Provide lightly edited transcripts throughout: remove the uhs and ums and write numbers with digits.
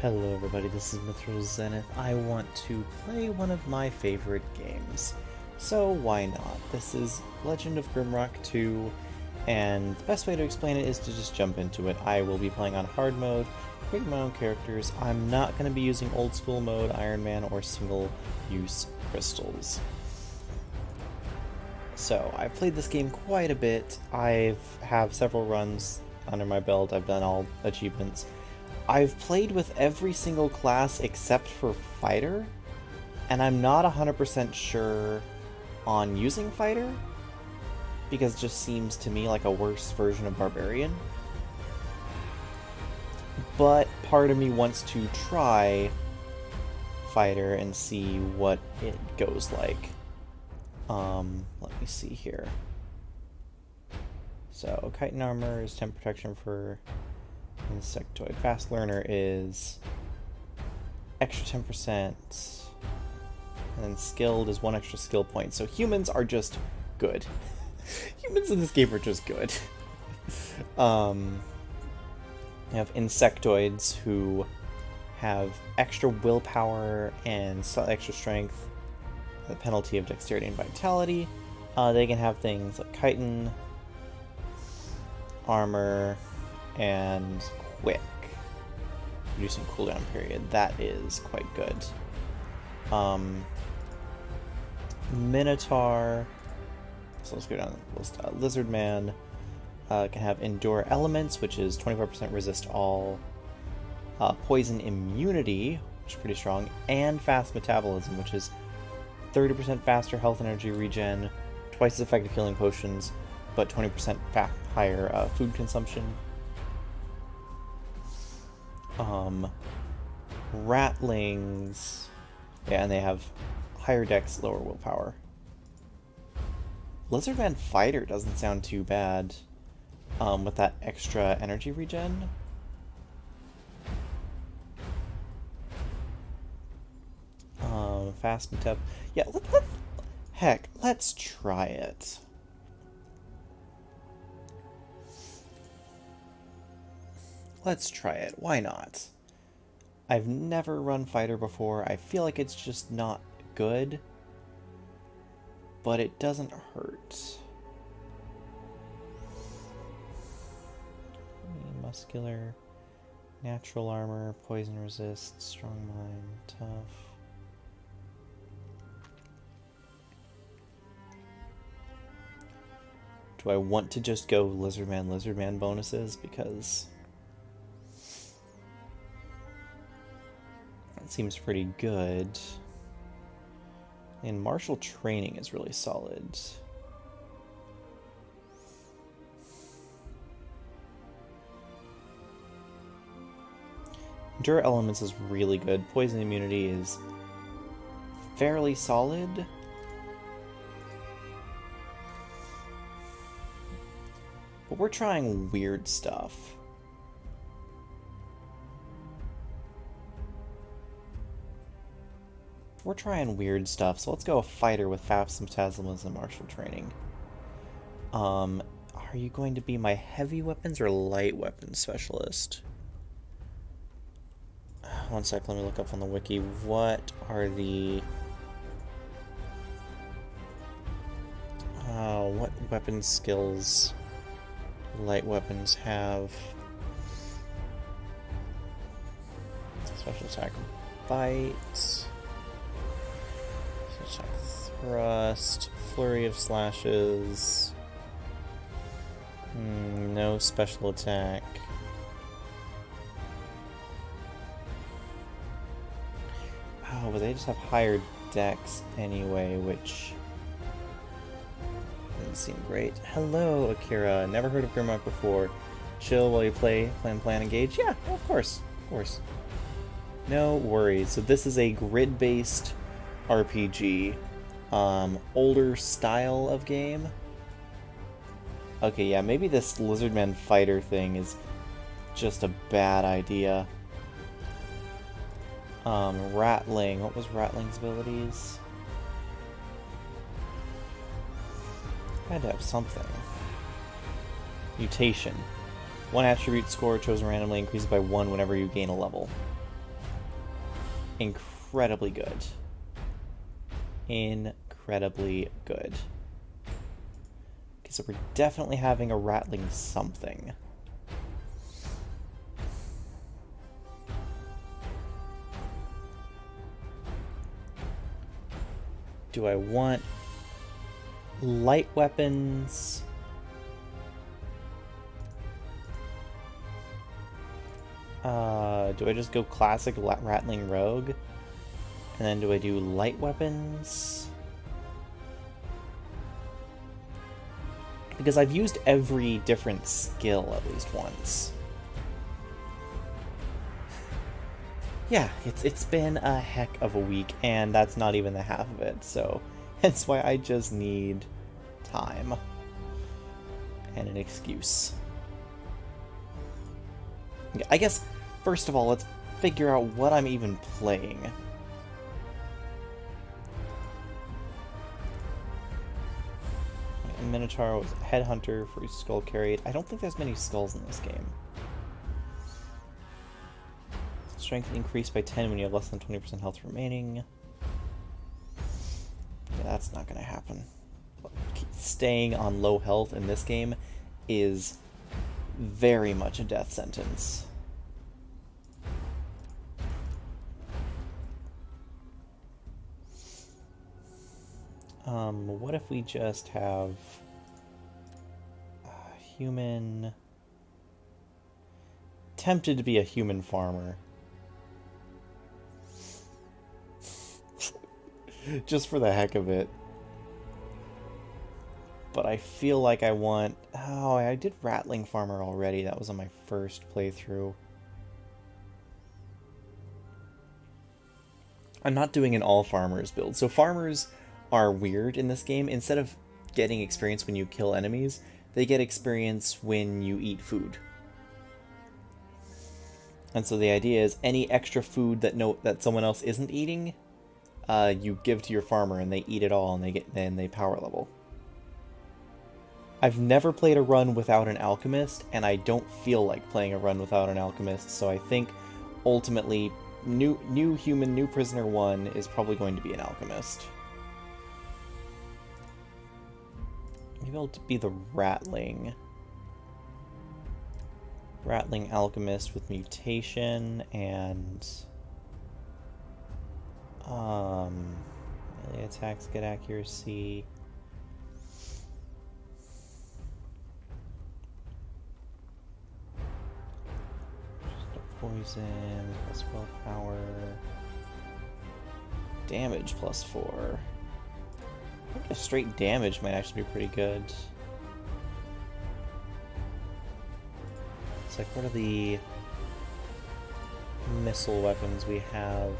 Hello everybody, this is Mithral Zenith. I want to play one of my favorite games. So why not? This is Legend of Grimrock 2, and the best way to explain it is to just jump into it. I will be playing on hard mode, creating my own characters. I'm not going to be using old school mode, Iron Man, or single use crystals. So, I've played this game quite a bit. I have several runs under my belt. I've done all achievements. I've played with every single class except for Fighter, and I'm not 100% sure on using Fighter, because it just seems to me like a worse version of Barbarian. But part of me wants to try Fighter and see what it goes like. Let me see here. So, Chitin Armor is 10 protection for Insectoid. Fast Learner is extra 10%. And then Skilled is 1 extra skill point. So humans are just good. Humans in this game are just good. You have Insectoids who have extra willpower and slightly extra strength, the penalty of dexterity and vitality. They can have things like chitin, armor, and quick, reducing cooldown period. That is quite good. Minotaur, so let's go down the list. Lizard Man can have endure elements, which is 25% resist all, poison immunity, which is pretty strong, and fast metabolism, which is 30% faster health and energy regen, twice as effective healing potions, but 20% higher food consumption. Ratlings, yeah, and they have higher dex, lower willpower. Lizardman Fighter doesn't sound too bad, with that extra energy regen. Fast metab. Yeah, let's try it. Let's try it. Why not? I've never run Fighter before. I feel like it's just not good, but it doesn't hurt. Muscular, natural armor, poison resist, strong mind, tough. Do I want to just go Lizardman bonuses? Because that seems pretty good. And martial training is really solid. Endure elements is really good. Poison immunity is fairly solid. But we're trying weird stuff. We're trying weird stuff, so let's go a Fighter with fast metabolism and martial training. Are you going to be my heavy weapons or light weapons specialist? One sec, let me look up on the wiki. What are the... what weapon skills light weapons have? Special attack, bite, attack, thrust, flurry of slashes, no special attack. Oh, but they just have higher dex anyway, which doesn't seem great. Hello, Akira. Never heard of Grimrock before. Chill while you play, plan, engage. Yeah, of course, of course. No worries. So this is a grid-based RPG, older style of game. Okay, yeah, maybe this Lizardman Fighter thing is just a bad idea. Ratling. What was Ratling's abilities? Had to have something. Mutation. One attribute score chosen randomly increases by 1 whenever you gain a level. incredibly good. Incredibly good. Okay, so we're definitely having a rattling something. Do I want light weapons? Do I just go classic rattling rogue? And then do I do light weapons? Because I've used every different skill at least once. Yeah, it's been a heck of a week, and that's not even the half of it, so that's why I just need time and an excuse. Okay, I guess, first of all, let's figure out what I'm even playing. Minotaur was a headhunter for skull carried. I don't think there's many skulls in this game. Strength increased by 10 when you have less than 20% health remaining. Yeah, that's not going to happen. Staying on low health in this game is very much a death sentence. What if we just have a human... Tempted to be a human farmer. Just for the heck of it. But I feel like I want... Oh, I did Rattling Farmer already. That was on my first playthrough. I'm not doing an all farmers build. So farmers are weird in this game. Instead of getting experience when you kill enemies, they get experience when you eat food. And so the idea is any extra food that someone else isn't eating, you give to your farmer, and they eat it all, and they power level. I've never played a run without an alchemist, and I don't feel like playing a run without an alchemist. So I think ultimately, new human, new prisoner 1 is probably going to be an alchemist. Maybe I'll be the Rattling alchemist with mutation and melee attacks get accuracy. Just a poison plus willpower. Damage plus 4. I think a straight damage might actually be pretty good. It's like, what are the missile weapons we have?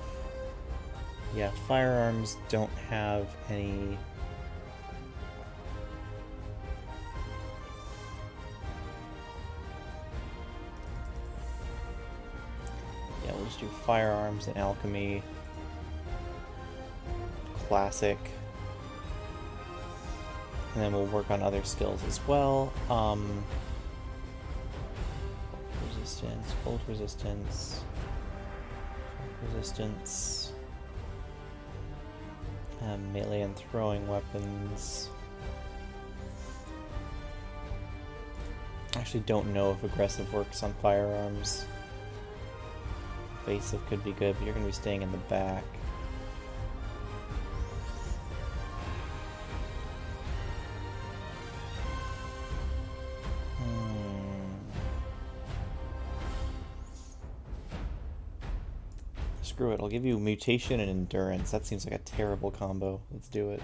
Yeah, firearms don't have any... Yeah, we'll just do firearms and alchemy. Classic. And then we'll work on other skills as well. Resistance, cold resistance, resistance, melee and throwing weapons. I actually don't know if aggressive works on firearms. Evasive could be good, but you're going to be staying in the back. Screw it, I'll give you mutation and endurance. That seems like a terrible combo. Let's do it.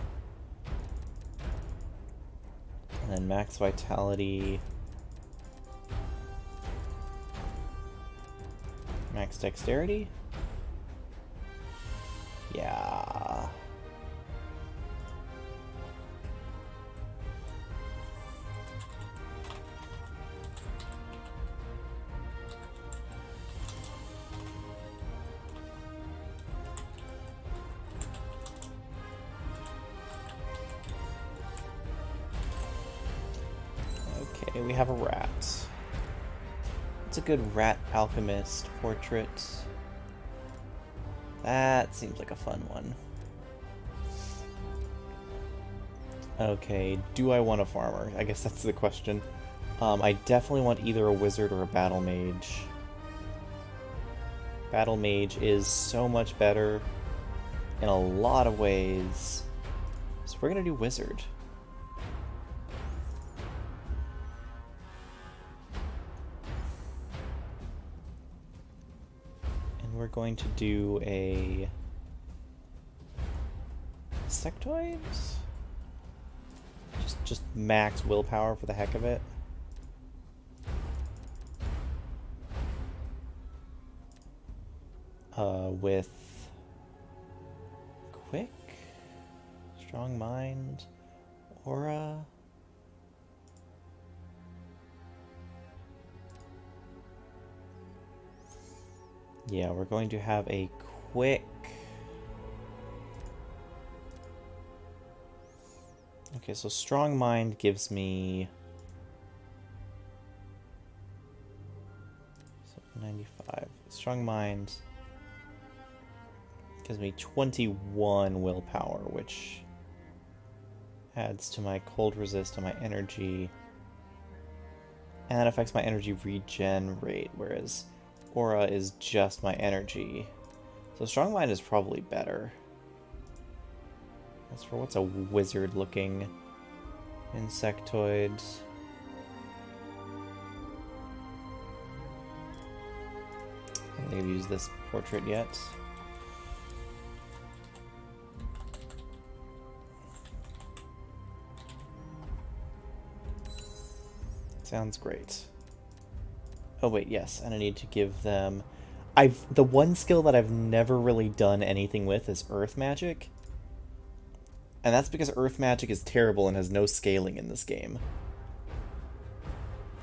And then max vitality. Max dexterity? Yeah. Okay, we have a rat. It's a good rat alchemist portrait. That seems like a fun one. Okay, do I want a farmer? I guess that's the question. I definitely want either a wizard or a battle mage. Battle mage is so much better in a lot of ways. So we're gonna do wizard. And we're going to do a insectoids? Just max willpower for the heck of it. With quick, strong mind, aura. Yeah, we're going to have a quick. Okay, so strong mind gives me 95. Strong mind gives me 21 willpower, which adds to my cold resist and my energy. And that affects my energy regen rate, whereas aura is just my energy. So strong mind is probably better. As for what's a wizard looking insectoid. I don't think I've used this portrait yet. Sounds great. Oh wait, yes, and I need to give them... the one skill that I've never really done anything with is Earth Magic. And that's because Earth Magic is terrible and has no scaling in this game.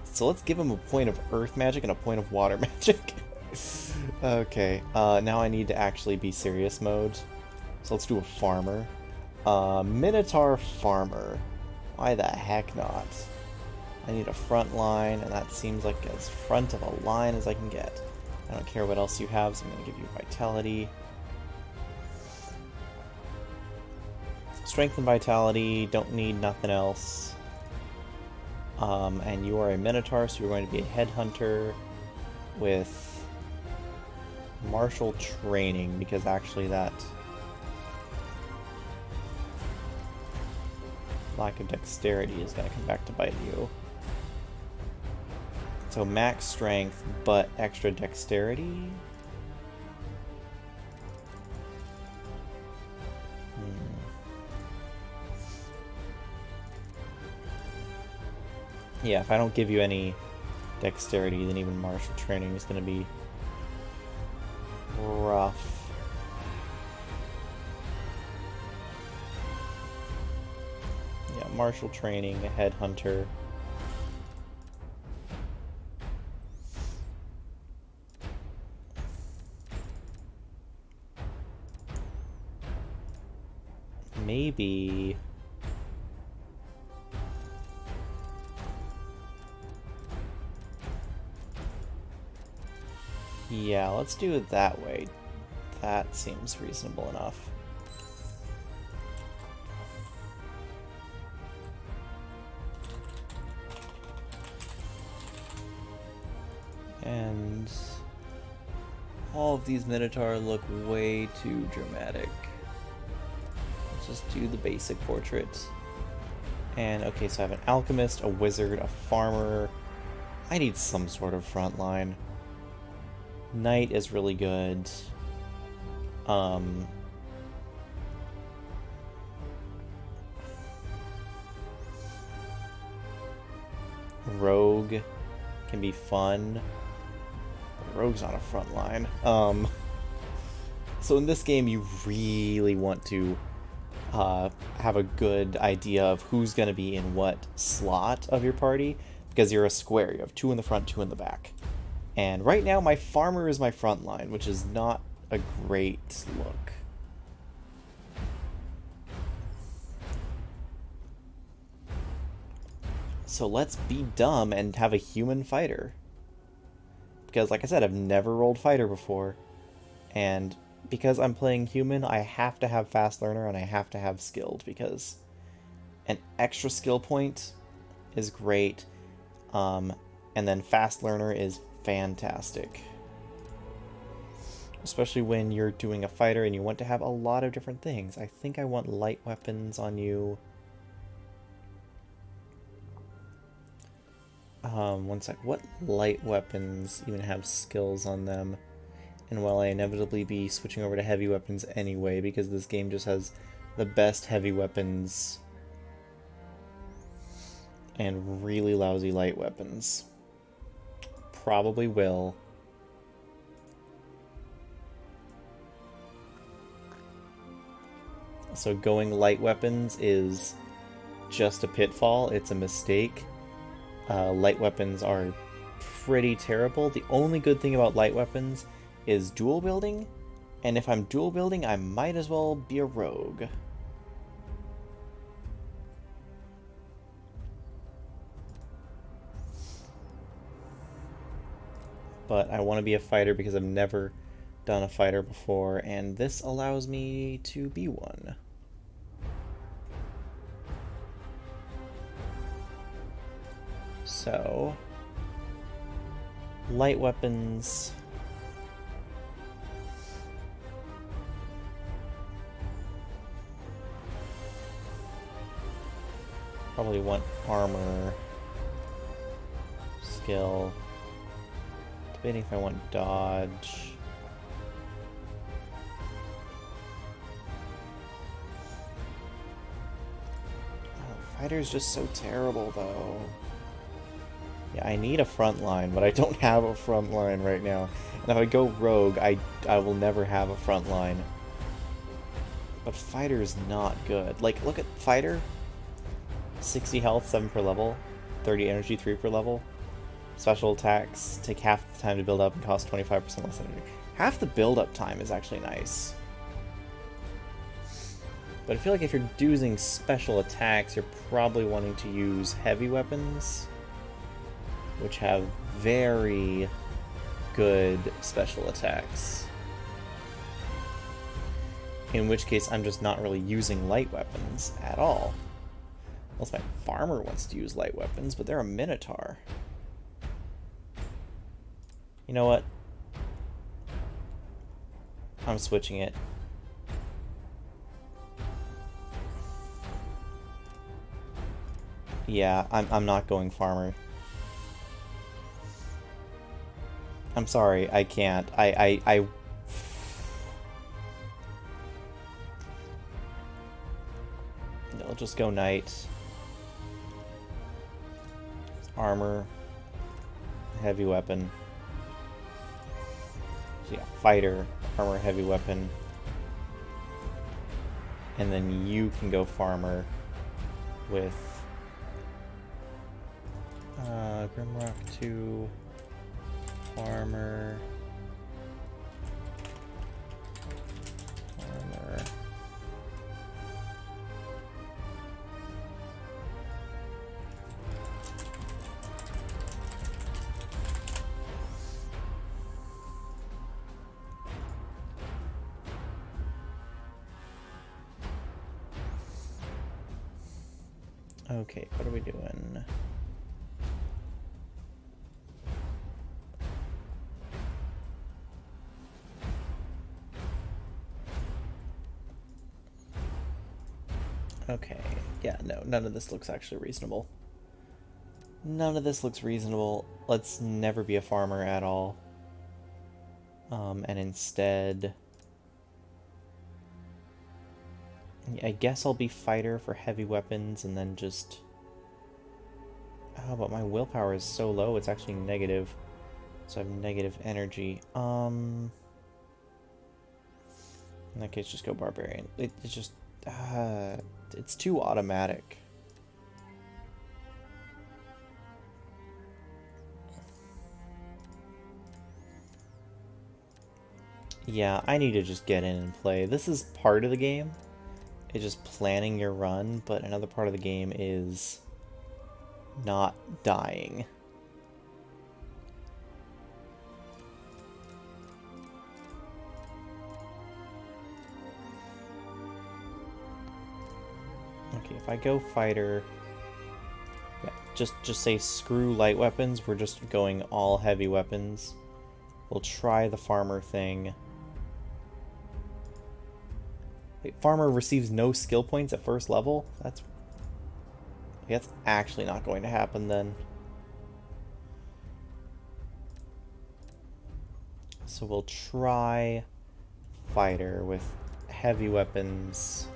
So let's give him a point of Earth Magic and a point of Water Magic. Okay, now I need to actually be serious mode. So let's do a Farmer. Minotaur Farmer. Why the heck not? I need a front line, and that seems like as front of a line as I can get. I don't care what else you have, so I'm going to give you Vitality. Strength and Vitality, don't need nothing else. And you are a Minotaur, so you're going to be a Headhunter with Martial Training, because actually that lack of dexterity is going to come back to bite you. So max strength, but extra dexterity? Yeah, if I don't give you any dexterity, then even martial training is going to be rough. Yeah, martial training, a headhunter. Maybe... yeah, let's do it that way. That seems reasonable enough. And all of these Minotaur look way too dramatic. Let's just do the basic portrait. And okay, so I have an alchemist, a wizard, a farmer. I need some sort of front line. Knight is really good. Rogue can be fun. But Rogue's on a front line. So in this game, you really want to have a good idea of who's going to be in what slot of your party, because you're a square. You have 2 in the front, 2 in the back. And right now, my farmer is my front line, which is not a great look. So let's be dumb and have a human fighter. Because, like I said, I've never rolled fighter before. And because I'm playing human, I have to have fast learner and I have to have skilled because an extra skill point is great, and then fast learner is fantastic. Especially when you're doing a fighter and you want to have a lot of different things. I think I want light weapons on you. One sec. What light weapons even have skills on them? And will I inevitably be switching over to heavy weapons anyway, because this game just has the best heavy weapons and really lousy light weapons. Probably will. So going light weapons is just a pitfall. It's a mistake. Light weapons are pretty terrible. The only good thing about light weapons is dual building, and if I'm dual building, I might as well be a rogue. But I want to be a fighter because I've never done a fighter before, and this allows me to be one. So, light weapons. Probably want armor, skill. Debating if I want dodge. Oh, fighter's just so terrible though. Yeah, I need a front line, but I don't have a front line right now. And if I go rogue, I will never have a front line. But fighter is not good. Like, look at fighter. 60 health, 7 per level. 30 energy, 3 per level. Special attacks take half the time to build up and cost 25% less energy. Half the build-up time is actually nice. But I feel like if you're using special attacks, you're probably wanting to use heavy weapons, which have very good special attacks. In which case, I'm just not really using light weapons at all. Unless my farmer wants to use light weapons, but they're a minotaur. You know what? I'm switching it. Yeah, I'm not going farmer. I'm sorry, I can't. I'll just go knight. Armor. Heavy weapon. So yeah, fighter, armor, heavy weapon. And then you can go farmer with Grimrock 2, farmer, farmer. Okay, what are we doing? Okay, yeah, no, none of this looks actually reasonable. None of this looks reasonable. Let's never be a farmer at all. And instead... I guess I'll be fighter for heavy weapons and then just... Oh, but my willpower is so low, it's actually negative. So I have negative energy. In that case, just go barbarian. It's just... it's too automatic. Yeah, I need to just get in and play. This is part of the game. It's just planning your run, but another part of the game is not dying. Okay, if I go fighter, yeah, just say screw light weapons. We're just going all heavy weapons. We'll try the farmer thing. Wait, farmer receives no skill points at first level? That's actually not going to happen then. So we'll try fighter with heavy weapons.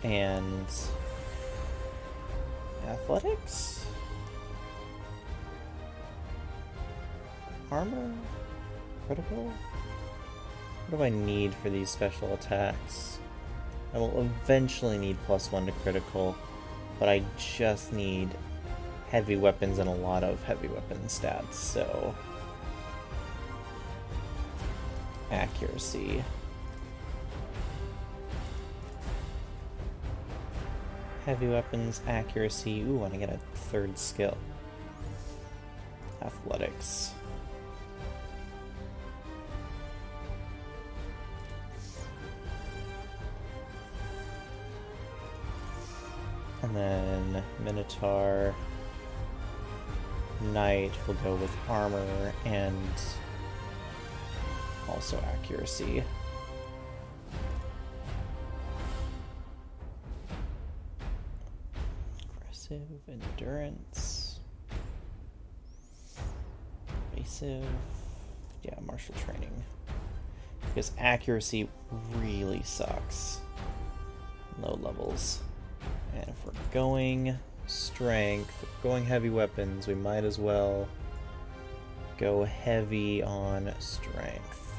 And athletics? Armor? Critical? What do I need for these special attacks? I will eventually need +1 to critical, but I just need heavy weapons and a lot of heavy weapon stats, so... accuracy. Heavy weapons, accuracy. Ooh, and I get a third skill. Athletics. And then Minotaur. Knight will go with armor and also accuracy. Aggressive, endurance, evasive, yeah, martial training. Because accuracy really sucks. Low levels. And if we're going strength, if we're going heavy weapons, we might as well go heavy on strength.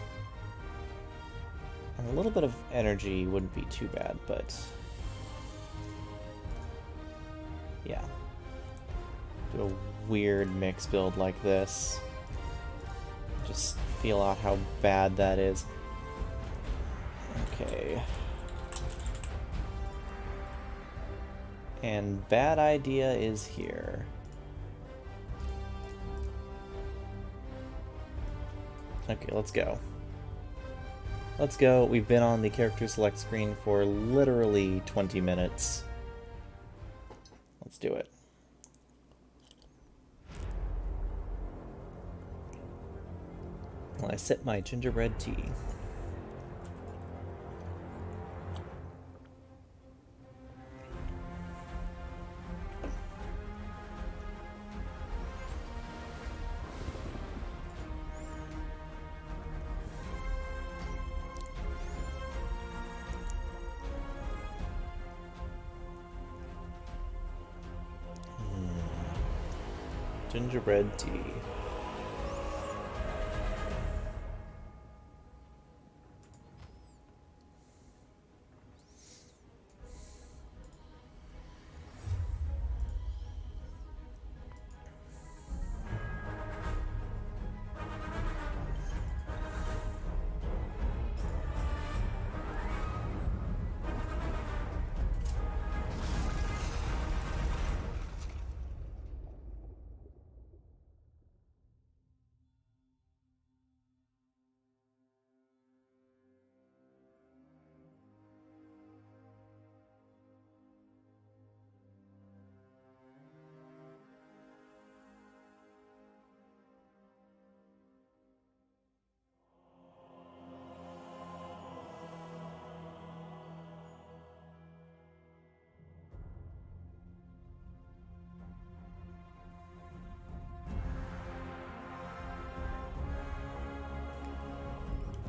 And a little bit of energy wouldn't be too bad, but yeah. Do a weird mix build like this. Just feel out how bad that is. Okay. And bad idea is here. Okay, let's go. Let's go. We've been on the character select screen for literally 20 minutes. Let's do it. While I sip my gingerbread tea. Gingerbread tea.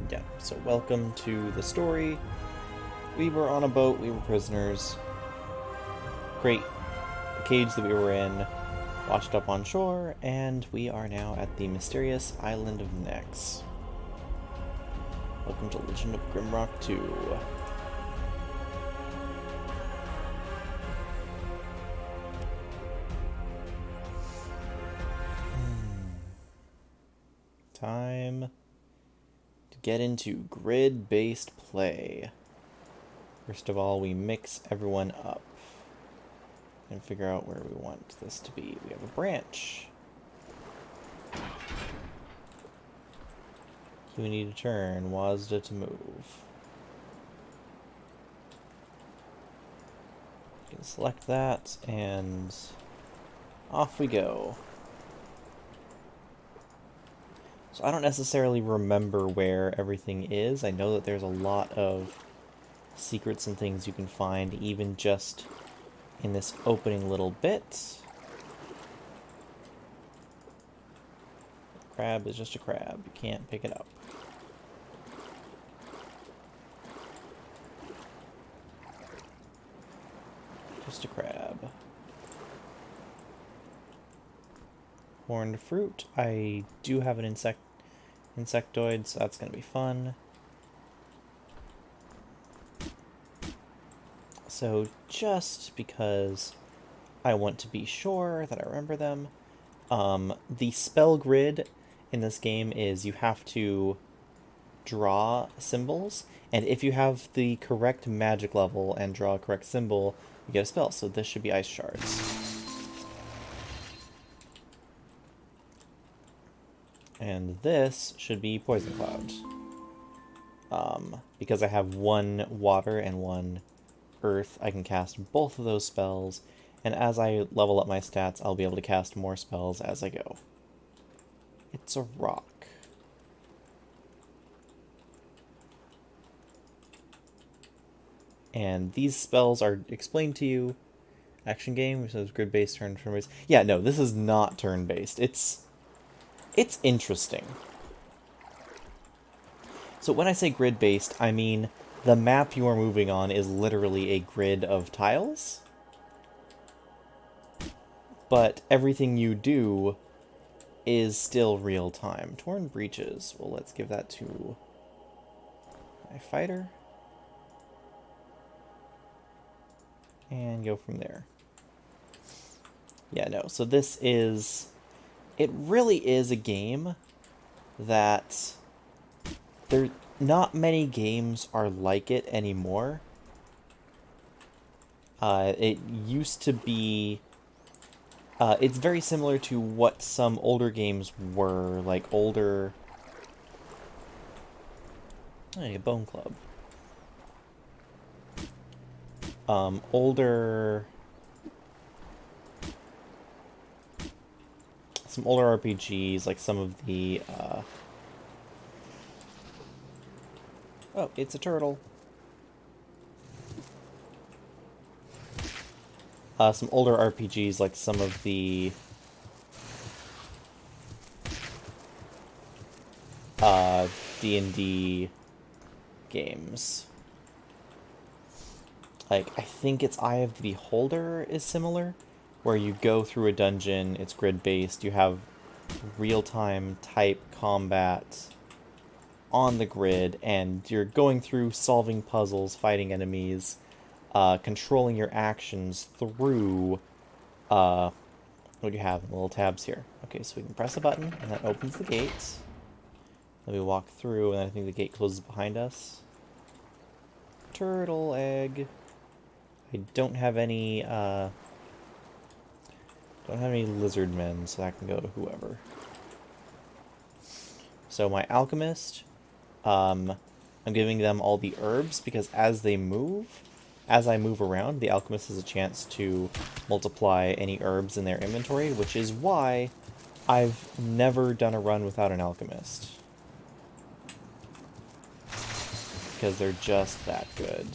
Yeah, so welcome to the story. We were on a boat, we were prisoners. Great. The cage that we were in washed up on shore, and we are now at the mysterious island of Nex. Welcome to Legend of Grimrock 2. Time to get into grid-based play. First of all, we mix everyone up. and figure out where we want this to be. We have a branch. We need to turn WASD to move. We can select that, and off we go. So I don't necessarily remember where everything is. I know that there's a lot of secrets and things you can find, even just in this opening little bit. Crab is just a crab. You can't pick it up. Just a crab. Horned fruit. I do have an insectoid, so that's going to be fun. So just because I want to be sure that I remember them, the spell grid in this game is you have to draw symbols, and if you have the correct magic level and draw a correct symbol, you get a spell. So this should be ice shards. And this should be poison cloud. Because I have one water and one earth, I can cast both of those spells, and as I level up my stats, I'll be able to cast more spells as I go. It's a rock. And these spells are explained to you. Action game, which says grid-based, turn-based. Yeah, no, this is not turn-based. It's interesting. So when I say grid-based, I mean the map you are moving on is literally a grid of tiles. But everything you do is still real time. Torn breaches. Well, let's give that to my fighter. And go from there. Yeah, no, so this is... It really is a game that... Not many games are like it anymore. It used to be... it's very similar to what some older games were, like older... Hey, a bone club. Some older RPGs, like some of the, Oh, it's a turtle. Some older RPGs, like some of the, D&D games. Like, I think it's Eye of the Beholder is similar, where you go through a dungeon, it's grid-based, you have real-time type combat on the grid, and you're going through solving puzzles, fighting enemies, controlling your actions through, what do you have in the little tabs here? Okay, so we can press a button, and that opens the gate. Then we walk through, and I think the gate closes behind us. Turtle egg. I don't have any lizard men, so that can go to whoever. So my alchemist, I'm giving them all the herbs because as I move around, the alchemist has a chance to multiply any herbs in their inventory, which is why I've never done a run without an alchemist. Because they're just that good.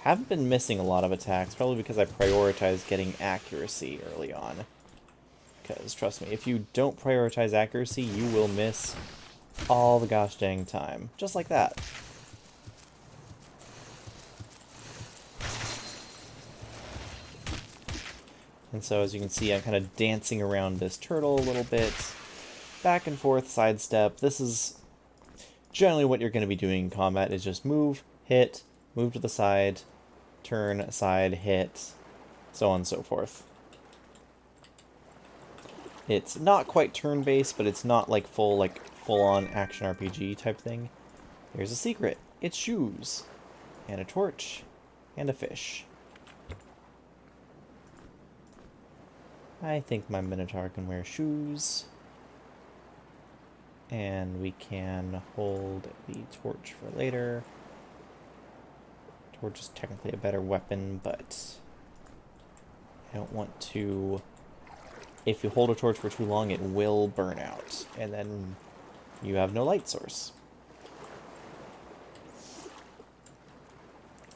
Haven't been missing a lot of attacks, probably because I prioritize getting accuracy early on. Because, trust me, if you don't prioritize accuracy, you will miss all the gosh dang time. Just like that. And so, as you can see, I'm kind of dancing around this turtle a little bit. Back and forth, sidestep. This is generally what you're going to be doing in combat, is just move, hit, move to the side, turn, side, hit, so on and so forth. It's not quite turn-based, but it's not like full-on action RPG type thing. Here's a secret. It's shoes, and a torch, and a fish. I think my Minotaur can wear shoes. And we can hold the torch for later. Torch is technically a better weapon, but I don't want to... If you hold a torch for too long, it will burn out, and then you have no light source.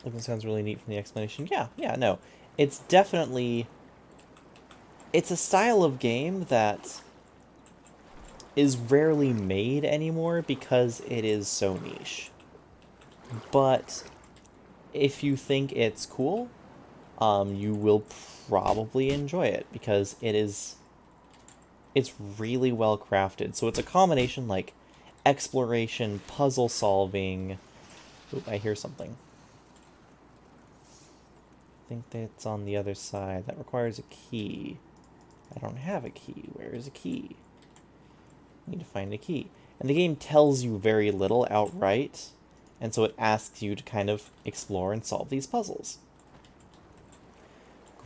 Looking sounds really neat from the explanation. Yeah, no. It's definitely... It's a style of game that is rarely made anymore because it is so niche. But if you think it's cool, you will probably enjoy it because it's really well crafted. So it's a combination like exploration, puzzle solving. Oop, I hear something. I think that's on the other side. That requires a key. I don't have a key. Where is a key? I need to find a key. And the game tells you very little outright, and so it asks you to kind of explore and solve these puzzles.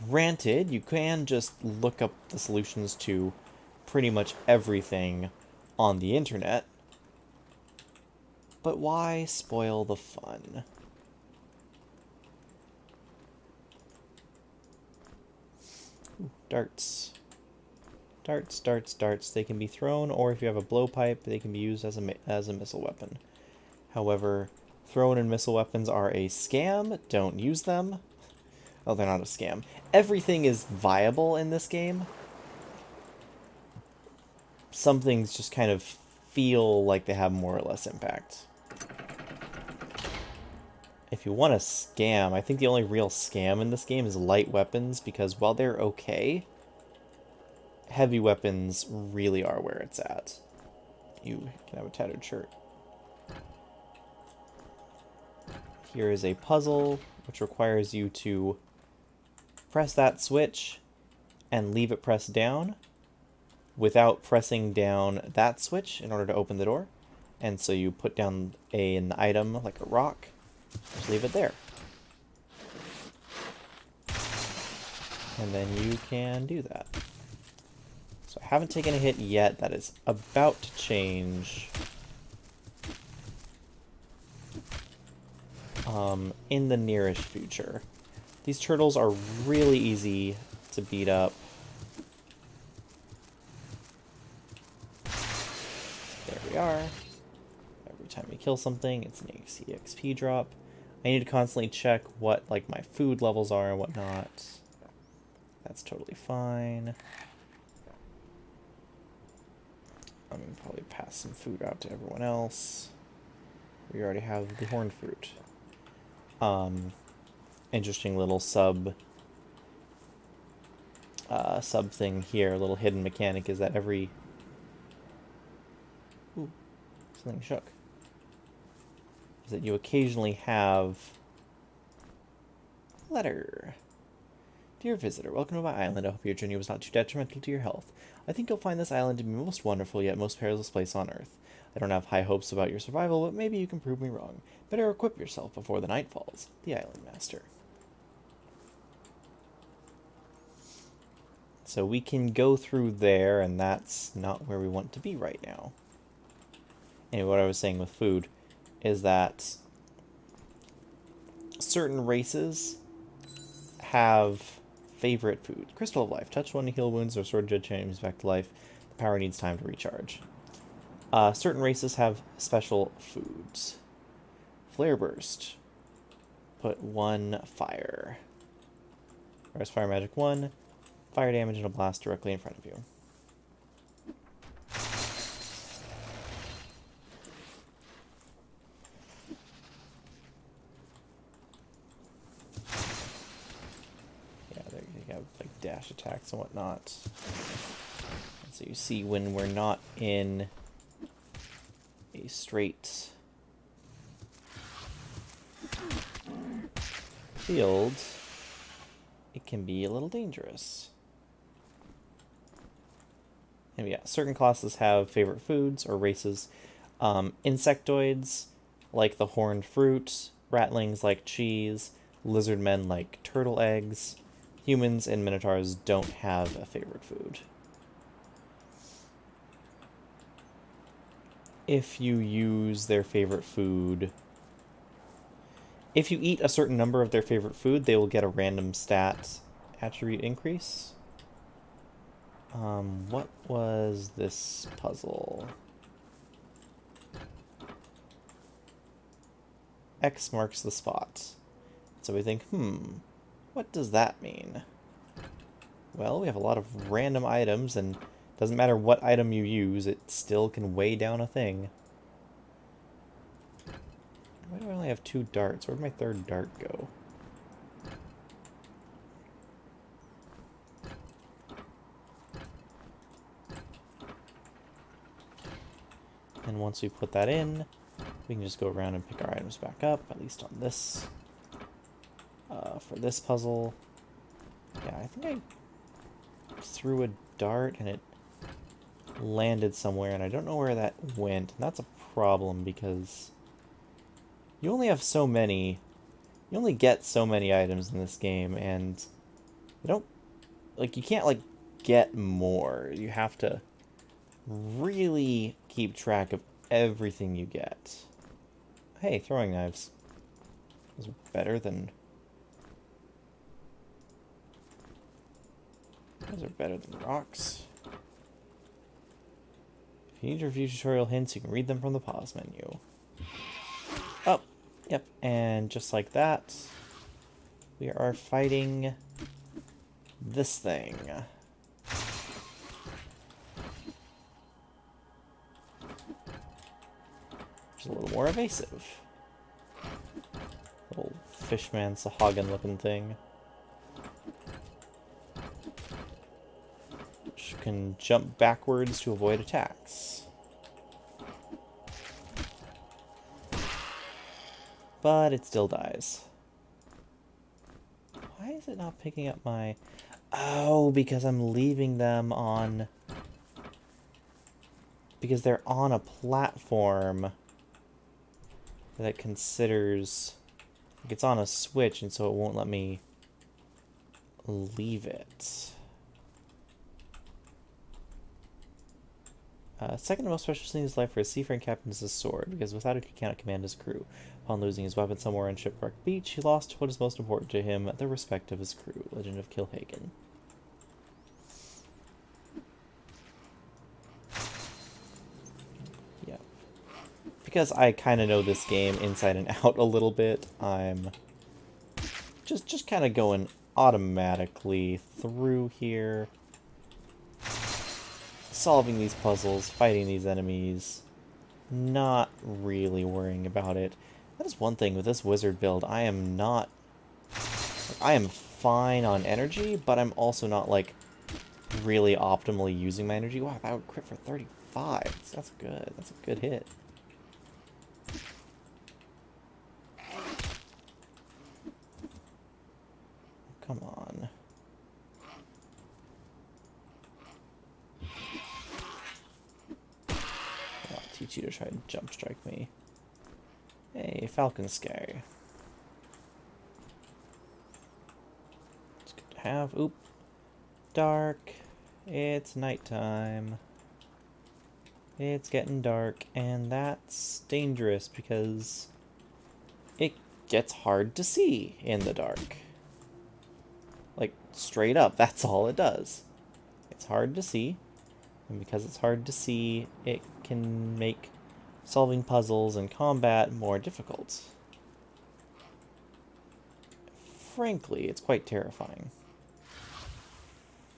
Granted, you can just look up the solutions to pretty much everything on the internet, but why spoil the fun? Ooh, darts. Darts. They can be thrown, or if you have a blowpipe, they can be used as a missile weapon. However, thrown and missile weapons are a scam. Don't use them. Oh, they're not a scam. Everything is viable in this game. Some things just kind of feel like they have more or less impact. If you want a scam, I think the only real scam in this game is light weapons, because while they're okay, heavy weapons really are where it's at. You can have a tattered shirt. Here is a puzzle, which requires you to press that switch and leave it pressed down without pressing down that switch in order to open the door. And so you put down an item like a rock, just leave it there. And then you can do that. So I haven't taken a hit yet. That is about to change. In the nearest future. These turtles are really easy to beat up. There we are. Every time you kill something, it's an EXP drop. I need to constantly check what like my food levels are and whatnot. That's totally fine. I'm gonna probably pass some food out to everyone else. We already have the horned fruit. Interesting little sub thing here, a little hidden mechanic is that every... Ooh, something shook. Is that you occasionally have... Letter. Dear visitor, welcome to my island. I hope your journey was not too detrimental to your health. I think you'll find this island to be most wonderful yet most perilous place on Earth. I don't have high hopes about your survival, but maybe you can prove me wrong. Better equip yourself before the night falls. The Island Master. So we can go through there, and that's not where we want to be right now. Anyway, what I was saying with food is that certain races have favorite food. Crystal of Life. Touch one to heal wounds or sword judge enemies back to life. The power needs time to recharge. Certain races have special foods. Flare Burst. Put 1 fire. Whereas Fire Magic 1. Fire damage and a blast directly in front of you. Yeah, there you have like dash attacks and whatnot. And so you see when we're not in a straight field, it can be a little dangerous. And yeah, certain classes have favorite foods or races. Insectoids like the horned fruit, ratlings like cheese, lizardmen like turtle eggs, humans and minotaurs don't have a favorite food. If you use their favorite food... If you eat a certain number of their favorite food, they will get a random stat attribute increase. What was this puzzle? X marks the spot. So we think, what does that mean? Well, we have a lot of random items, and it doesn't matter what item you use, it still can weigh down a thing. Why do I only have 2 darts? Where'd my 3rd dart go? And once we put that in, we can just go around and pick our items back up, at least on this. For this puzzle, yeah, I think I threw a dart and it landed somewhere, and I don't know where that went. And that's a problem because you only have so many, you only get so many items in this game, and you don't, like, you can't, like, get more. You have to really keep track of everything you get. Hey, throwing knives. Those are better than... Those are better than rocks. If you need to review tutorial hints, you can read them from the pause menu. Oh, yep, and just like that, we are fighting this thing. Which is a little more evasive. Little fishman Sahagin looking thing. Which can jump backwards to avoid attacks. But it still dies. Why is it not picking up my... Oh, because I'm leaving them on... Because they're on a platform that it considers... Like it's on a switch, and so it won't let me leave it. Second most precious thing in his life for a seafaring captain is his sword, because without it he cannot command his crew. Upon losing his weapon somewhere on Shipwreck Beach, he lost what is most important to him, the respect of his crew. Legend of Kilhagen. Yeah. Because I kind of know this game inside and out a little bit, I'm just kind of going automatically through here. Solving these puzzles, fighting these enemies, not really worrying about it. That is one thing with this wizard build, I am fine on energy, but I'm also not, like, really optimally using my energy. Wow, that would crit for 35. That's good. That's a good hit. Come on. I'll teach you to try and jump strike me. Hey, Falcon Scare. It's good to have. Oop. Dark. It's nighttime. It's getting dark, and that's dangerous because it gets hard to see in the dark. Like, straight up, that's all it does. It's hard to see, and because it's hard to see, it can make solving puzzles and combat more difficult. Frankly, it's quite terrifying.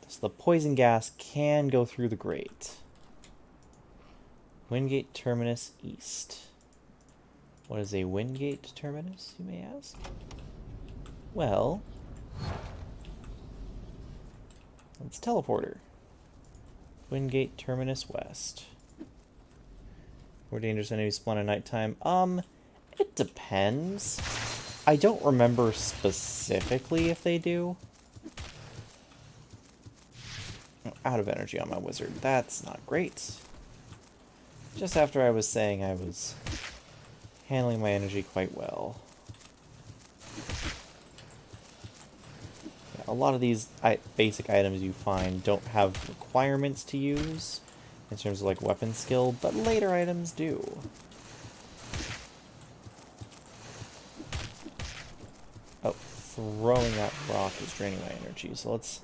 So the poison gas can go through the grate. Wingate Terminus East. What is a Wingate Terminus, you may ask? Well, it's a teleporter. Wingate Terminus West. More dangerous enemies spawn at nighttime. It depends. I don't remember specifically if they do. I'm out of energy on my wizard. That's not great. Just after I was saying I was handling my energy quite well. Yeah, a lot of these basic items you find don't have requirements to use in terms of like weapon skill, but later items do. Oh, throwing that rock is draining my energy, so let's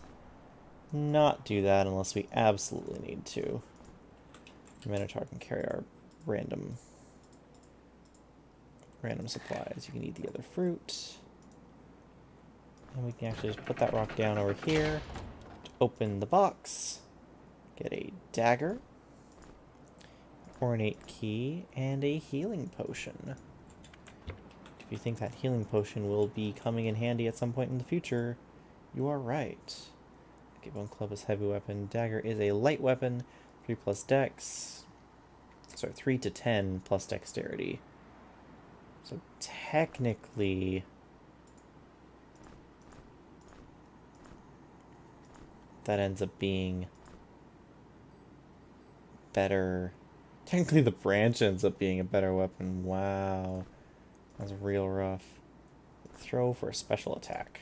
not do that unless we absolutely need to. The Minotaur can carry our random supplies. You can eat the other fruit. And we can actually just put that rock down over here to open the box. Get a dagger, ornate key, and a healing potion. If you think that healing potion will be coming in handy at some point in the future, you are right. Bone club is heavy weapon. Dagger is a light weapon. 3 plus dex. Sorry, 3 to 10 plus dexterity. So technically, that ends up being better. Technically, the branch ends up being a better weapon. Wow. That's real rough. Throw for a special attack.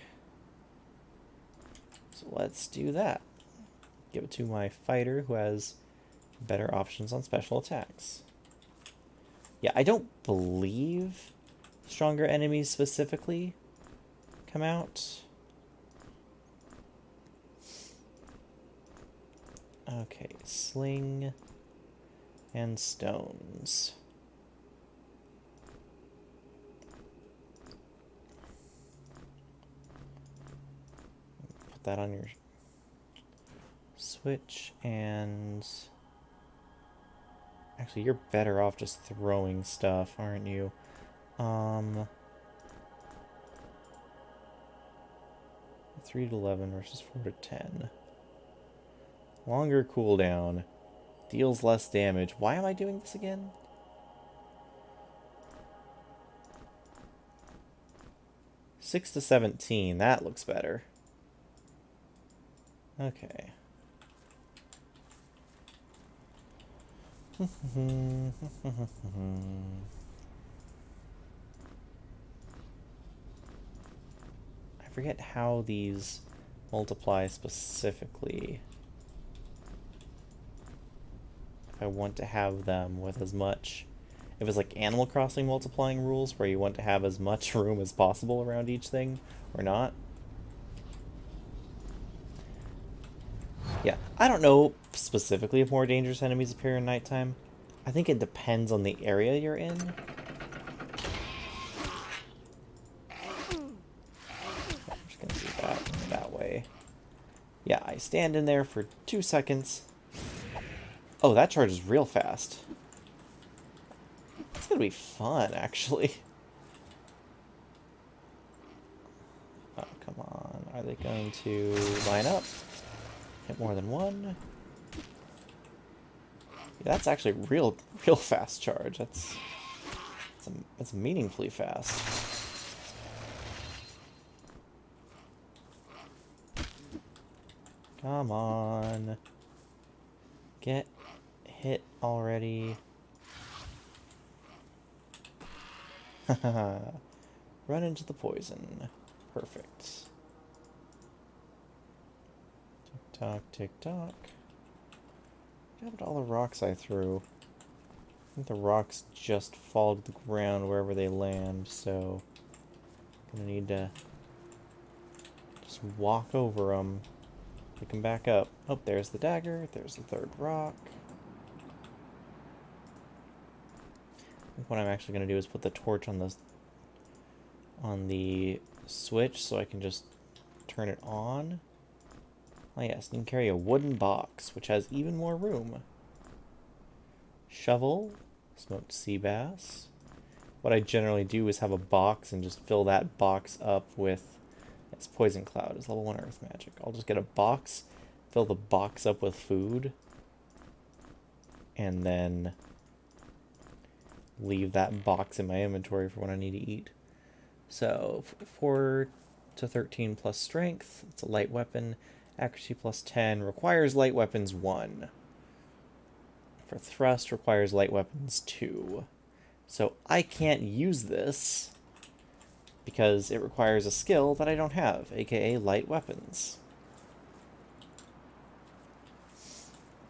So let's do that. Give it to my fighter who has better options on special attacks. Yeah, I don't believe stronger enemies specifically come out. Okay, sling and stones. Put that on your switch, and actually you're better off just throwing stuff, aren't you? 3 to 11 versus 4 to 10. Longer cooldown. Deals less damage. Why am I doing this again? Six to 17. That looks better. Okay. I forget how these multiply specifically. If I want to have them with as much... If it's like Animal Crossing multiplying rules, where you want to have as much room as possible around each thing, or not. Yeah, I don't know specifically if more dangerous enemies appear in nighttime. I think it depends on the area you're in. I'm just gonna do that way. Yeah, I stand in there for 2 seconds. Oh, that charges real fast. It's gonna be fun, actually. Oh, come on. Are they going to line up? Hit more than one? Yeah, that's actually real fast charge. That's meaningfully fast. Come on. Get hit already. Run into the poison. Perfect. Tick tock, tick tock. What happened to all the rocks I threw? I think the rocks just fall to the ground wherever they land, so I'm gonna need to just walk over them, pick them back up. Oh, there's the dagger. There's the third rock. I think what I'm actually gonna do is put the torch on the switch so I can just turn it on. Oh yes, you can carry a wooden box, which has even more room. Shovel, smoked sea bass. What I generally do is have a box and just fill that box up with... It's Poison Cloud, it's level 1 earth magic. I'll just get a box, fill the box up with food, and then leave that box in my inventory for when I need to eat. So, 4 to 13 plus strength, it's a light weapon. Accuracy plus 10, requires light weapons 1. For thrust, requires light weapons 2. So I can't use this because it requires a skill that I don't have, aka light weapons.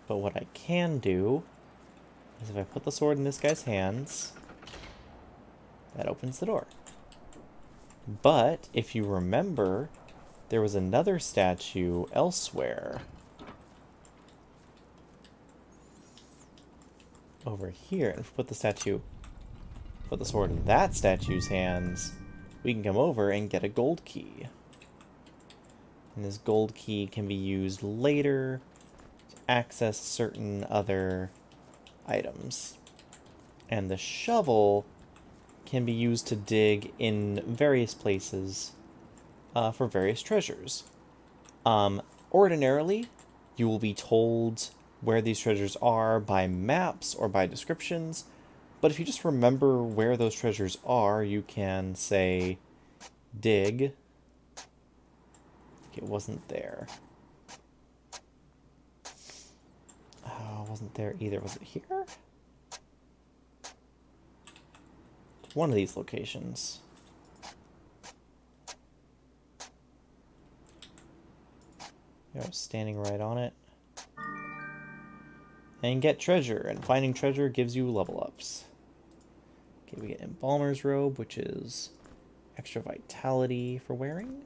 But what I can do is if I put the sword in this guy's hands, that opens the door. But if you remember, there was another statue elsewhere. Over here, and if we put the sword in that statue's hands, we can come over and get a gold key. And this gold key can be used later to access certain other items. And the shovel can be used to dig in various places for various treasures. Ordinarily, you will be told where these treasures are by maps or by descriptions, but if you just remember where those treasures are, you can say, dig. I think it wasn't there. Oh, it wasn't there either. Was it here? One of these locations. I was standing right on it. And get treasure, and finding treasure gives you level ups. Okay, we get Embalmer's Robe, which is extra vitality for wearing.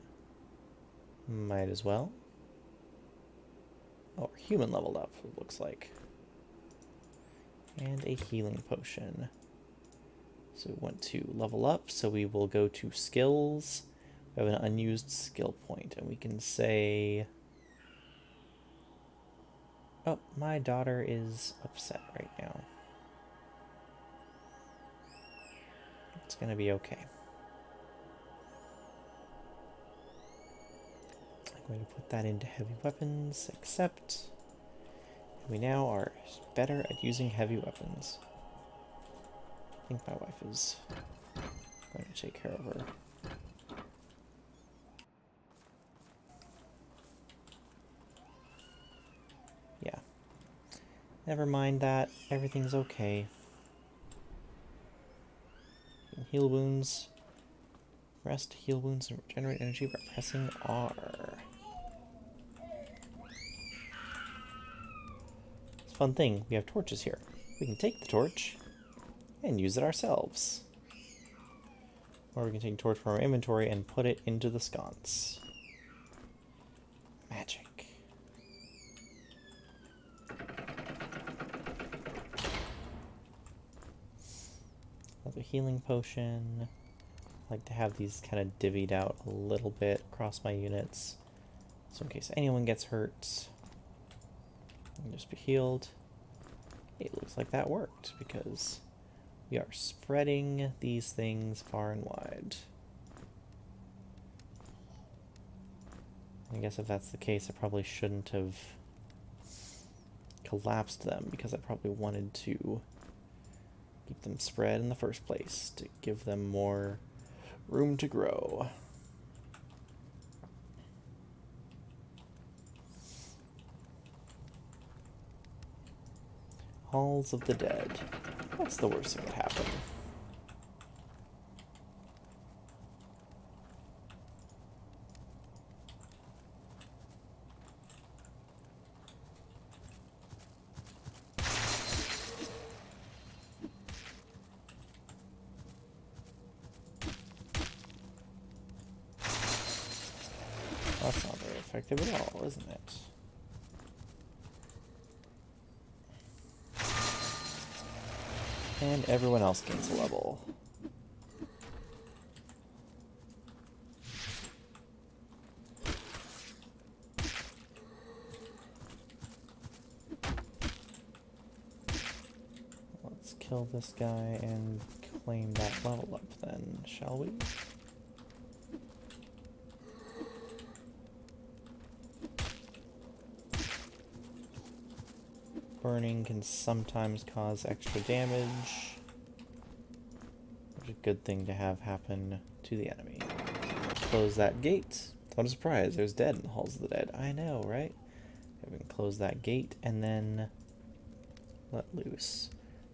Might as well. Oh, human leveled up, it looks like. And a healing potion. So we want to level up, so we will go to skills. We have an unused skill point, and we can say... Oh, my daughter is upset right now. It's gonna be okay. I'm going to put that into heavy weapons, except we now are better at using heavy weapons. I think my wife is going to take care of her. Yeah. Never mind that. Everything's okay. Heal wounds. Rest, heal wounds, and regenerate energy by pressing R. It's a fun thing. We have torches here. We can take the torch and use it ourselves. Or we can take a torch from our inventory and put it into the sconce. Magic. Another healing potion. I like to have these kind of divvied out a little bit across my units. So in case anyone gets hurt, you can just be healed. It looks like that worked because we are spreading these things far and wide. I guess if that's the case, I probably shouldn't have collapsed them because I probably wanted to keep them spread in the first place to give them more room to grow. Halls of the Dead. What's the worst that could happen? That's not very effective at all, isn't it? And everyone else gains a level. Let's kill this guy and claim that level up then, shall we? Burning can sometimes cause extra damage, which is a good thing to have happen to the enemy. Close that gate. What a surprise, there's dead in the Halls of the Dead. I know, right? We can close that gate and then let loose.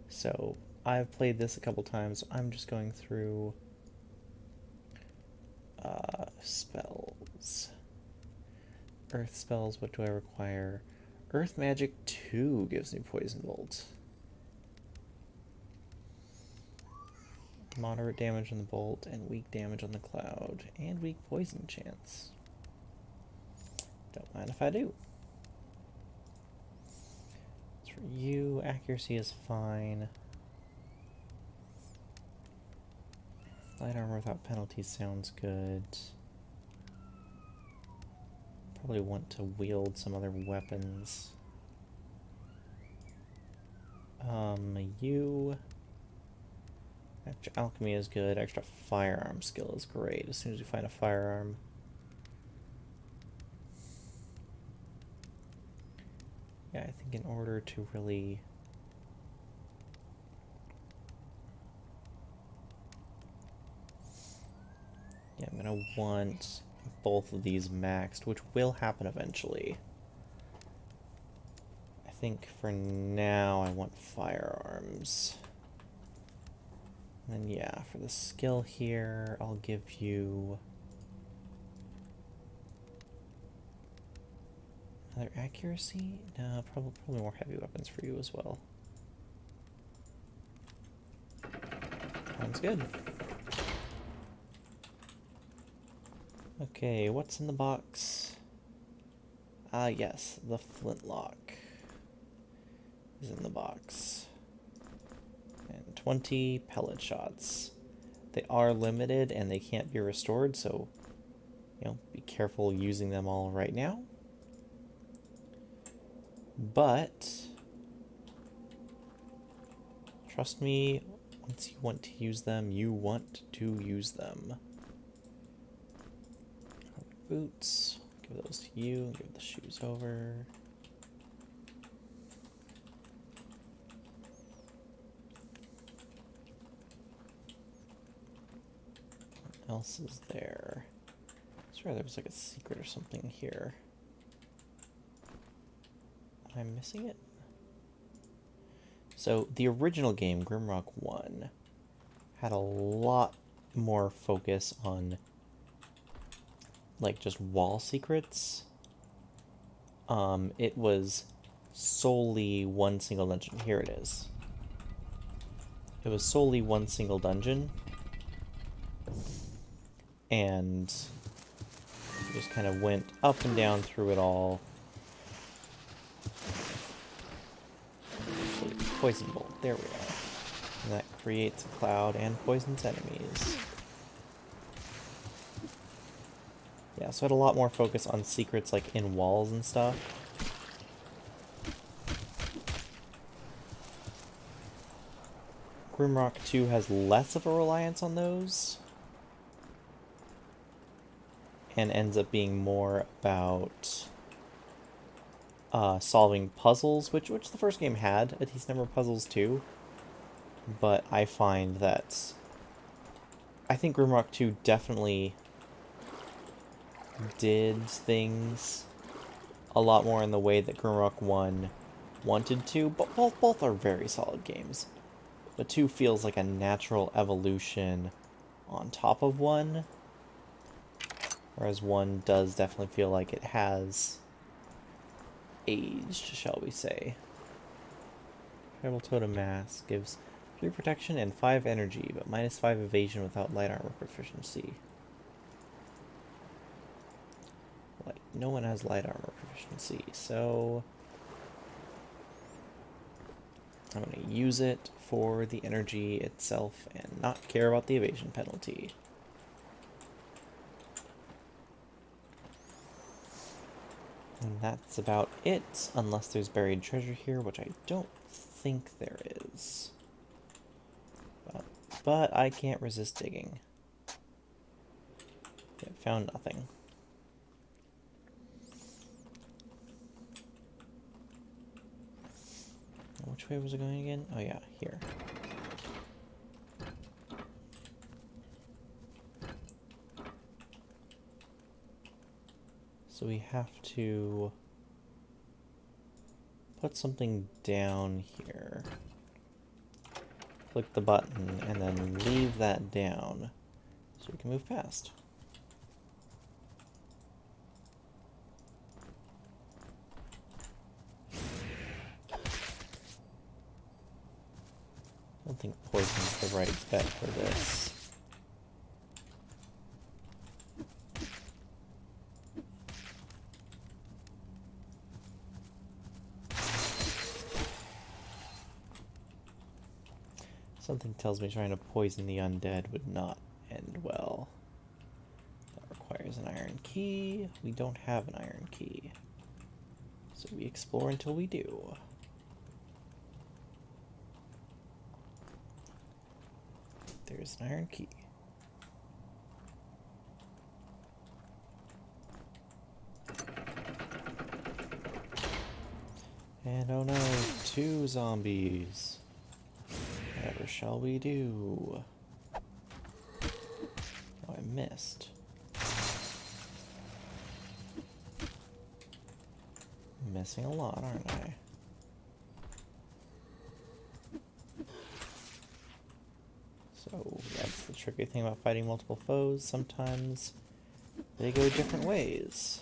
So I've played this a couple times. I'm just going through Spells. Earth spells, what do I require? Earth Magic 2 gives me Poison Bolt. Moderate damage on the bolt, and weak damage on the cloud, and weak poison chance. Don't mind if I do. As for you, accuracy is fine. Light armor without penalties sounds good. Probably want to wield some other weapons. You... Extra alchemy is good. Extra firearm skill is great. As soon as you find a firearm. Yeah, I think in order to really... Yeah, I'm gonna want both of these maxed, which will happen eventually. I think for now I want firearms. And then yeah, for the skill here, I'll give you another accuracy? No, probably more heavy weapons for you as well. Sounds good. Okay, what's in the box? Ah, yes, the flintlock is in the box. And 20 pellet shots. They are limited and they can't be restored, so, you know, be careful using them all right now. But, trust me, once you want to use them, you want to use them. Boots, give those to you, give the shoes over. What else is there? I swear there was like a secret or something here. Am I missing it? So the original game, Grimrock 1, had a lot more focus on like just wall secrets. It was solely one single dungeon. Here it is. It was solely one single dungeon. And just kind of went up and down through it all. Poison bolt, there we are. And that creates a cloud and poisons enemies. Yeah, so I had a lot more focus on secrets like in walls and stuff. Grimrock 2 has less of a reliance on those. And ends up being more about solving puzzles, which the first game had a decent number of puzzles too. But I find that I think Grimrock 2 definitely did things a lot more in the way that Grimrock 1 wanted to, but both are very solid games. But 2 feels like a natural evolution on top of 1, whereas 1 does definitely feel like it has aged, shall we say. Tribal Totem Mask gives 3 protection and 5 energy, but minus 5 evasion without light armor proficiency. Like, no one has light armor proficiency, so I'm going to use it for the energy itself and not care about the evasion penalty. And that's about it, unless there's buried treasure here, which I don't think there is. But I can't resist digging. Okay, found nothing. Which way was it going again? Oh yeah, here. So we have to put something down here. Click the button and then leave that down so we can move past. don't think poison's the right bet for this. Something tells me trying to poison the undead would not end well. That requires an iron key. We don't have an iron key. So we explore until we do. There's an iron key. And oh no, 2 zombies. Whatever shall we do? Oh, I missed. I'm missing a lot, aren't I? So, that's the tricky thing about fighting multiple foes. Sometimes they go different ways.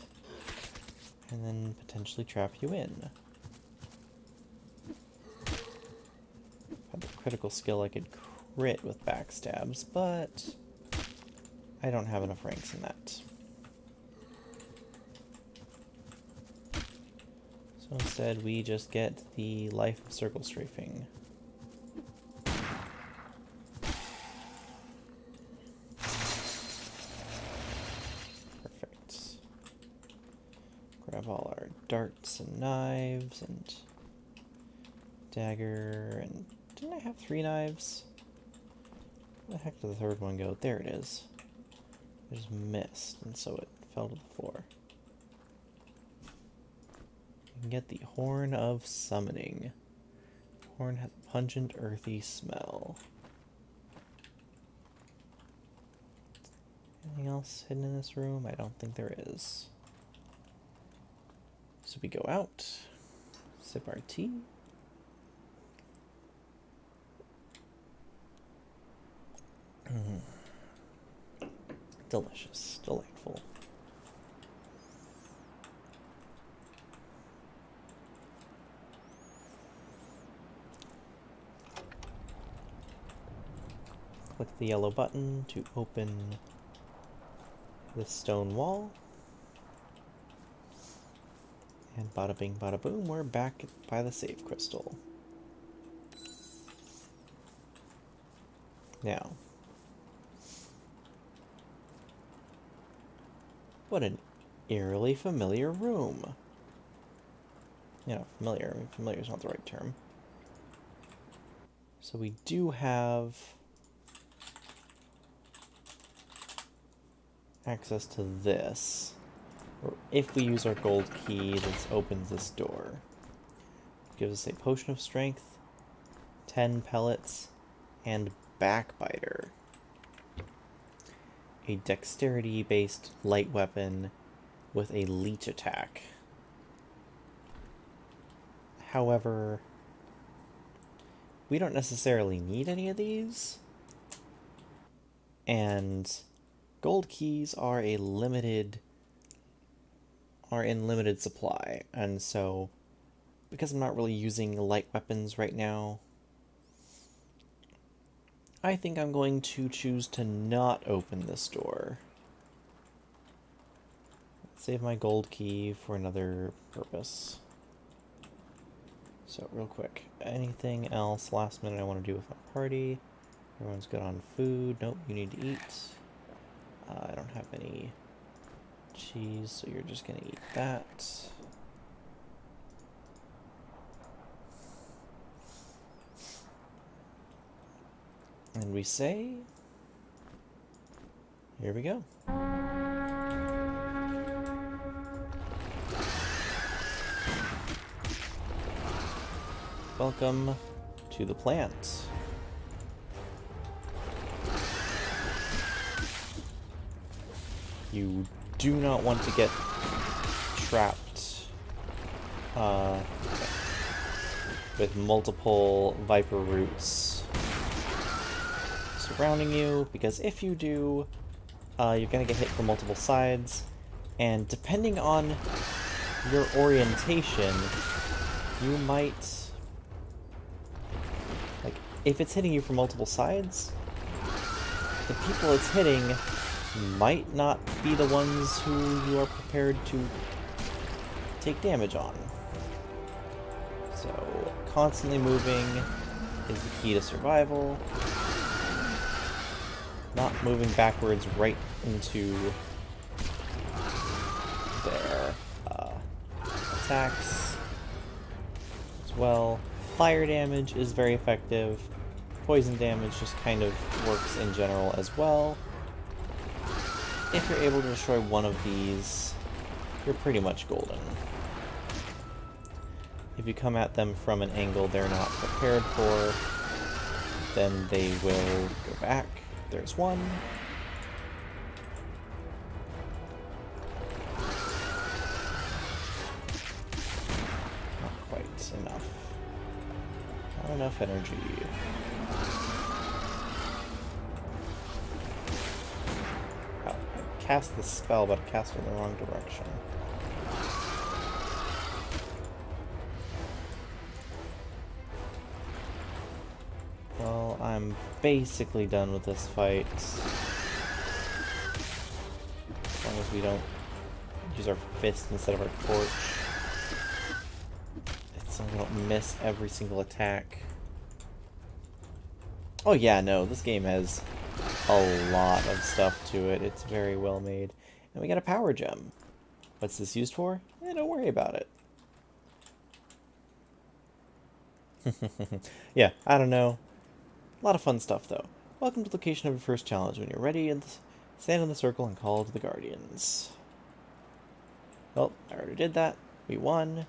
And then potentially trap you in. Had the critical skill I could crit with backstabs, but I don't have enough ranks in that. So instead we just get the life of circle strafing. Perfect. Grab all our darts and knives and dagger and... Didn't I have 3 knives? Where the heck did the third one go? There it is. I just missed, and so it fell to the floor. You can get the Horn of Summoning. Horn has a pungent, earthy smell. Anything else hidden in this room? I don't think there is. So we go out, sip our tea. Delicious, delightful. Click the yellow button to open this stone wall. And bada bing, bada boom, we're back by the save crystal. Now, what an eerily familiar room. You know, familiar. I mean, familiar is not the right term. So we do have access to this. Or if we use our gold key, this opens this door. It gives us a potion of strength, 10 pellets, and backbiter. A dexterity-based light weapon with a leech attack. However, we don't necessarily need any of these, and gold keys are in limited supply, and so because I'm not really using light weapons right now, I think I'm going to choose to not open this door. Save my gold key for another purpose. So real quick, anything else last minute I want to do with my party? Everyone's good on food. Nope, you need to eat. I don't have any cheese, so you're just gonna eat that. And we say, here we go. Welcome to the plant. You do not want to get trapped with multiple viper roots surrounding you, because if you do, you're going to get hit from multiple sides, and depending on your orientation, you might if it's hitting you from multiple sides, the people it's hitting might not be the ones who you are prepared to take damage on. So, constantly moving is the key to survival. Not moving backwards right into their attacks as well. Fire damage is very effective. Poison damage just kind of works in general as well. If you're able to destroy one of these, you're pretty much golden. If you come at them from an angle they're not prepared for, then they will go back. There's one. Not quite enough. Not enough energy. Oh, I cast the spell, but I cast it in the wrong direction. Well, I'm basically done with this fight. As long as we don't use our fist instead of our torch. As long as we don't miss every single attack. Oh yeah, no, this game has a lot of stuff to it. It's very well made. And we got a power gem. What's this used for? Don't worry about it. Yeah, I don't know. A lot of fun stuff, though. Welcome to the location of your first challenge. When you're ready, and stand in the circle and call to the Guardians. Well, I already did that. We won.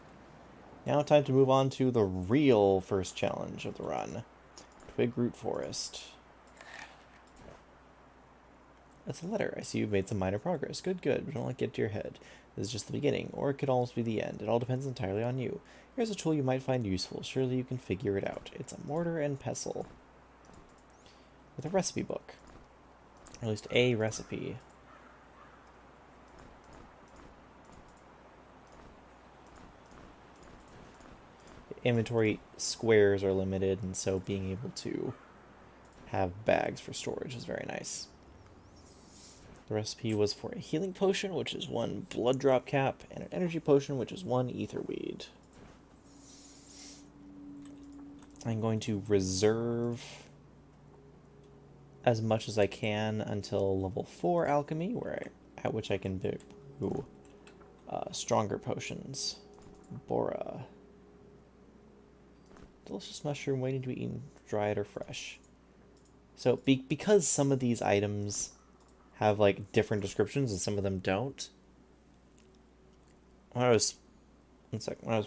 Now time to move on to the real first challenge of the run. Twig Root Forest. That's a letter. I see you've made some minor progress. Good, good. But don't let it get to your head. This is just the beginning, or it could almost be the end. It all depends entirely on you. Here's a tool you might find useful. Surely you can figure it out. It's a mortar and pestle. With a recipe book. Or at least a recipe. The inventory squares are limited, and so being able to have bags for storage is very nice. The recipe was for a healing potion, which is 1 blood drop cap, and an energy potion, which is 1 ether weed. I'm going to reserve as much as I can until level 4 alchemy, at which I can brew stronger potions. Bora. Delicious mushroom waiting to be eaten, dried or fresh. So because some of these items have like different descriptions and some of them don't. When I was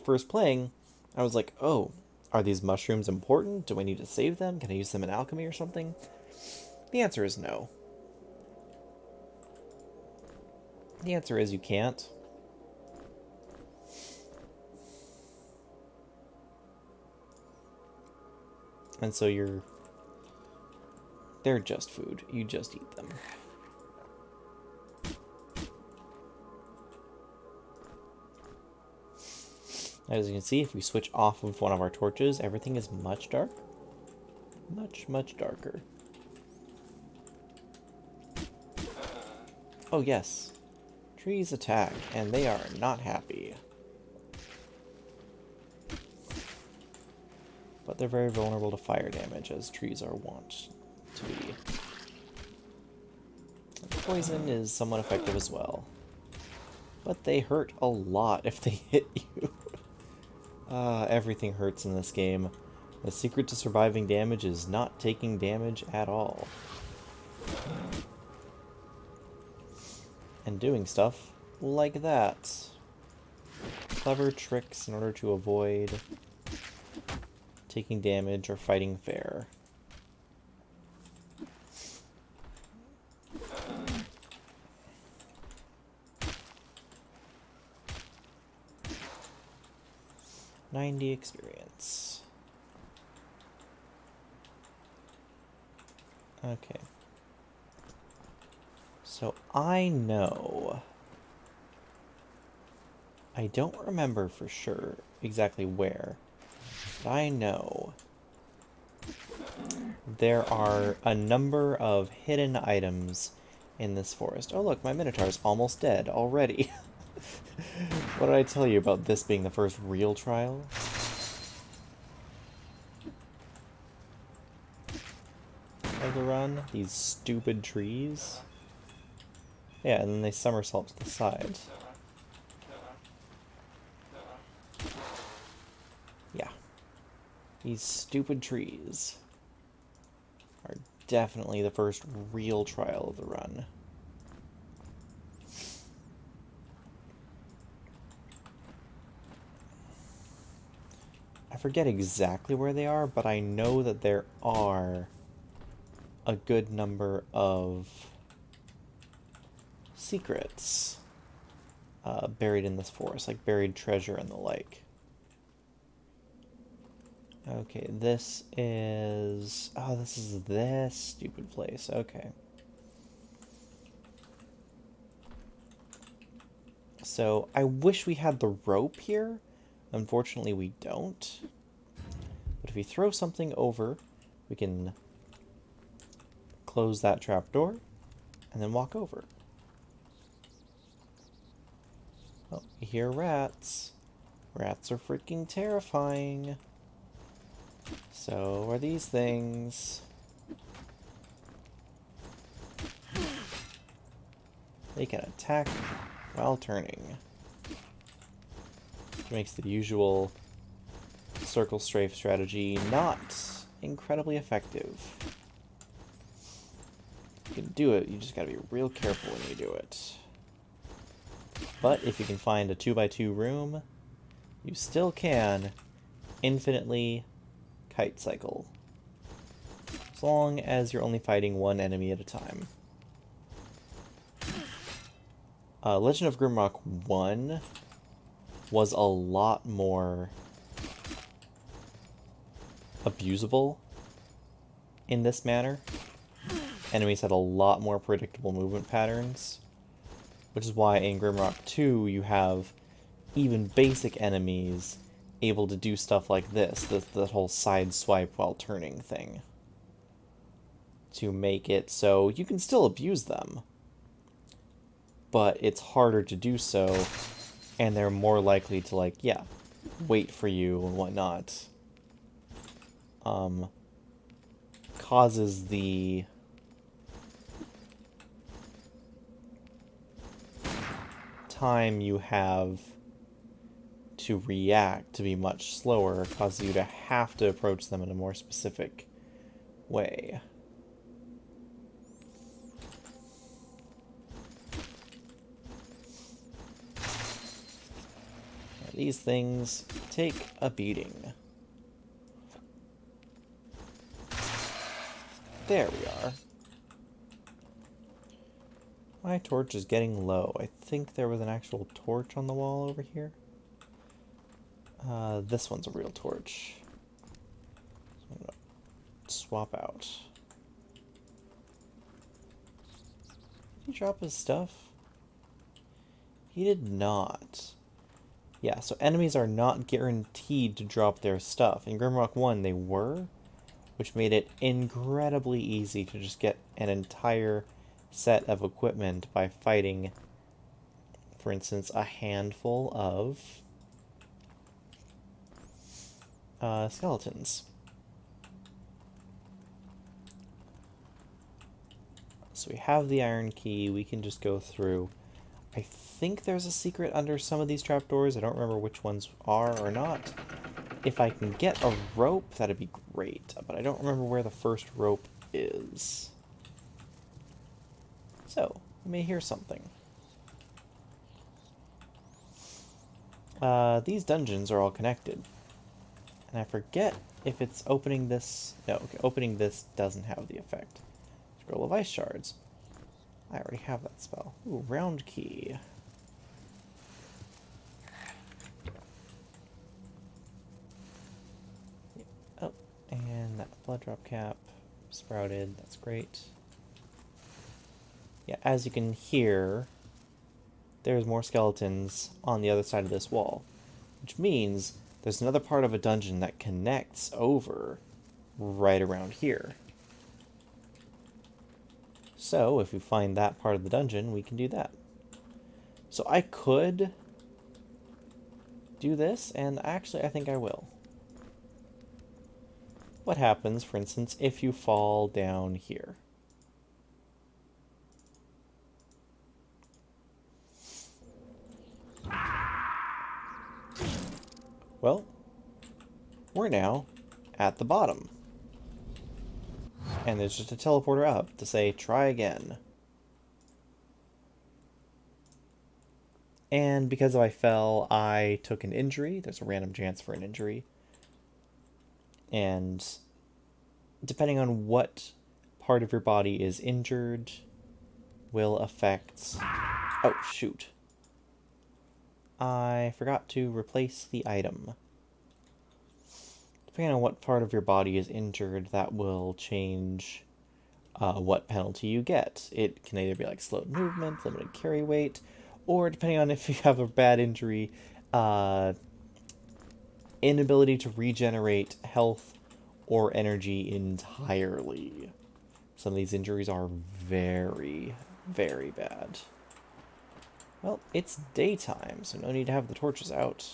first playing, I was like, oh, are these mushrooms important? Do I need to save them? Can I use them in alchemy or something? The answer is no. The answer is you can't. And so they're just food. You just eat them. As you can see, if we switch off of one of our torches, everything is much darker. Much, much darker. Oh yes, trees attack, and they are not happy. But they're very vulnerable to fire damage, as trees are wont to be. Poison is somewhat effective as well. But they hurt a lot if they hit you. Everything hurts in this game. The secret to surviving damage is not taking damage at all. And doing stuff like that. Clever tricks in order to avoid taking damage or fighting fair. $90 experience. Okay. So I know. I don't remember for sure exactly where. But I know there are a number of hidden items in this forest. Oh look, my Minotaur's almost dead already. What did I tell you about this being the first real trial? Of the run? These stupid trees? Yeah, and then they somersault to the side. Yeah. These stupid trees are definitely the first real trial of the run. I forget exactly where they are, but I know that there are a good number of secrets buried in this forest, like buried treasure and the like. Okay, this is... Oh, this is this stupid place. Okay. So, I wish we had the rope here. Unfortunately, we don't. But if we throw something over, we can close that trapdoor and then walk over. Oh, you hear rats. Rats are freaking terrifying. So are these things. They can attack while turning. Which makes the usual circle strafe strategy not incredibly effective. You can do it, you just gotta be real careful when you do it. But if you can find a 2x2 room, you still can infinitely kite cycle. As long as you're only fighting one enemy at a time. Legend of Grimrock 1 was a lot more abusable in this manner. Enemies had a lot more predictable movement patterns, which is why in Grimrock 2 you have even basic enemies able to do stuff like this, the whole side swipe while turning thing, to make it so you can still abuse them, but it's harder to do so, and they're more likely to, like, yeah, wait for you and whatnot. Causes the time you have to react to be much slower, causes you to have to approach them in a more specific way. These things take a beating. There we are. My torch is getting low. I think there was an actual torch on the wall over here. This one's a real torch. So I'm gonna swap out. Did he drop his stuff? He did not. Yeah, so enemies are not guaranteed to drop their stuff. In Grimrock 1, they were, which made it incredibly easy to just get an entire set of equipment by fighting, for instance, a handful of skeletons. So we have the iron key, we can just go through. I think there's a secret under some of these trapdoors. I don't remember which ones are or not. If I can get a rope, that'd be great, but I don't remember where the first rope is. So, we may hear something. These dungeons are all connected. And I forget if it's opening this... No, okay, opening this doesn't have the effect. Scroll of Ice Shards. I already have that spell. Ooh, round key. Oh, and that blood drop cap sprouted. That's great. Yeah, as you can hear, there's more skeletons on the other side of this wall, which means there's another part of a dungeon that connects over right around here. So if we find that part of the dungeon, we can do that. So I could do this, and actually I think I will. What happens, for instance, if you fall down here? Well, we're now at the bottom. And there's just a teleporter up to say, try again. And because I fell, I took an injury. There's a random chance for an injury. And depending on what part of your body is injured, will affect... Oh, shoot. I forgot to replace the item. Depending on what part of your body is injured, that will change what penalty you get. It can either be like slowed movement, limited carry weight, or depending on if you have a bad injury, inability to regenerate health or energy entirely. Some of these injuries are very, very bad. Well, it's daytime, so no need to have the torches out.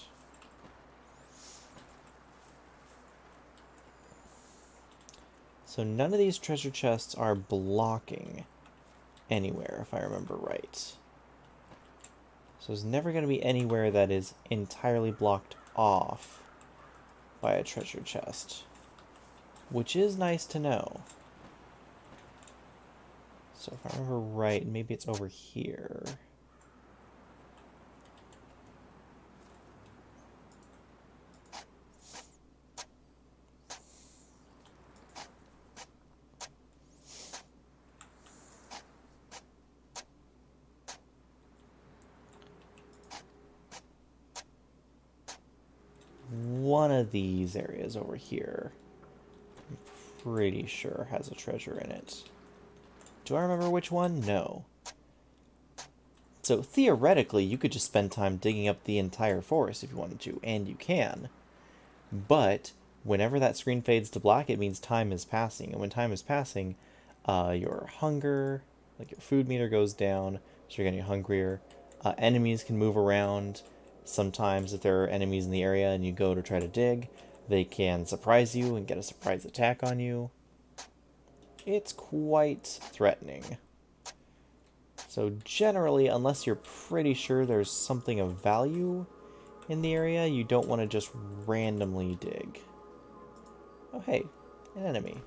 So none of these treasure chests are blocking anywhere, if I remember right. So there's never going to be anywhere that is entirely blocked off by a treasure chest, which is nice to know. So if I remember right, maybe it's over here. One of these areas over here, I'm pretty sure has a treasure in it. Do I remember which one? No. So theoretically, you could just spend time digging up the entire forest if you wanted to, and you can. But whenever that screen fades to black, it means time is passing. And when time is passing, your hunger, like your food meter goes down, so you're getting hungrier. Enemies can move around. Sometimes if there are enemies in the area and you go to try to dig, they can surprise you and get a surprise attack on you. It's quite threatening. So generally, unless you're pretty sure there's something of value in the area, you don't want to just randomly dig. Oh hey, an enemy.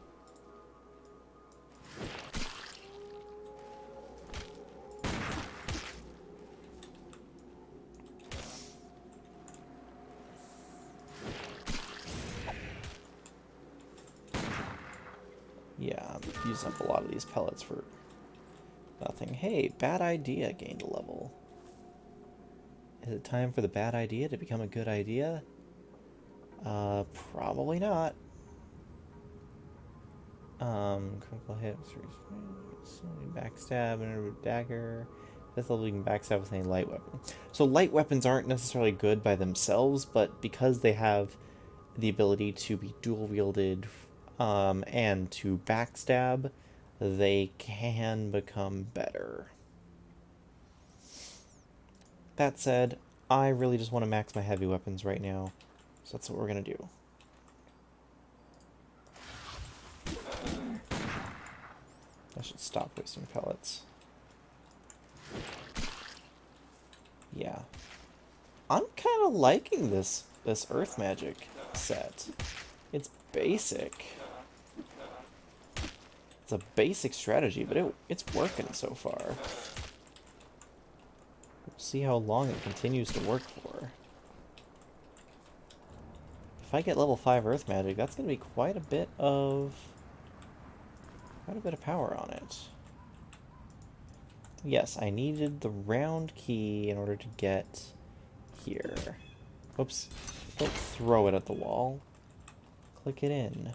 Yeah, I'm using up a lot of these pellets for nothing. Hey, bad idea gained a level. Is it time for the bad idea to become a good idea? Probably not. Critical hits, backstab, and a dagger. This level you can backstab with any light weapon. So light weapons aren't necessarily good by themselves, but because they have the ability to be dual wielded and to backstab, they can become better. That said, I really just want to max my heavy weapons right now, so that's what we're going to do. I should stop wasting pellets. Yeah. I'm kind of liking this earth magic set. It's basic. It's a basic strategy, but it's working so far. We'll see how long it continues to work for. If I get level 5 earth magic, that's going to be quite a bit of power on it. Yes, I needed the round key in order to get here. Whoops. Don't throw it at the wall. Click it in.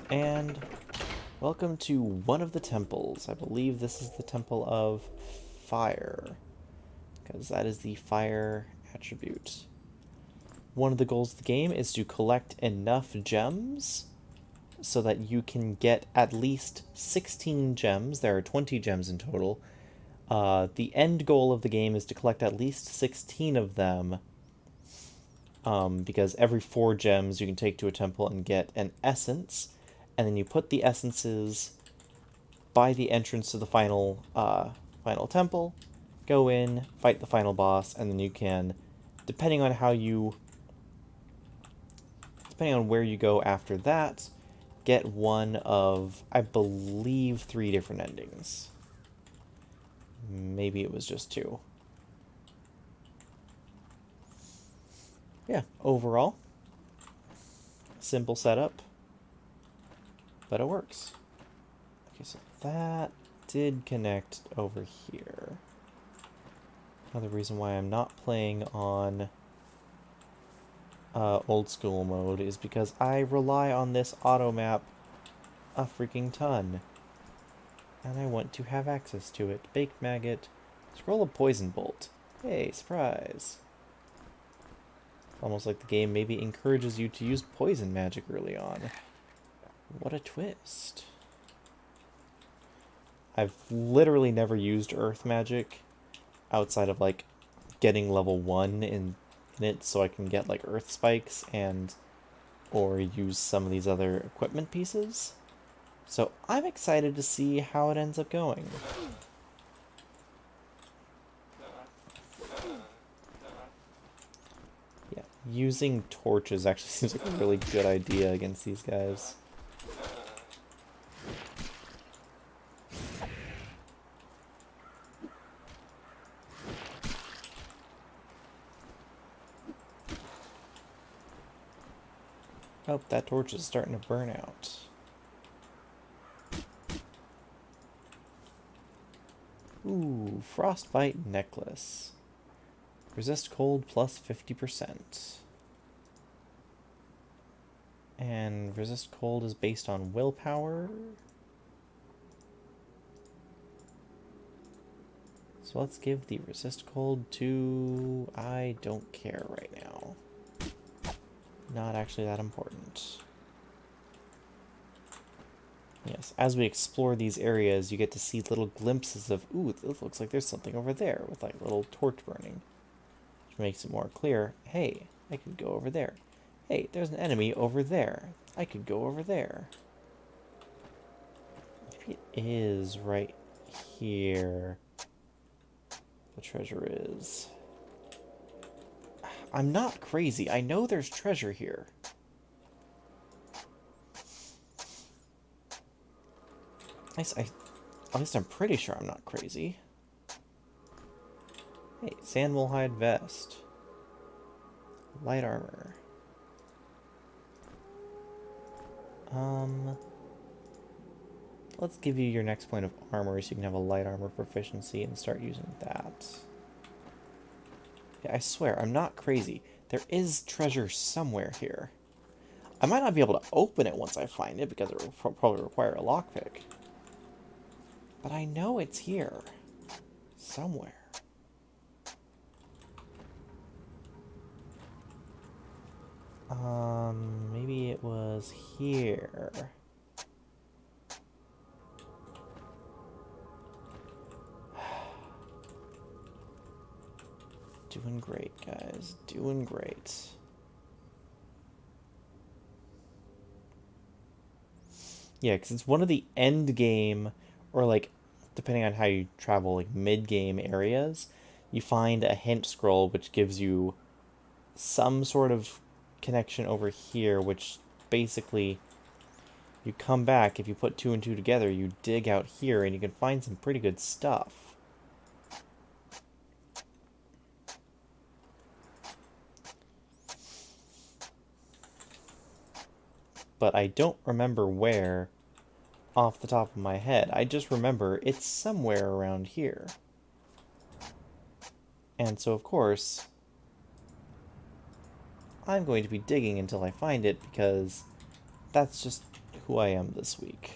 And welcome to one of the temples. I believe this is the Temple of Fire, because that is the fire attribute. One of the goals of the game is to collect enough gems so that you can get at least 16 gems. There are 20 gems in total. The end goal of the game is to collect at least 16 of them, because every 4 gems you can take to a temple and get an essence, and then you put the essences by the entrance to the final temple, go in, fight the final boss, and then you can, depending on where you go after that, get one of, I believe, 3 different endings. Maybe it was just 2. Yeah, overall, simple setup, but it works. Okay, so that did connect over here. Another reason why I'm not playing on old school mode is because I rely on this auto map a freaking ton. And I want to have access to it. Baked maggot. Scroll of poison bolt. Hey, surprise. Almost like the game maybe encourages you to use poison magic early on. What a twist. I've literally never used earth magic outside of like getting level 1 in it so I can get like earth spikes and or use some of these other equipment pieces. So I'm excited to see how it ends up going. Yeah, using torches actually seems like a really good idea against these guys. Oh, that torch is starting to burn out. Ooh, frostbite necklace. Resist cold plus 50%. And resist cold is based on willpower. So let's give the resist cold to... I don't care right now. Not actually that important. Yes, as we explore these areas, you get to see little glimpses of, ooh, it looks like there's something over there with like a little torch burning. Which makes it more clear, hey, I could go over there. Hey, there's an enemy over there. I could go over there. Maybe it is right here. The treasure is. I'm not crazy. I know there's treasure here. At least I'm pretty sure I'm not crazy. Hey, sandwool hide vest. Light armor. Let's give you your next point of armor so you can have a light armor proficiency and start using that. Yeah, I swear, I'm not crazy. There is treasure somewhere here. I might not be able to open it once I find it because it will probably require a lockpick. But I know it's here. Somewhere. Maybe it was here. Doing great, guys. Doing great. Yeah, because it's one of the end game, or like, depending on how you travel, like mid-game areas, you find a hint scroll which gives you some sort of connection over here, which basically you come back, if you put 2 and 2 together, you dig out here and you can find some pretty good stuff. But I don't remember where off the top of my head. I just remember it's somewhere around here. And so, of course, I'm going to be digging until I find it because that's just who I am this week.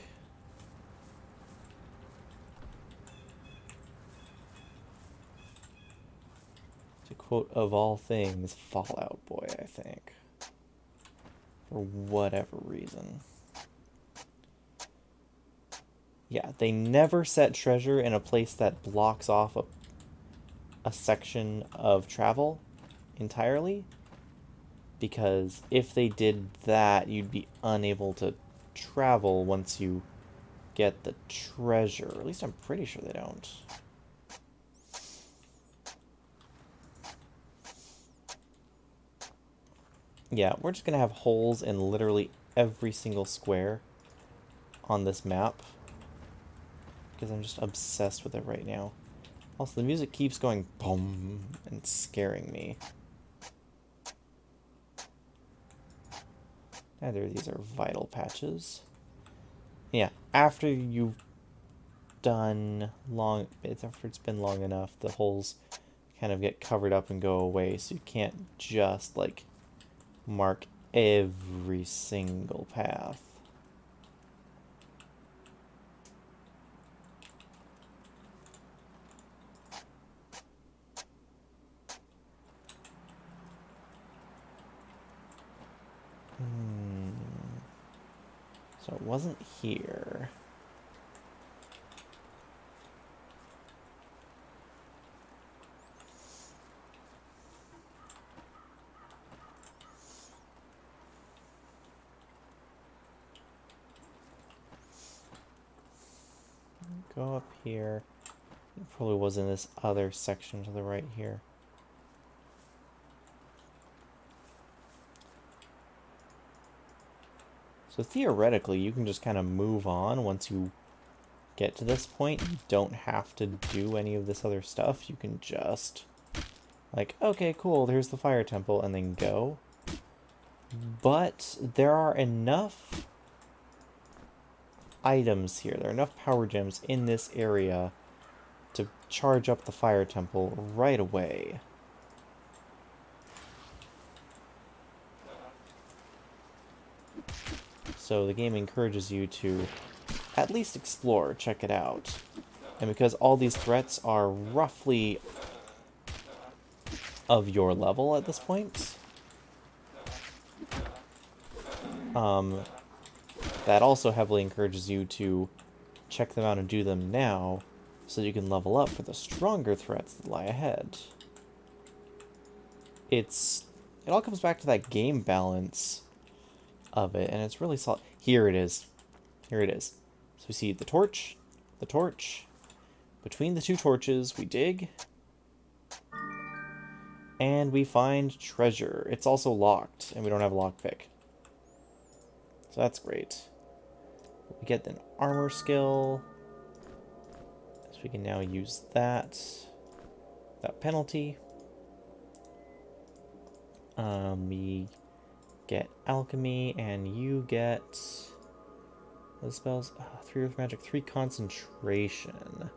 To quote, of all things, Fall Out Boy, I think. For whatever reason. Yeah, they never set treasure in a place that blocks off a section of travel entirely, because if they did that, you'd be unable to travel once you get the treasure. At least I'm pretty sure they don't. Yeah, we're just gonna have holes in literally every single square on this map, because I'm just obsessed with it right now. Also, the music keeps going boom and scaring me. Neither of these are vital patches. Yeah, after you've done long bits, after it's been long enough, the holes kind of get covered up and go away, so you can't just, like, mark every single path. So it wasn't here. Go up here. It probably was in this other section to the right here. So theoretically, you can just kind of move on once you get to this point. You don't have to do any of this other stuff. You can just, like, okay, cool, there's the fire temple, and then go. But there are enough items here, there are enough power gems in this area to charge up the fire temple right away. So the game encourages you to at least explore, check it out. And because all these threats are roughly of your level at this point, that also heavily encourages you to check them out and do them now, so that you can level up for the stronger threats that lie ahead. It all comes back to that game balance of it, and it's really solid. Here it is. Here it is. So we see the torch. Between the two torches, we dig. And we find treasure. It's also locked, and we don't have a lockpick. So that's great. We get an armor skill. So we can now use that. Without penalty. We get alchemy, and you get the spells. 3 earth magic, 3 concentration.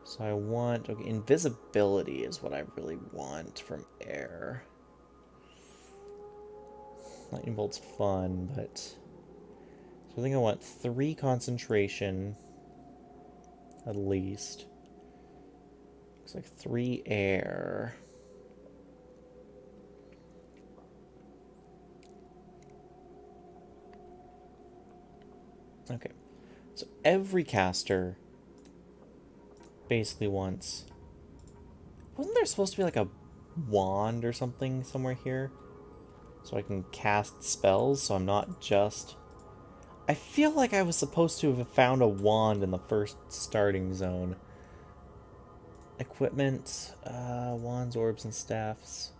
So I want, okay, invisibility is what I really want from air. Lightning bolt's fun, but so I think I want 3 concentration at least. Looks like 3 air. Okay, so every caster basically wants... Wasn't there supposed to be like a wand or something somewhere here? So I can cast spells, so I'm not just... I feel like I was supposed to have found a wand in the first starting zone. Equipment, wands, orbs, and staffs.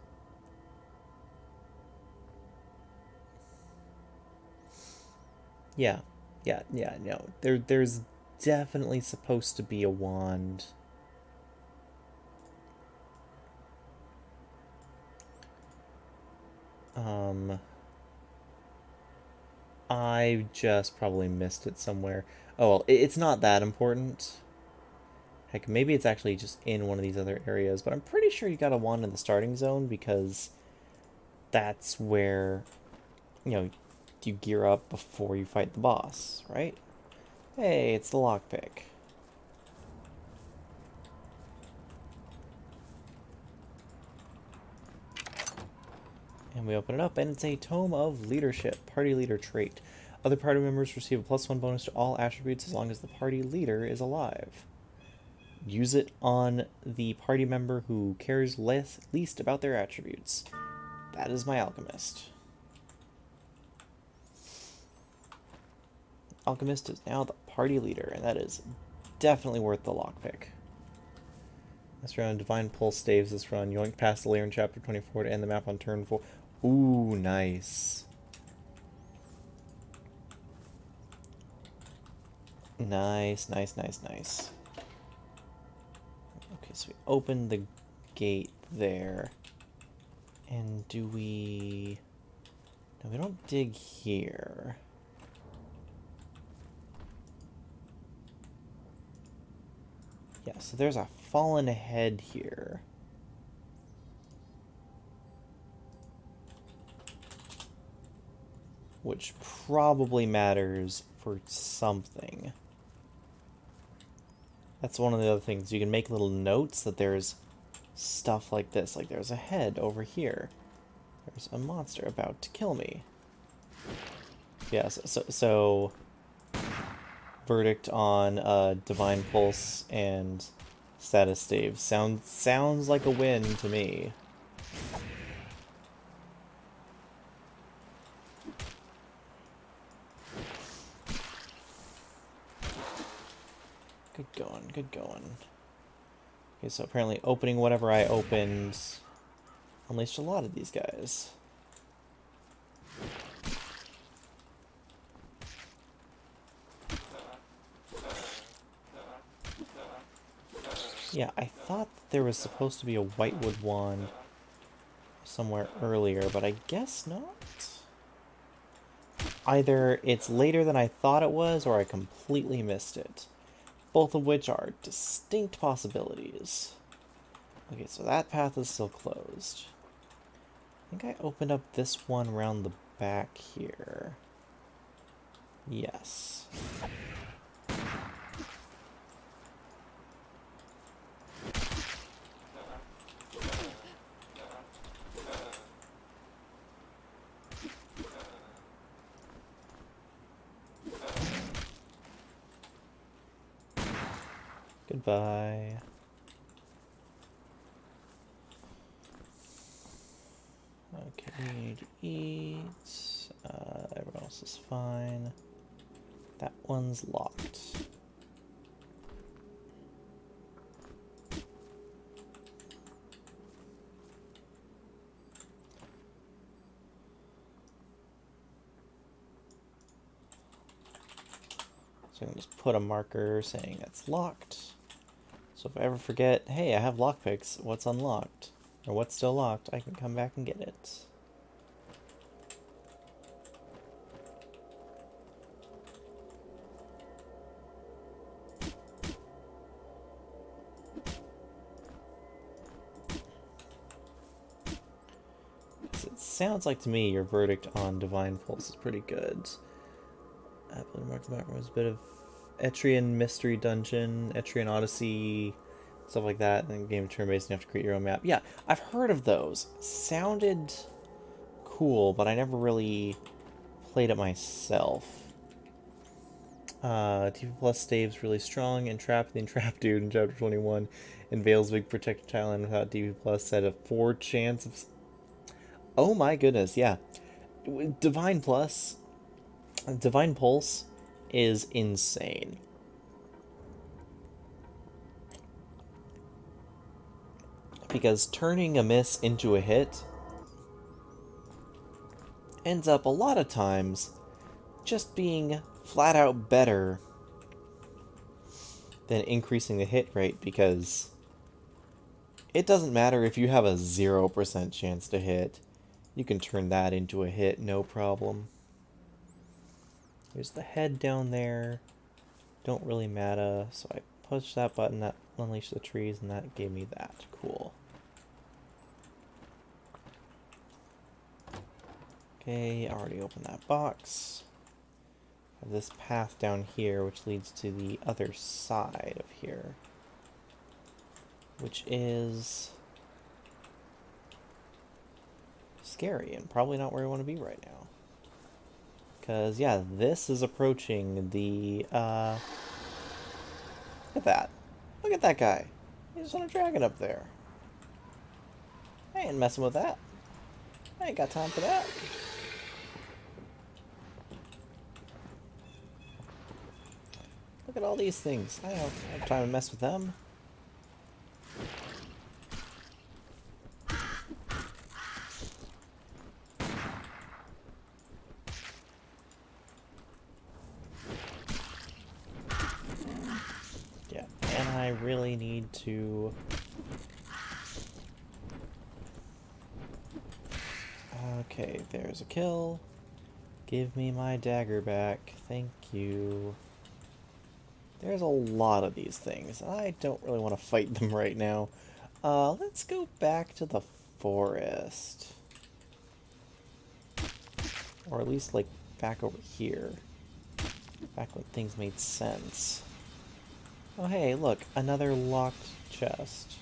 Yeah, no. There's definitely supposed to be a wand. I just probably missed it somewhere. Oh, well, it's not that important. Heck, maybe it's actually just in one of these other areas, but I'm pretty sure you got a wand in the starting zone, because that's where, you know, you gear up before you fight the boss, right? Hey, it's the lockpick. And we open it up, and it's a Tome of Leadership, Party Leader trait. Other party members receive a +1 bonus to all attributes as long as the party leader is alive. Use it on the party member who cares least about their attributes. That is my alchemist. Alchemist is now the party leader, and that is definitely worth the lockpick. This round, Divine Pulse staves this run. Yoink past the layer in Chapter 24 to end the map on turn 4. Ooh, nice. Nice, nice, nice, nice. Okay, so we open the gate there. And do we... No, we don't dig here. Yeah, so there's a fallen head here. Which probably matters for something. That's one of the other things. You can make little notes that there's stuff like this. Like there's a head over here. There's a monster about to kill me. Yeah, so verdict on Divine Pulse and Status Stave. Sounds like a win to me. Good going, good going. Okay, so apparently opening whatever I opened unleashed a lot of these guys. Yeah, I thought that there was supposed to be a Whitewood wand somewhere earlier, but I guess not. Either it's later than I thought it was, or I completely missed it. Both of which are distinct possibilities. Okay, so that path is still closed. I think I opened up this one around the back here. Yes. Goodbye. Okay, we need to eat. Everyone else is fine. That one's locked. So I'm going to just put a marker saying that's locked. So if I ever forget, hey, I have lockpicks, what's unlocked? Or what's still locked, I can come back and get it. It sounds like to me your verdict on Divine Pulse is pretty good. Apple Mark the Mark was a bit of Etrian Mystery Dungeon, Etrian Odyssey, stuff like that. And then game turn-based, and you have to create your own map. Yeah, I've heard of those. Sounded cool, but I never really played it myself. TV Plus Stave's really strong. Entrap the Entrap Dude in Chapter 21. And Vale's Big Projectile and without DP Plus had a 4 chance of... Oh my goodness, yeah. Divine Pulse is insane. Because turning a miss into a hit ends up a lot of times just being flat out better than increasing the hit rate, because it doesn't matter if you have a 0% chance to hit. You can turn that into a hit, no problem. There's the head down there. Don't really matter. So I pushed that button, that unleashed the trees, and that gave me that. Cool. Okay, I already opened that box. I have this path down here, which leads to the other side of here. Which is... scary, and probably not where I want to be right now. Because, yeah, this is approaching the, look at that. Look at that guy. He's on a dragon up there. I ain't messing with that. I ain't got time for that. Look at all these things. I don't have time to mess with them. Yeah, and I really need to... Okay, there's a kill. Give me my dagger back. Thank you. There's a lot of these things. I don't really want to fight them right now. Let's go back to the forest. Or at least, like, back over here. Back when things made sense. Oh, hey, look. Another locked chest.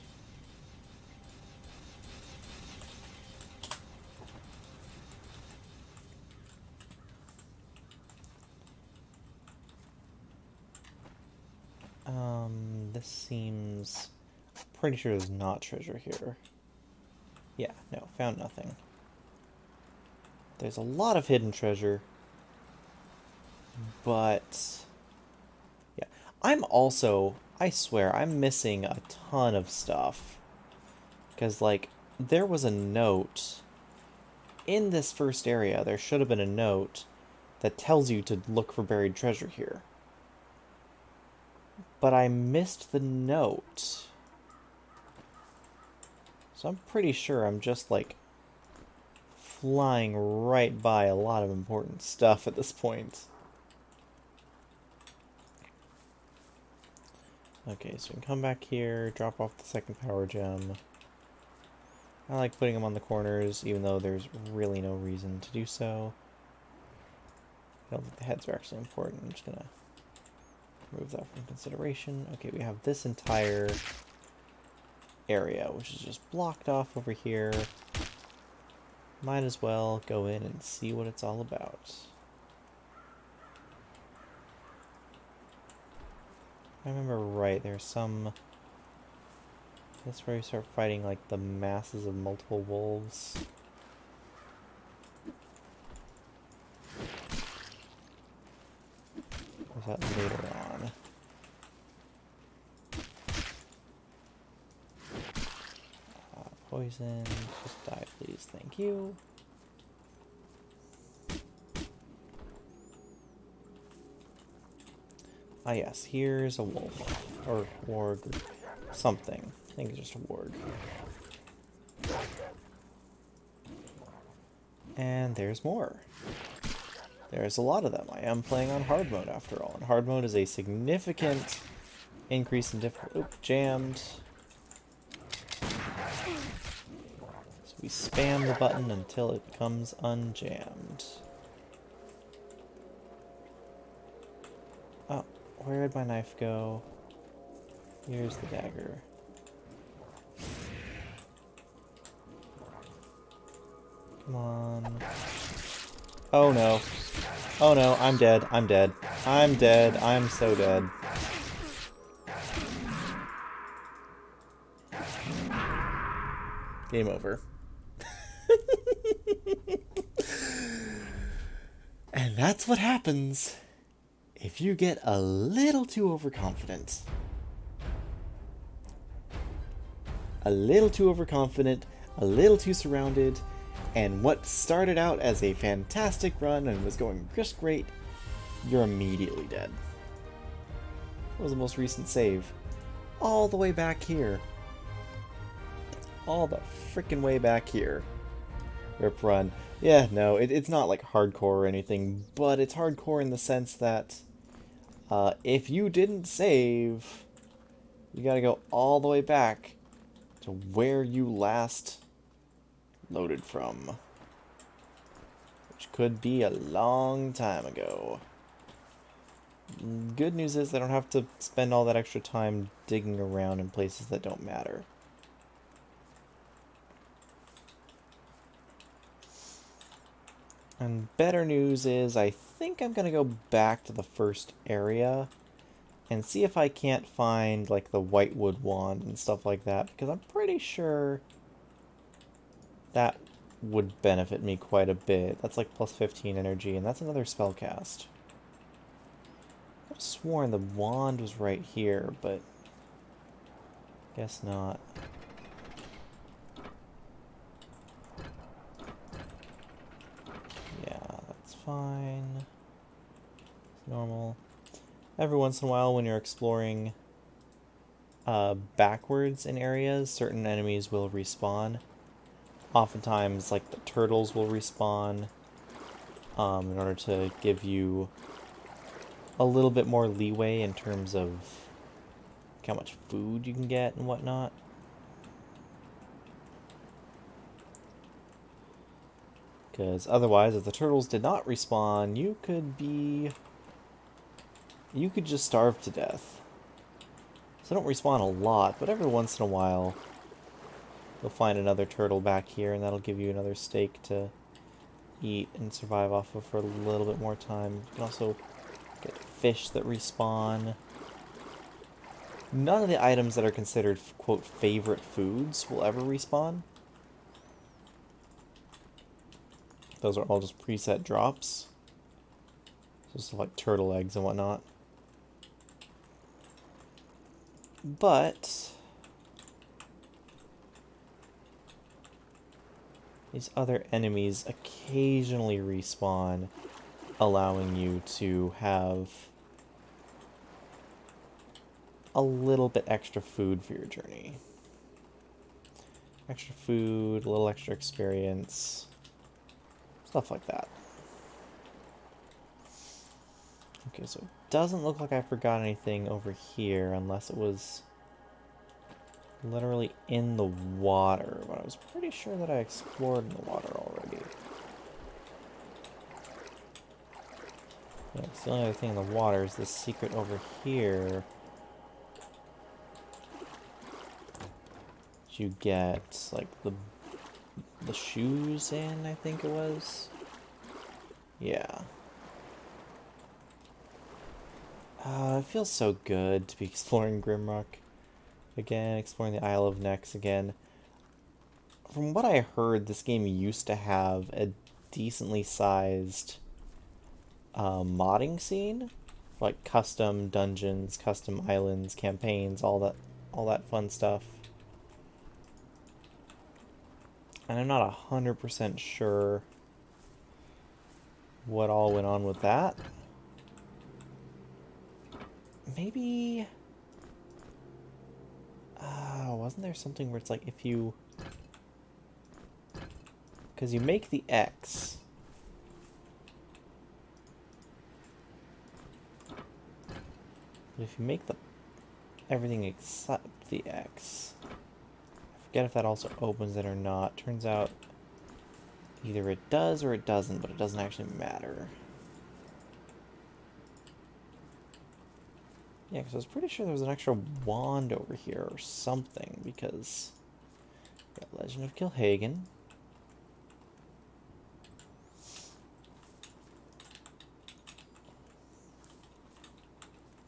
This seems... Pretty sure there's not treasure here. Yeah, no, found nothing. There's a lot of hidden treasure. But... yeah. I'm also... I swear, I'm missing a ton of stuff. Because, like, there was a note... In this first area, there should have been a note that tells you to look for buried treasure here. But I missed the note. So I'm pretty sure I'm just, like, flying right by a lot of important stuff at this point. Okay, so we can come back here, drop off the second power gem. I like putting them on the corners, even though there's really no reason to do so. I don't think the heads are actually important. I'm just gonna remove that from consideration. Okay, we have this entire area, which is just blocked off over here. Might as well go in and see what it's all about. If I remember right, there's some... That's where you start fighting, like, the masses of multiple wolves. Or is that later on? Poison. Just die, please. Thank you. Ah, yes. Here's a wolf. Or warg. Or something. I think it's just a warg. And there's more. There's a lot of them. I am playing on hard mode after all. And hard mode is a significant increase in difficulty. Oop, jammed. So we spam the button until it becomes unjammed. Oh, where did my knife go? Here's the dagger. Come on. Oh no. Oh no, I'm dead. I'm dead. I'm dead. I'm so dead. Game over. And that's what happens if you get a little too overconfident. A little too overconfident, a little too surrounded, and what started out as a fantastic run and was going just great, you're immediately dead. What was the most recent save? All the way back here. All the freaking way back here. Rip run. Yeah, no, it's not like hardcore or anything, but it's hardcore in the sense that if you didn't save, you gotta go all the way back to where you last loaded from. Which could be a long time ago. Good news is I don't have to spend all that extra time digging around in places that don't matter. And better news is I think I'm gonna go back to the first area and see if I can't find like the whitewood wand and stuff like that, because I'm pretty sure that would benefit me quite a bit. That's like plus 15 energy, and that's another spell cast. I could have sworn the wand was right here, but guess not. Yeah, that's fine. It's normal. Every once in a while when you're exploring backwards in areas, certain enemies will respawn. Oftentimes, like the turtles will respawn in order to give you a little bit more leeway in terms of how much food you can get and whatnot. Because otherwise, if the turtles did not respawn, you could just starve to death. So they don't respawn a lot, but every once in a while, you'll find another turtle back here, and that'll give you another steak to eat and survive off of for a little bit more time. You can also get fish that respawn. None of the items that are considered, quote, favorite foods will ever respawn. Those are all just preset drops. So stuff like turtle eggs and whatnot. But these other enemies occasionally respawn, allowing you to have a little bit extra food for your journey. Extra food, a little extra experience, stuff like that. Okay, so it doesn't look like I forgot anything over here, unless it was literally in the water, but I was pretty sure that I explored in the water already. Yeah, the only other thing in the water is this secret over here. You get like the shoes in, I think it was. Yeah. It feels so good to be exploring Grimrock again, exploring the Isle of Nex again. From what I heard, this game used to have a decently sized modding scene, like custom dungeons, custom islands, campaigns, all that fun stuff. And I'm not 100% sure what all went on with that. Maybe... wasn't there something where it's like if you... Because you make the X. But if you make the everything except the X... I forget if that also opens it or not. Turns out either it does or it doesn't, but it doesn't actually matter. Yeah, because I was pretty sure there was an extra wand over here or something, because... Yeah, Legend of Kilhagen.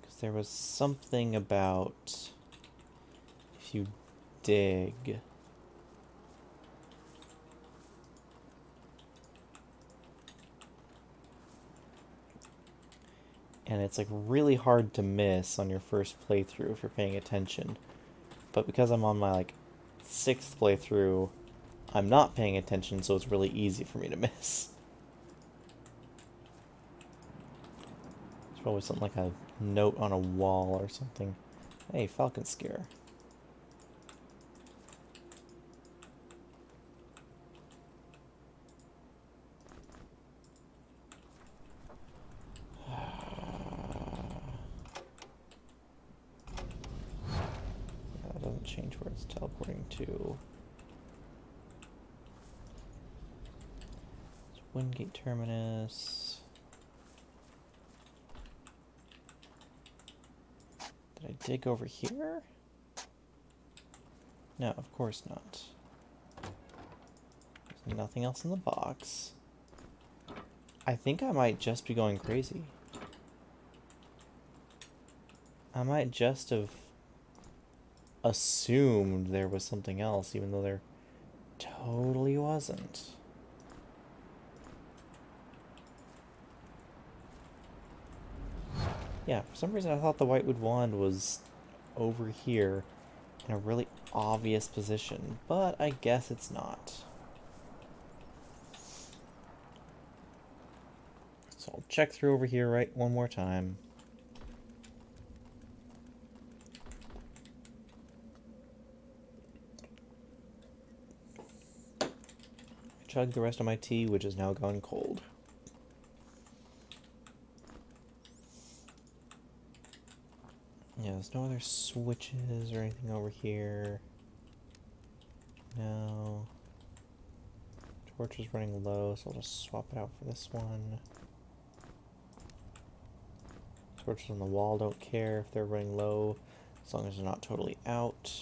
Because there was something about... If you dig... And it's like really hard to miss on your first playthrough if you're paying attention. But because I'm on my like 6th playthrough, I'm not paying attention, so it's really easy for me to miss. It's probably something like a note on a wall or something. Hey, Falcon Scare. That doesn't change where it's teleporting to. It's Wingate Terminus. Did I dig over here? No, of course not. There's nothing else in the box. I think I might just be going crazy. I might just have assumed there was something else, even though there totally wasn't. Yeah, for some reason I thought the Whitewood Wand was over here in a really obvious position, but I guess it's not. So I'll check through over here right one more time. Chug the rest of my tea, which is now gone cold. Yeah, there's no other switches or anything over here. No. Torch is running low, so I'll just swap it out for this one. Torches on the wall, don't care if they're running low, as long as they're not totally out.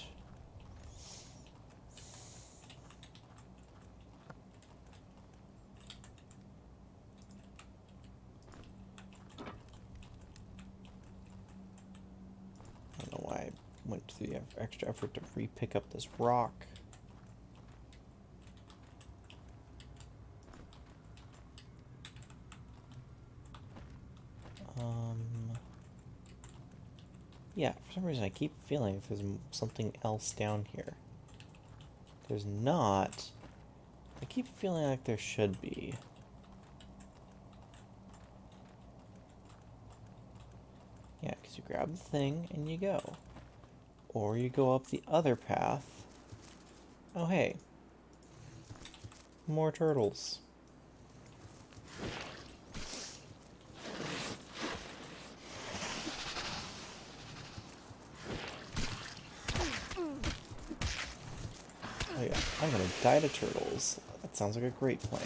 I don't know why I went to the extra effort to re-pick up this rock. Yeah, for some reason I keep feeling there's something else down here. There's not. I keep feeling like there should be. Yeah, because you grab the thing and you go. Or you go up the other path. Oh, hey. More turtles. Oh yeah, I'm gonna die to turtles. That sounds like a great plan.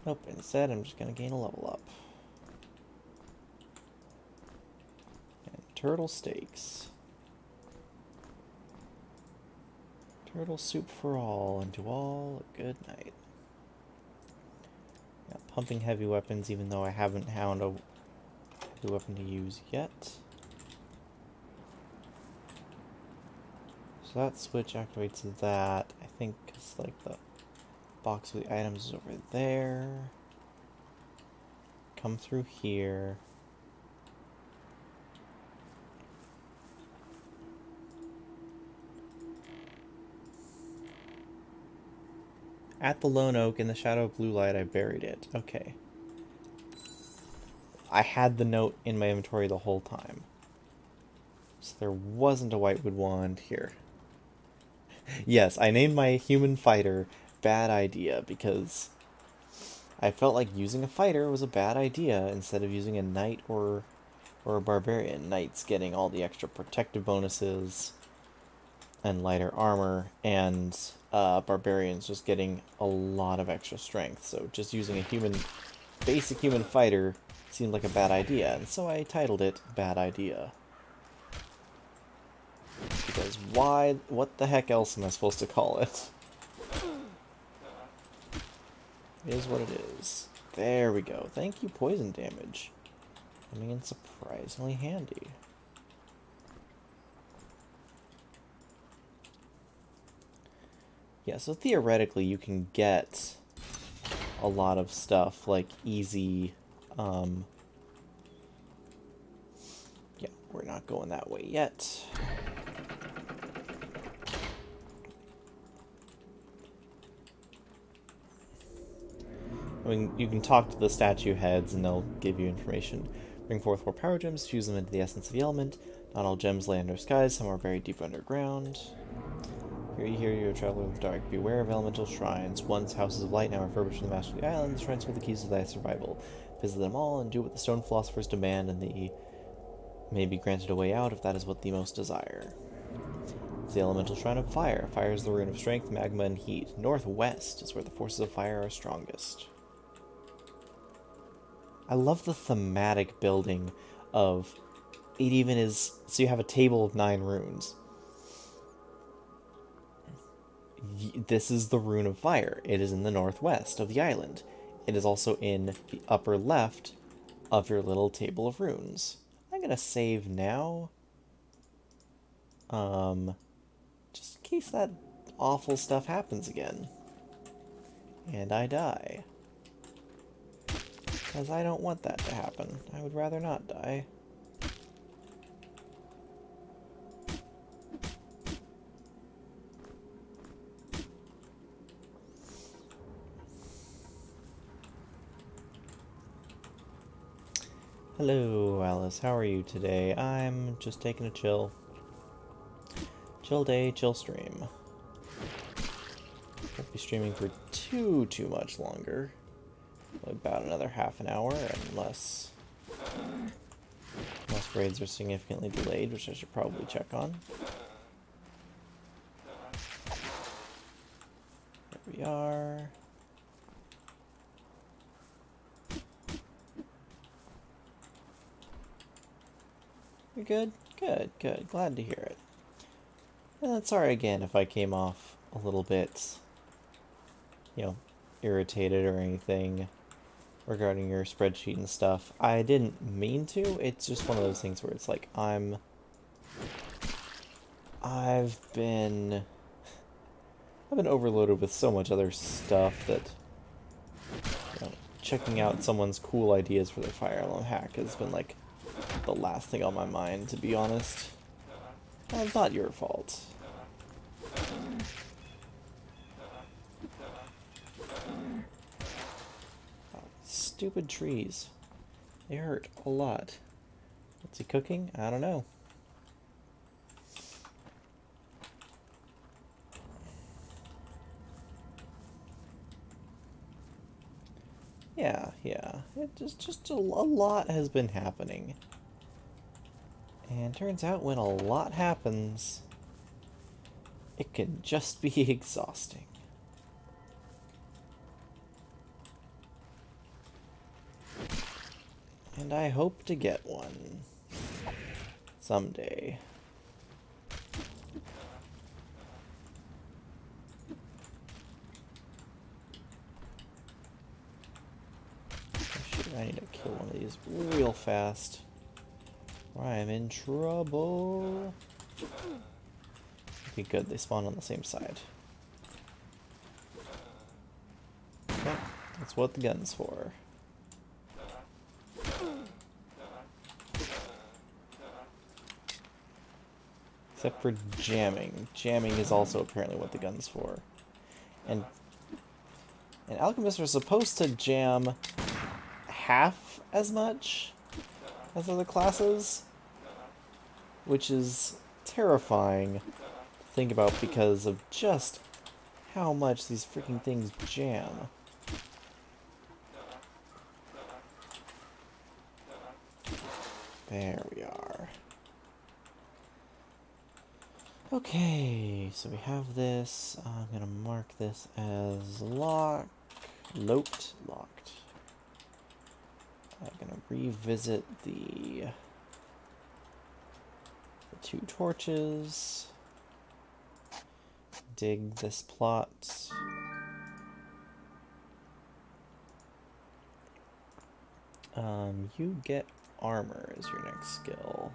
Nope, instead I'm just gonna gain a level up. And turtle steaks. Turtle soup for all, and to all a good night. Yeah, pumping heavy weapons, even though I haven't found a heavy weapon to use yet. So that switch activates that. I think it's like the box with the items is over there. Come through here. At the lone oak in the shadow of blue light, I buried it. Okay. I had the note in my inventory the whole time. So there wasn't a whitewood wand here. Yes, I named my human fighter Bad Idea because I felt like using a fighter was a bad idea instead of using a knight or a barbarian. Knights getting all the extra protective bonuses and lighter armor, and barbarians just getting a lot of extra strength. So just using a basic human fighter seemed like a bad idea, and so I titled it Bad Idea. Because why, what the heck else am I supposed to call it? It is what it is. There we go. Thank you, poison damage. Coming in surprisingly handy. Yeah, so theoretically you can get a lot of stuff, like easy, yeah, we're not going that way yet. I mean, you can talk to the statue heads and they'll give you information. Bring forth more power gems, fuse them into the essence of the element. Not all gems lay under skies, some are buried deep underground. Here you, a traveler of the dark. Beware of elemental shrines. Once houses of light, now refurbished from the master of the island. The shrines hold the keys to thy survival. Visit them all and do what the stone philosophers demand, and they may be granted a way out if that is what the most desire. It's the elemental shrine of fire. Fire is the rune of strength, magma, and heat. Northwest is where the forces of fire are strongest. I love the thematic building of it even is, so you have a table of 9 runes. This is the Rune of Fire. It is in the northwest of the island. It is also in the upper left of your little table of runes. I'm gonna save now. Just in case that awful stuff happens again. And I die. Because I don't want that to happen. I would rather not die. Hello, Alice. How are you today? I'm just taking a chill. Chill day, chill stream. Won't be streaming for too much longer. About another half an hour, unless raids are significantly delayed, which I should probably check on. There we are. You're good? Good, good. Glad to hear it. And sorry again if I came off a little bit, irritated or anything regarding your spreadsheet and stuff. I didn't mean to. It's just one of those things where it's like I've been overloaded with so much other stuff that checking out someone's cool ideas for their Fire Emblem hack has been like the last thing on my mind, to be honest. Well, it's not your fault. Oh, stupid trees. They hurt a lot. What's he cooking? I don't know. Yeah. It just a lot has been happening. And turns out when a lot happens, it can just be exhausting. And I hope to get one someday. I need to kill one of these real fast, or I'm in trouble. Okay, good. They spawn on the same side. Okay, that's what the gun's for. Except for jamming. Jamming is also apparently what the gun's for. And alchemists are supposed to jam half as much as other classes, which is terrifying to think about because of just how much these freaking things jam. There we are. Okay, so we have this. I'm gonna mark this as locked. I'm gonna revisit the two torches. Dig this plot. You get armor as your next skill.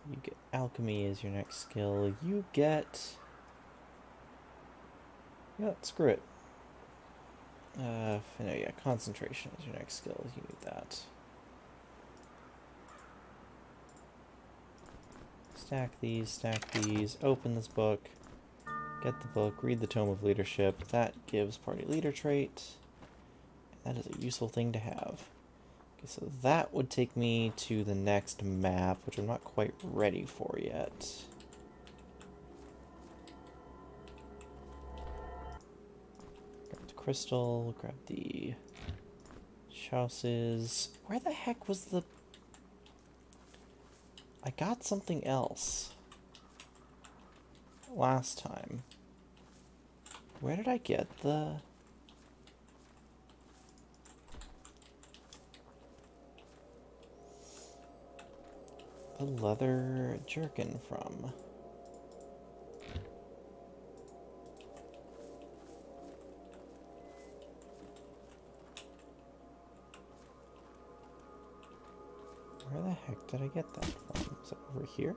You get alchemy as your next skill. You get... Yeah, screw it. No, yeah, concentration is your next skill. You need that. Stack these, open this book, get the book, read the Tome of Leadership. That gives party leader trait. That is a useful thing to have. Okay, so that would take me to the next map, which I'm not quite ready for yet. Grab the crystal, grab the chalices. Where the heck was the... I got something else last time. Where did I get the leather jerkin from? Where the heck did I get that from? Is it over here?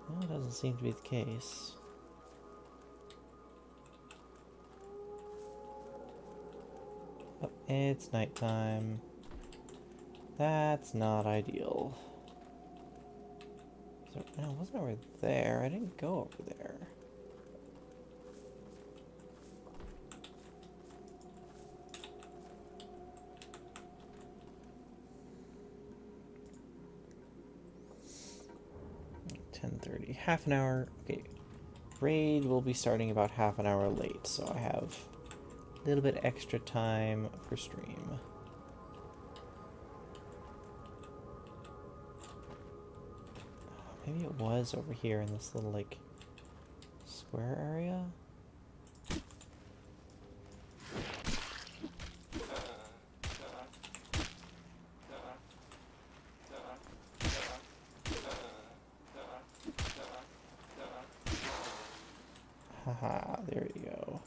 No, it doesn't seem to be the case. Oh, it's nighttime. That's not ideal. So, no, it wasn't over there. I didn't go over there. Half an hour. Okay. Raid will be starting about half an hour late, so I have a little bit extra time for stream. Maybe it was over here in this little, like, square area? Haha, there you go.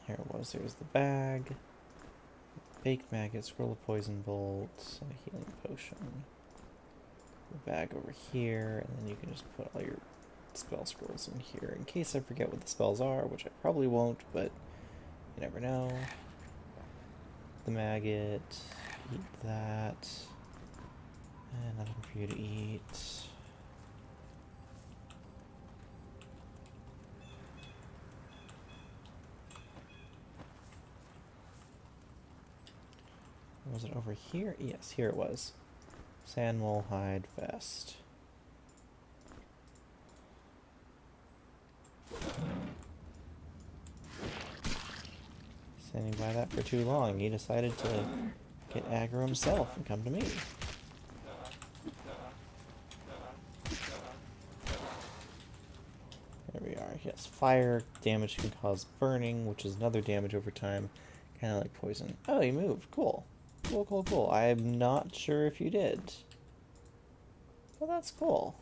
Here it was, there's the bag. Baked maggot, scroll of poison bolt, and a healing potion. The bag over here, and then you can just put all your spell scrolls in here in case I forget what the spells are, which I probably won't, but you never know. The maggot, eat that, and nothing for you to eat. Was it over here? Yes, here it was. Sandmole hide vest. Standing by that for too long, he decided to get aggro himself and come to me. There we are. Yes, fire damage can cause burning, which is another damage over time, kind of like poison. Oh, you moved. Cool. Cool, cool, cool. I'm not sure if you did. Well, that's cool.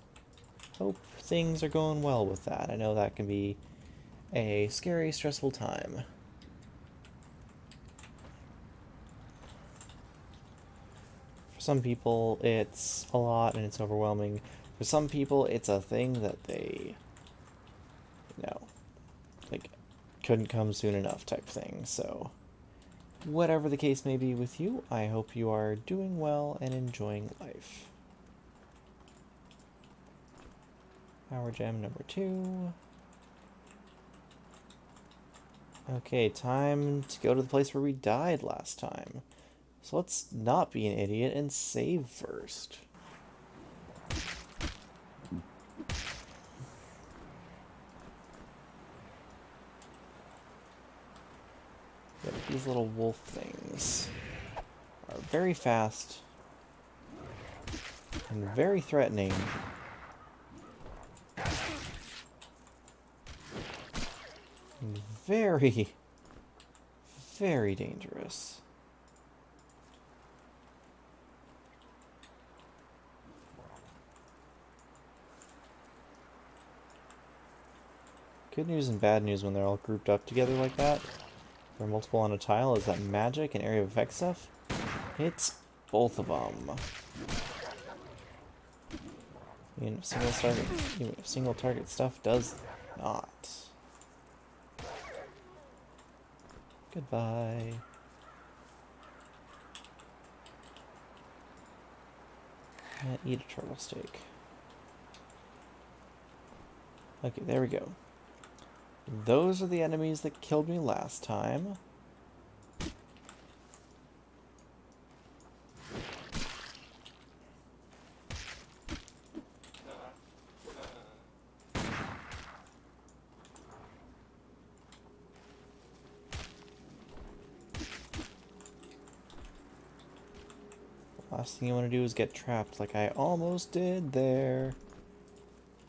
Hope things are going well with that. I know that can be a scary, stressful time. For some people, it's a lot and it's overwhelming. For some people, it's a thing that they, you know, like, couldn't come soon enough type thing, so whatever the case may be with you, I hope you are doing well and enjoying life. Power gem number 2. Okay, time to go to the place where we died last time. So let's not be an idiot and save first. Yep, these little wolf things are very fast and very threatening. And very, very dangerous. Good news and bad news when they're all grouped up together like that. They're multiple on a tile. Is that magic and area of effect stuff? It's both of them. Single target stuff does not. Goodbye. And eat a turtle steak. Okay, there we go. Those are the enemies that killed me last time. Last thing you want to do is get trapped like I almost did there.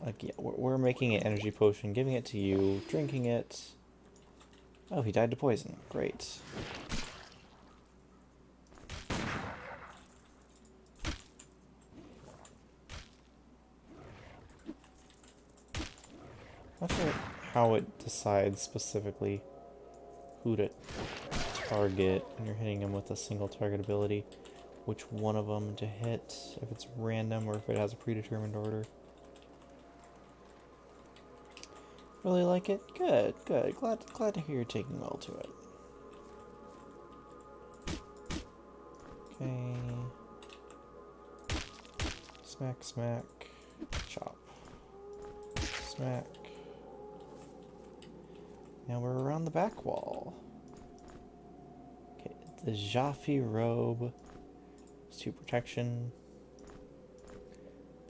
Like, yeah, we're making an energy potion, giving it to you, drinking it. Oh, he died to poison. Great. Not sure how it decides specifically who to target when you're hitting them with a single target ability. Which one of them to hit, if it's random or if it has a predetermined order. Really like it? Good, good. Glad to hear you're taking well to it. Okay. Smack, smack. Chop. Smack. Now we're around the back wall. Okay, the Jaffe robe. 2 protection.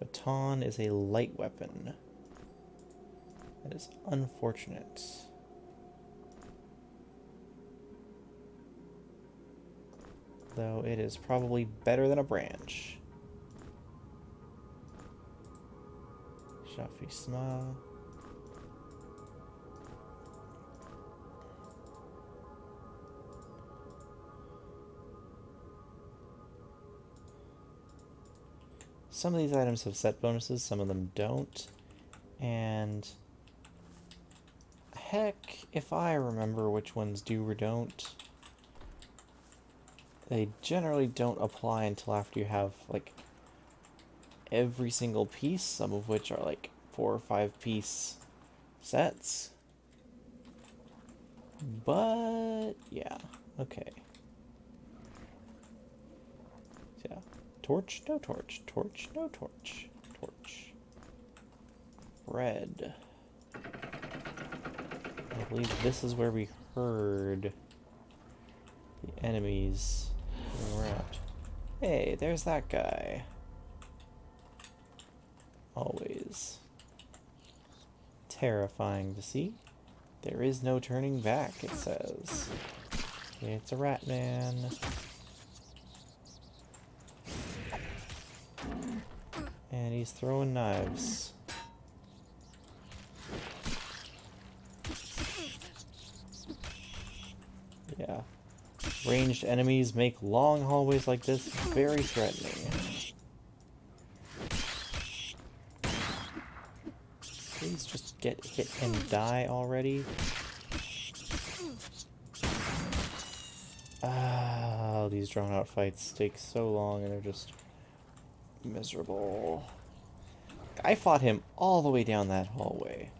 Baton is a light weapon. That is unfortunate. Though it is probably better than a branch. Jaffe Sma. Some of these items have set bonuses, some of them don't. And heck, if I remember which ones do or don't, they generally don't apply until after you have, like, every single piece, some of which are, like, 4 or 5 piece sets. But, yeah, okay. Yeah. Torch, no torch. Torch, no torch. Torch. Red. I believe this is where we heard the enemies moving around. Hey, there's that guy. Always terrifying to see. There is no turning back, it says. It's a rat man. And he's throwing knives. Yeah. Ranged enemies make long hallways like this very threatening. Please just get hit and die already. Ah, these drawn out fights take so long and they're just miserable. I fought him all the way down that hallway.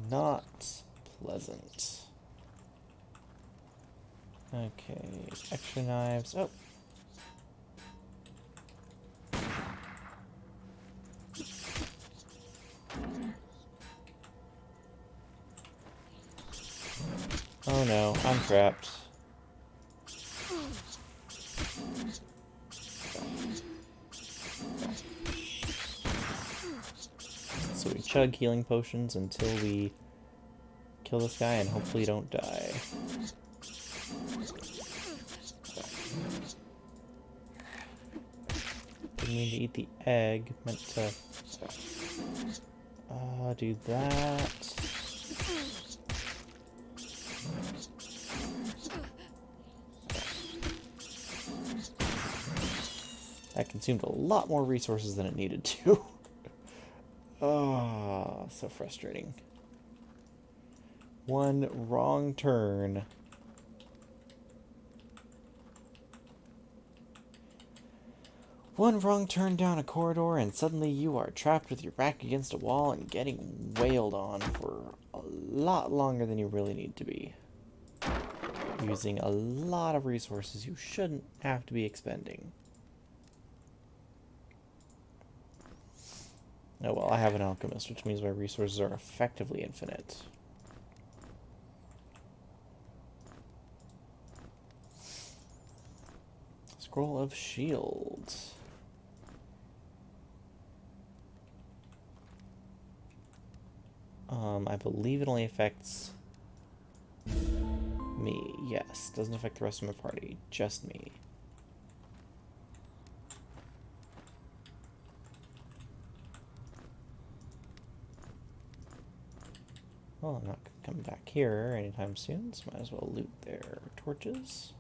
Not pleasant. Okay, extra knives. Oh. Oh no, I'm trapped. So we chug healing potions until we kill this guy and hopefully don't die. Didn't mean to eat the egg, meant to do that. That consumed a lot more resources than it needed to. Oh, so frustrating. One wrong turn. One wrong turn down a corridor and suddenly you are trapped with your back against a wall and getting wailed on for a lot longer than you really need to be. Using a lot of resources you shouldn't have to be expending. Oh well, I have an alchemist, which means my resources are effectively infinite. Scroll of Shields. I believe it only affects me. Yes, doesn't affect the rest of my party, just me. Well, I'm not coming back here anytime soon, so might as well loot their torches.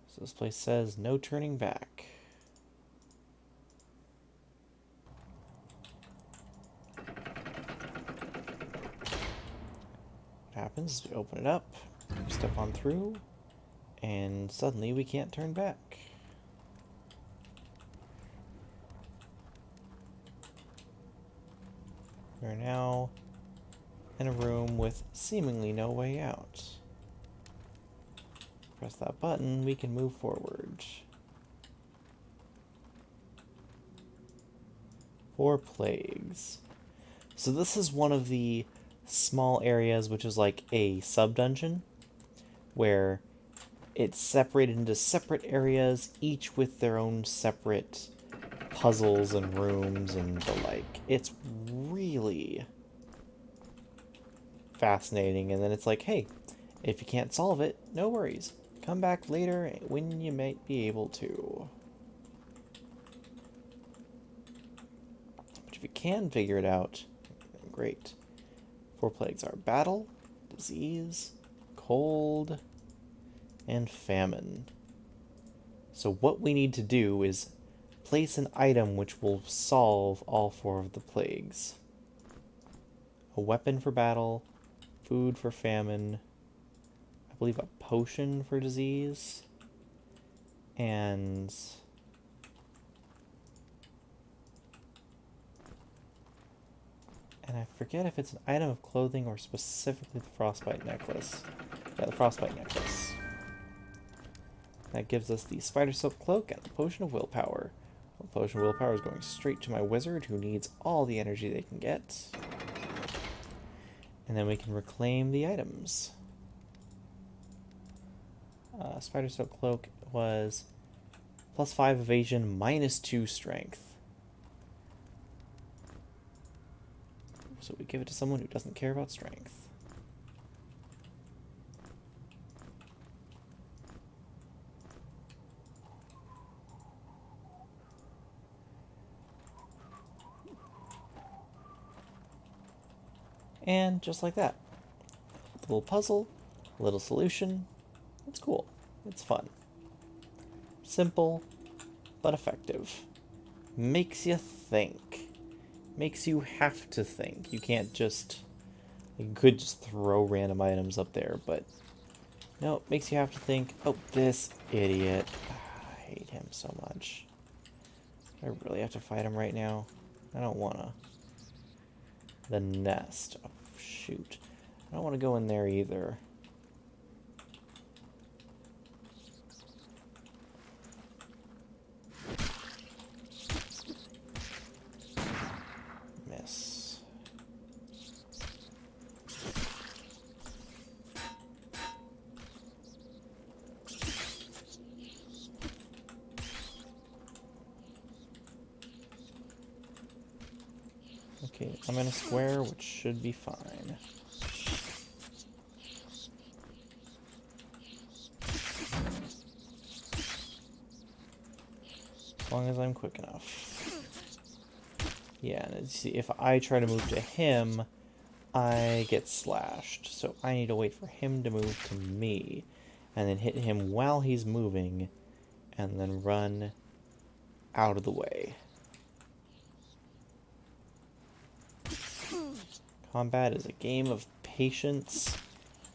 So This place says no turning back. What happens is we open it up, we step on through, and suddenly we can't turn back. We're now in a room with seemingly no way out. Press that button, we can move forward. 4 plagues. So this is one of the small areas which is like a sub-dungeon, where it's separated into separate areas, each with their own separate puzzles and rooms and the like. It's really fascinating, and then it's like, hey, if you can't solve it, no worries. Come back later when you might be able to. But if you can figure it out, great. 4 plagues are battle, disease, cold, and famine. So what we need to do is place an item which will solve all 4 of the plagues. A weapon for battle, food for famine, I believe a potion for disease, and I forget if it's an item of clothing or specifically the frostbite necklace. Yeah, the frostbite necklace. That gives us the spider silk cloak and the potion of willpower. The potion of willpower is going straight to my wizard, who needs all the energy they can get. And then we can reclaim the items. Spider silk cloak was +5 evasion, -2 strength. So we give it to someone who doesn't care about strength. And just like that. A little puzzle, a little solution. It's cool. It's fun. Simple, but effective. Makes you think. Makes you have to think. You can't just... You could just throw random items up there, but... No, it makes you have to think, oh, this idiot. I hate him so much. I really have to fight him right now. I don't wanna. The nest. Oh, shoot. I don't want to go in there either. Miss. Okay, I'm in a square, which should be fine. As long as I'm quick enough. Yeah, and see, if I try to move to him, I get slashed. So I need to wait for him to move to me, and then hit him while he's moving, and then run out of the way. Combat is a game of patience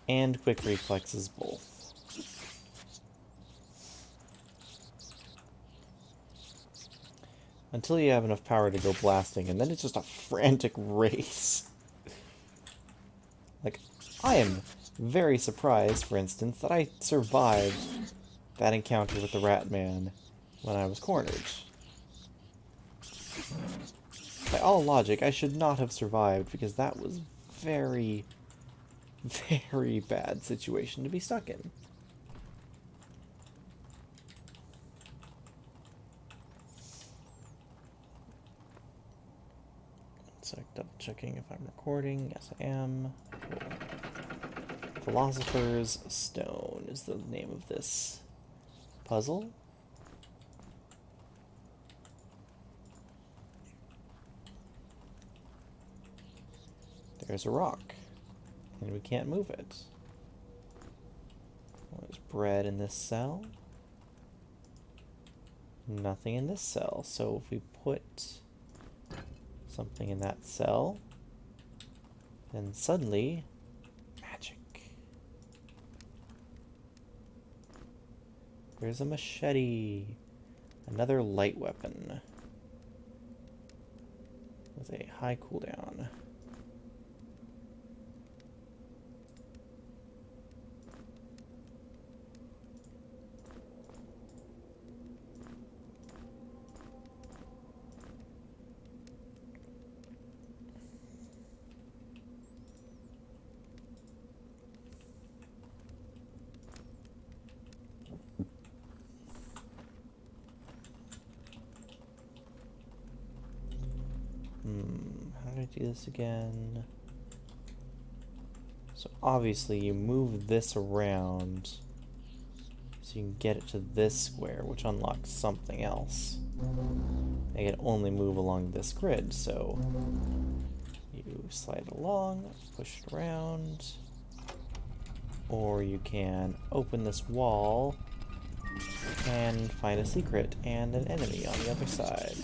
and quick reflexes both. Until you have enough power to go blasting, and then it's just a frantic race. Like, I am very surprised, for instance, that I survived that encounter with the Rat Man when I was cornered. By all logic, I should not have survived, because that was very, very bad situation to be stuck in. So double checking if I'm recording. Yes, I am. Cool. Philosopher's Stone is the name of this puzzle. There's a rock, and we can't move it. There's bread in this cell. Nothing in this cell. So if we put something in that cell, then suddenly, magic. There's a machete. Another light weapon. With a high cooldown. How do I do this again? So obviously you move this around so you can get it to this square, which unlocks something else. I can only move along this grid, so you slide along, push it around, or you can open this wall and find a secret and an enemy on the other side.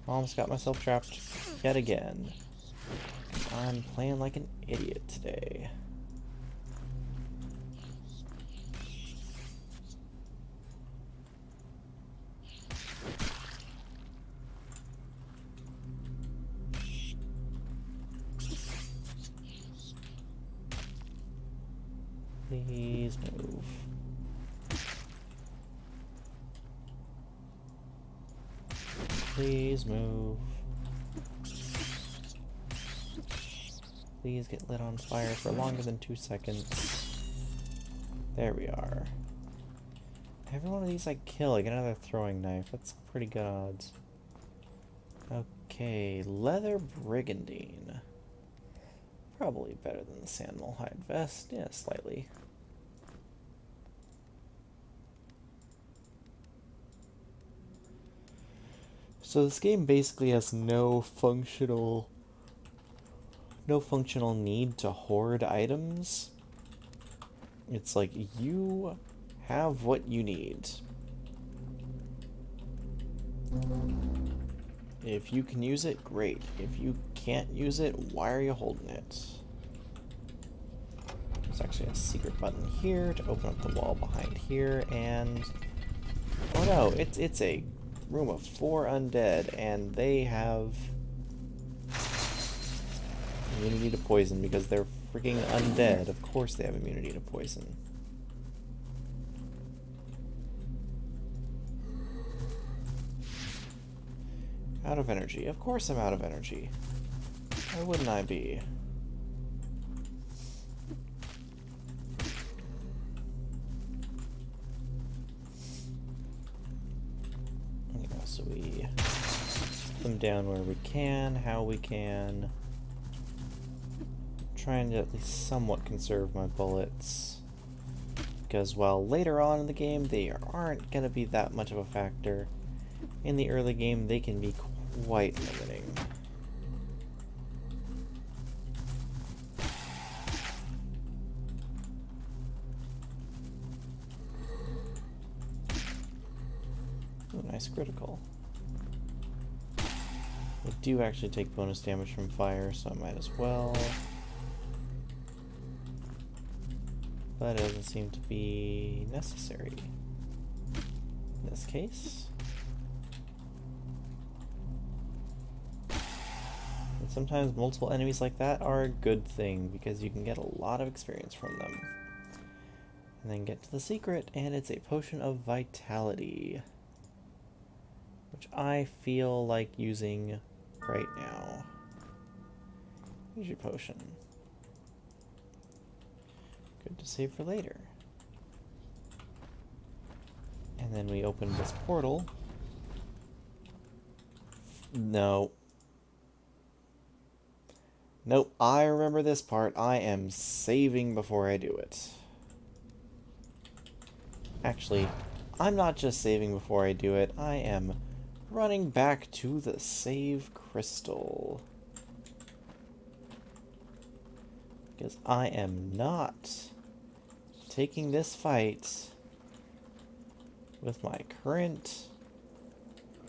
Almost got myself trapped yet again. I'm playing like an idiot today. Please move. Please move. Please get lit on fire for longer than 2 seconds. There we are. Every one of these I kill, I get another throwing knife. That's pretty good odds. Okay, leather brigandine. Probably better than the sandal hide vest. Yeah, slightly. So this game basically has no functional need to hoard items. It's like you have what you need. If you can use it, great. If you can't use it, why are you holding it? There's actually a secret button here to open up the wall behind here, and oh no, it's a room of 4 undead, and they have immunity to poison because they're freaking undead. Of course they have immunity to poison. Out of energy. Of course I'm out of energy. Why wouldn't I be? So we put them down where we can, how we can. Trying to at least somewhat conserve my bullets. Because while later on in the game they aren't going to be that much of a factor, in the early game they can be quite limiting. Ooh, nice critical. I do actually take bonus damage from fire, so I might as well. But it doesn't seem to be necessary in this case. And sometimes multiple enemies like that are a good thing, because you can get a lot of experience from them. And then get to the secret, and it's a potion of vitality, which I feel like using right now. Here's your potion. Good to save for later. And then we open this portal. No. Nope, I remember this part. I am saving before I do it. Actually, I'm not just saving before I do it, I am running back to the save crystal. Because I am not taking this fight with my current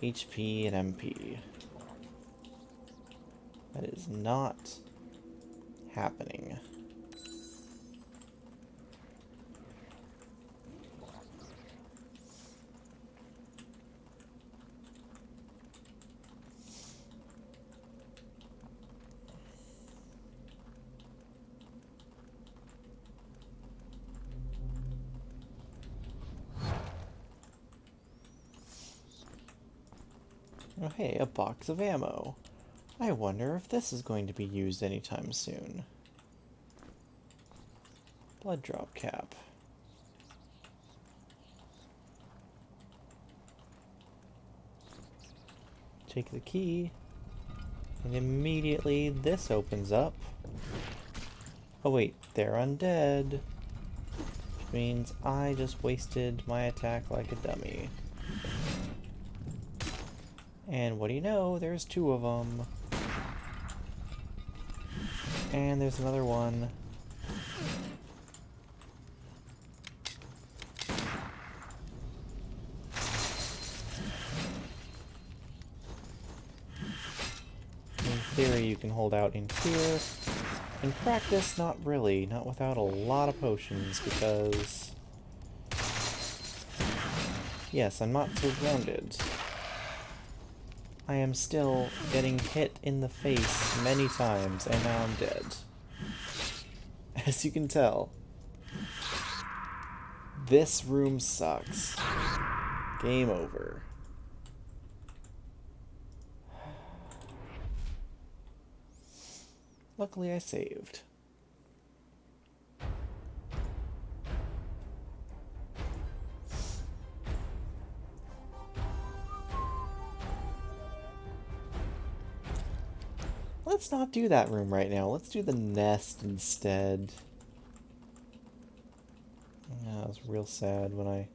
HP and MP. That is not happening. Oh hey, a box of ammo. I wonder if this is going to be used anytime soon. Blood drop cap. Take the key, and immediately this opens up. Oh wait, they're undead. Which means I just wasted my attack like a dummy. And what do you know, there's two of them. And there's another one. In theory, you can hold out in fear. In practice, not really. Not without a lot of potions, because... yes, I'm not so grounded. I am still getting hit in the face many times, and now I'm dead. As you can tell. This room sucks. Game over. Luckily I saved. Let's not do that room right now. Let's do the nest instead. Yeah, I was real sad when I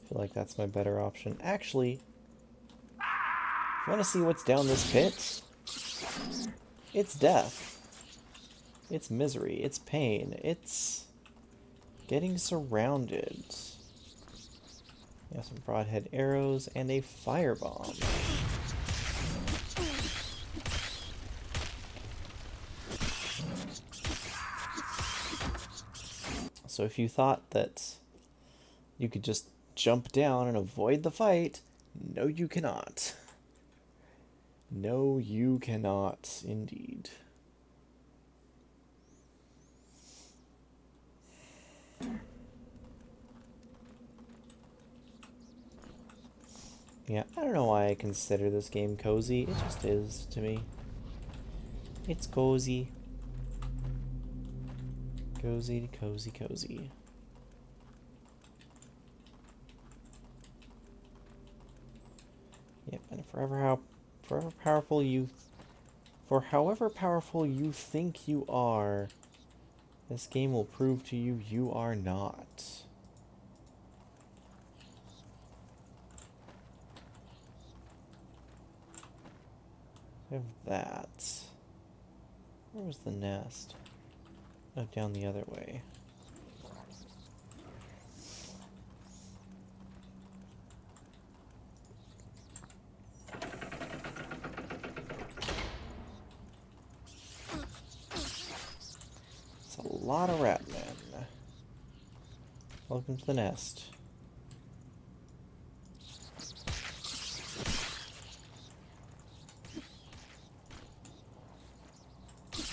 feel like that's my better option. Actually, if you want to see what's down this pit, it's death. It's misery. It's pain. It's getting surrounded. We have some broadhead arrows and a firebomb. So if you thought that you could just jump down and avoid the fight, no you cannot. No you cannot, indeed. Yeah, I don't know why I consider this game cozy. It just is to me. It's cozy. Cozy, cozy, cozy. Yep, and for however powerful you think you are, this game will prove to you you are not. We have that. Where was the nest? Oh, down the other way. It's a lot of rat men. Welcome to the nest.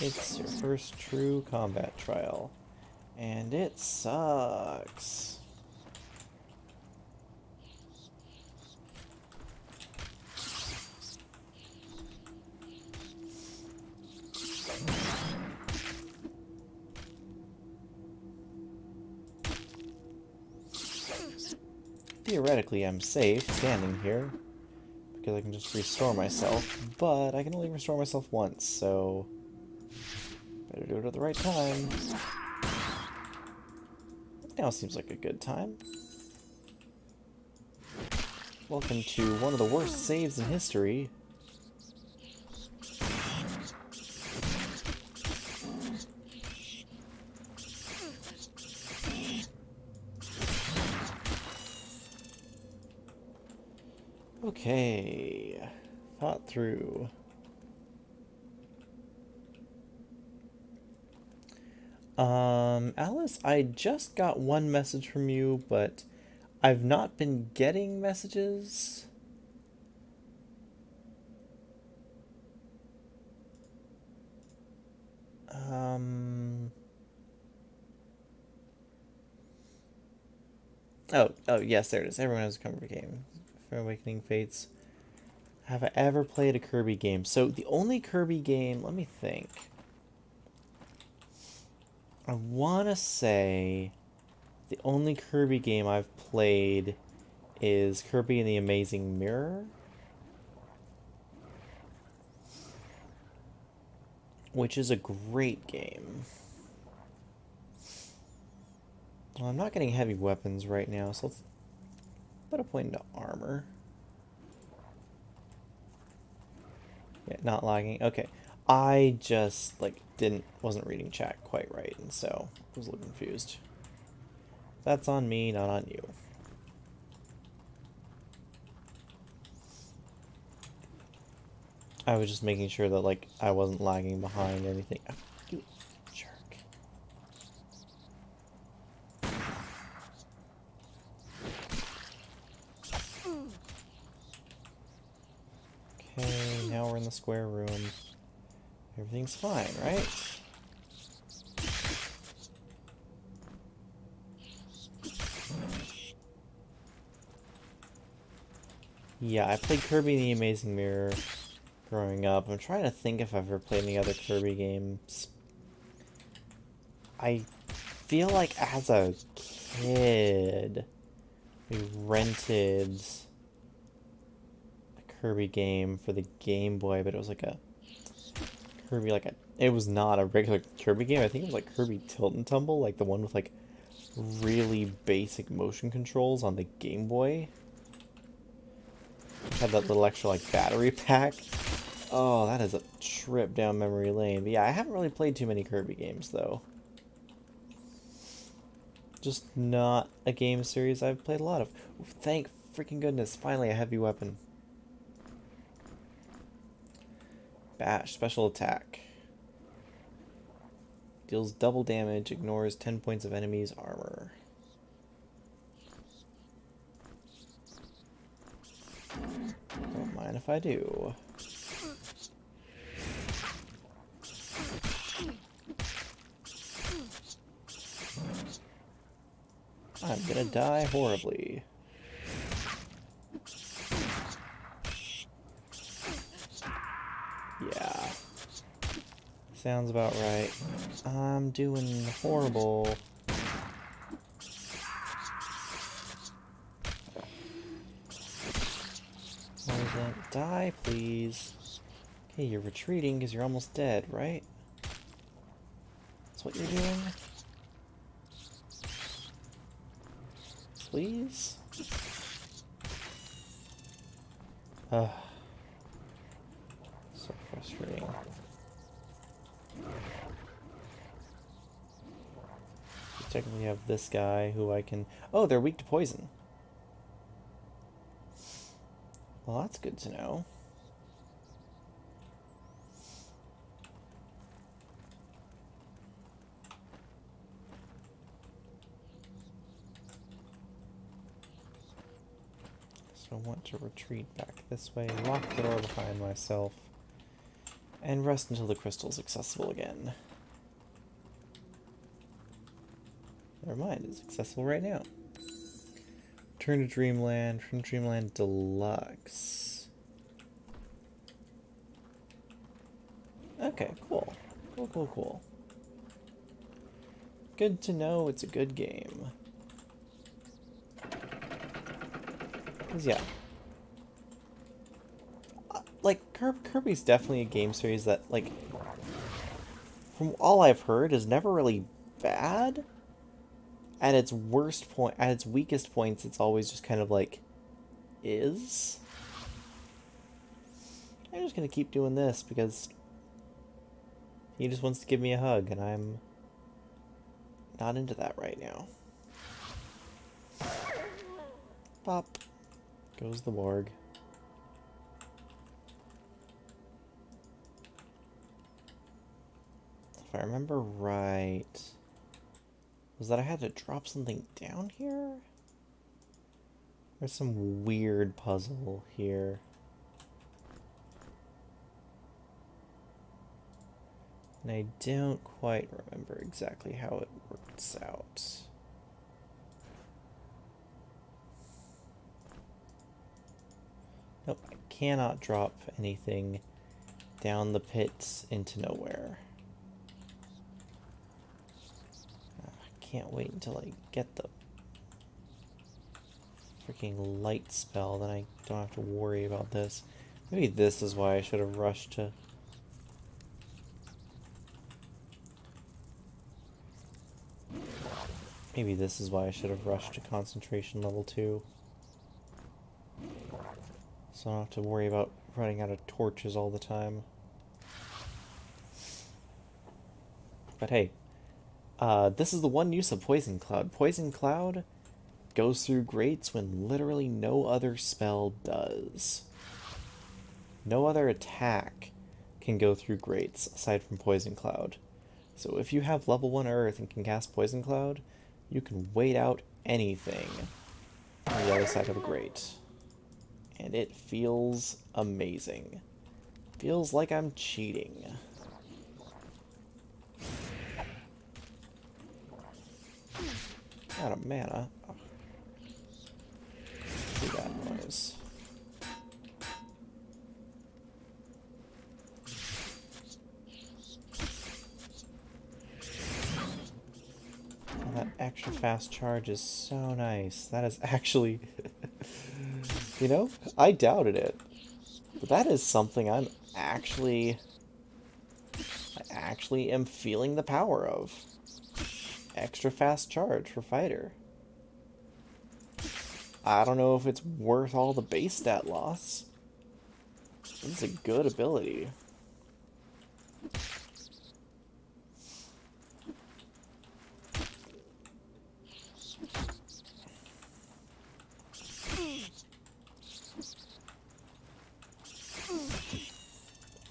It's your first true combat trial, and it sucks. Theoretically, I'm safe standing here, because I can just restore myself, but I can only restore myself once, so... better do it at the right time. Now seems like a good time. Welcome to one of the worst saves in history. Okay. Thought through. Alice, I just got one message from you, but I've not been getting messages. Um. Oh, yes, there it is. Everyone has a Kirby game. For Awakening Fates. Have I ever played a Kirby game? So the only Kirby game, let me think. I want to say the only Kirby game I've played is Kirby and the Amazing Mirror, which is a great game. Well, I'm not getting heavy weapons right now, so let's put a point into armor. Yeah, not lagging. Okay. I just, like, wasn't reading chat quite right, and so I was a little confused. That's on me, not on you. I was just making sure that, like, I wasn't lagging behind anything. Oh, you jerk. Okay, now we're in the square room. Everything's fine, right? Yeah, I played Kirby and the Amazing Mirror growing up. I'm trying to think if I've ever played any other Kirby games. I feel like as a kid, we rented a Kirby game for the Game Boy, but it was like a Kirby, it was not a regular Kirby game. I think it was like Kirby Tilt and Tumble, like the one with like really basic motion controls on the Game Boy. Had that little extra like battery pack. Oh, that is a trip down memory lane. But yeah, I haven't really played too many Kirby games though. Just not a game series I've played a lot of. Ooh, thank freaking goodness, finally a heavy weapon. Bash, special attack. Deals double damage, ignores 10 points of enemy's armor. Don't mind if I do. I'm gonna die horribly. Yeah. Sounds about right. I'm doing horrible. Poison. Die, please. Okay, you're retreating because you're almost dead, right? That's what you're doing? Please? Ugh. So frustrating. So technically have this guy who I can... Oh, they're weak to poison. Well, that's good to know. So I want to retreat back this way, lock the door behind myself, and rest until the crystal's accessible again. Never mind, it's accessible right now. Return to Dreamland, from Dreamland Deluxe. Okay, cool. Cool. Good to know it's a good game. 'Cause yeah. Like, Kirby's definitely a game series that, like, from all I've heard, is never really bad. At its worst point, at its weakest points, it's always just kind of like, is. I'm just gonna keep doing this because he just wants to give me a hug, and I'm not into that right now. Pop. Goes the morgue. if I remember right, was that I had to drop something down here? There's some weird puzzle here. And I don't quite remember exactly how it works out. Nope, I cannot drop anything down the pits into nowhere. I can't wait until I get the freaking light spell, then I don't have to worry about this. Maybe this is why I should have rushed to... Maybe this is why I should have rushed to concentration level 2. So I don't have to worry about running out of torches all the time. But hey, this is the one use of Poison Cloud. Poison Cloud goes through grates when literally no other spell does. No other attack can go through grates aside from Poison Cloud. So if you have level 1 Earth and can cast Poison Cloud, you can wait out anything on the other side of a grate. And it feels amazing. Feels like I'm cheating. Out of mana. Oh. See that noise. That extra fast charge is so nice. That is actually... You know, I doubted it. But that is something I actually am feeling the power of. Extra fast charge for fighter. I don't know if it's worth all the base stat loss. It's a good ability.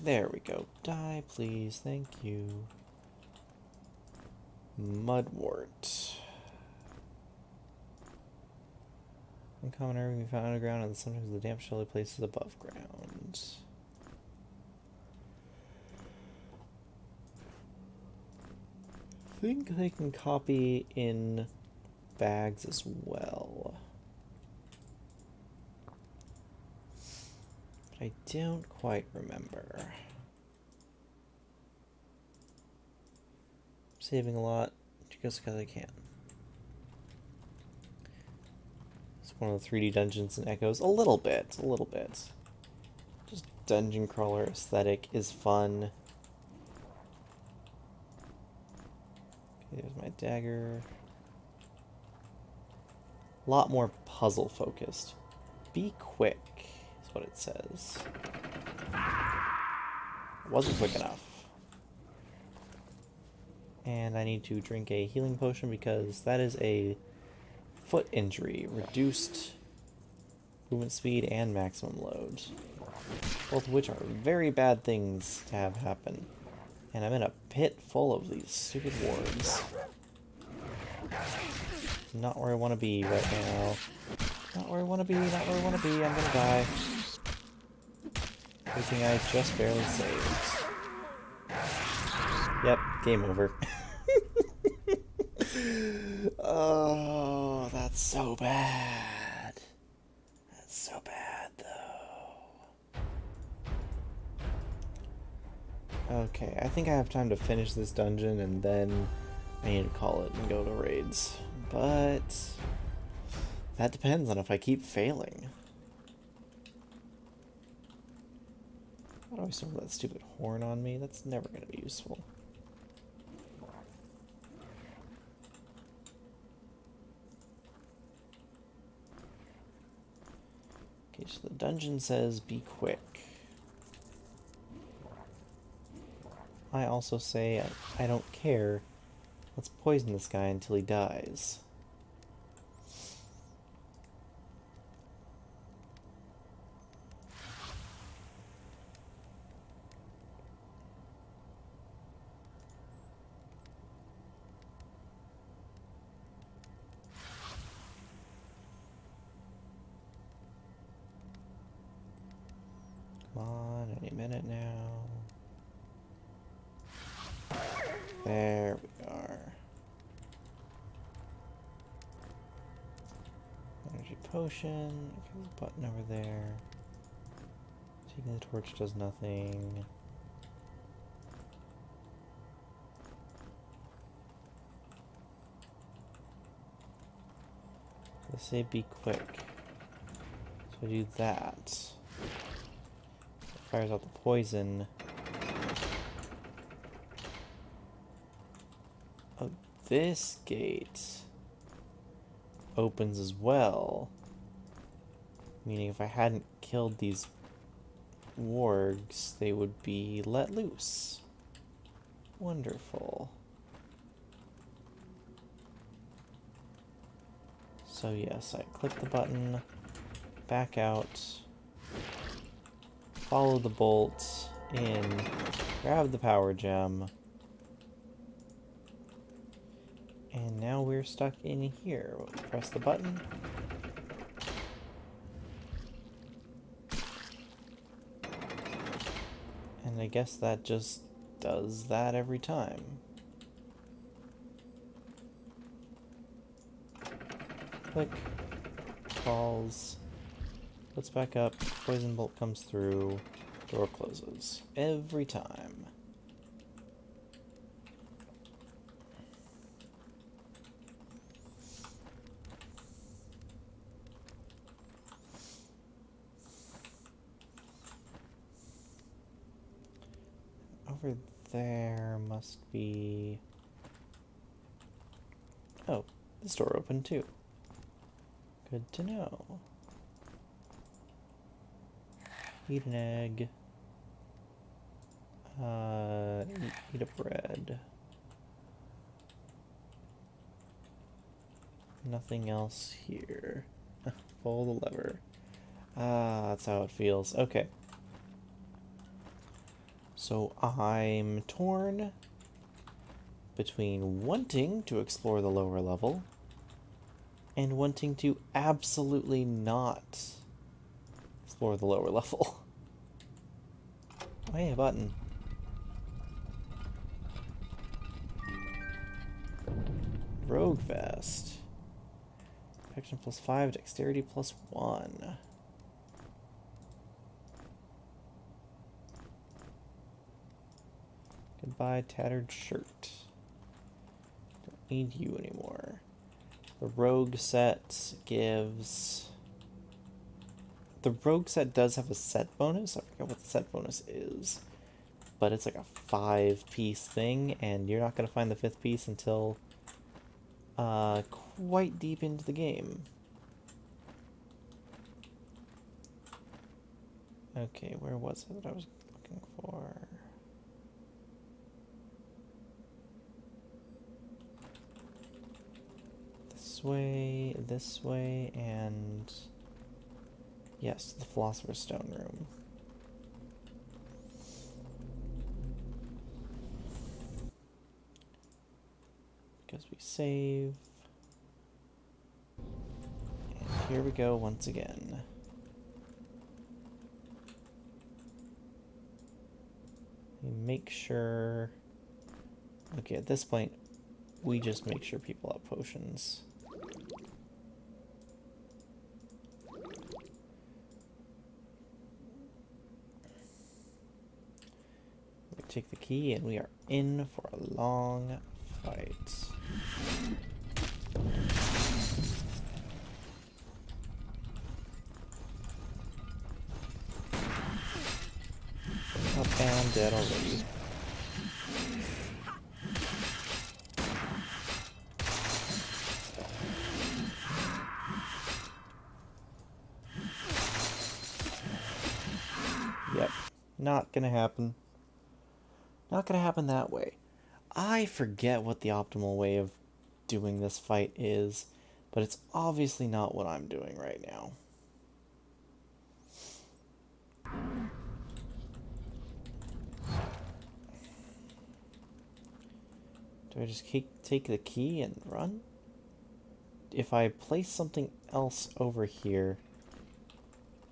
There we go. Die, please. Thank you. Mudwort. Uncommon herb can be found underground and sometimes the damp shelly places above ground. I think they can copy in bags as well. But I don't quite remember. Saving a lot just because I can. It's one of the 3D dungeons and echoes. A little bit. Just dungeon crawler aesthetic is fun. Okay, there's my dagger. A lot more puzzle focused. Be quick is what it says. Wasn't quick enough. And I need to drink a healing potion because that is a foot injury. Reduced movement speed and maximum load. Both of which are very bad things to have happen. And I'm in a pit full of these stupid wards. Not where I want to be right now. Not where I want to be, not where I want to be. I'm gonna die. Good thing I just barely saved. Yep, game over. Oh, that's so bad. That's so bad, though. Okay, I think I have time to finish this dungeon and then I need to call it and go to raids. But that depends on if I keep failing. How do I still have that stupid horn on me? That's never going to be useful. Okay, so the dungeon says be quick. I also say I don't care. Let's poison this guy until he dies. Come on, any minute now. There we are. Energy potion. Okay, there's a button over there. Taking the torch does nothing. Let's say be quick. So do that. It fires out the poison. Oh, this gate opens as well. Meaning if I hadn't killed these wargs, they would be let loose. Wonderful. So yes, I click the button, back out, follow the bolt in, grab the power gem, and now we're stuck in here. Press the button. And I guess that just does that every time. Click, falls, puts back up, poison bolt comes through, door closes. Every time. Over there must be... Oh, this door opened too. Good to know. Eat an egg. Eat a bread. Nothing else here. Pull the lever. Ah, that's how it feels. Okay. So I'm torn between wanting to explore the lower level and wanting to absolutely not explore the lower level. Oh, hey, a button. Rogue Vest. Protection +5, dexterity +1. Goodbye, tattered shirt. Don't need you anymore. The rogue set gives... The rogue set does have a set bonus. I forget what the set bonus is. But it's like a 5-piece thing, and you're not going to find the 5th piece until quite deep into the game. Okay, where was it that I was looking for? This way, and yes, the Philosopher's Stone room. Because we save. And here we go once again. We make sure... Okay, at this point, we just make sure people have potions. We take the key and we are in for a long fight. Up and dead already. Yep, not gonna happen. Not gonna happen that way. I forget what the optimal way of doing this fight is, but it's obviously not what I'm doing right now. Do I just take the key and run? If I place something else over here,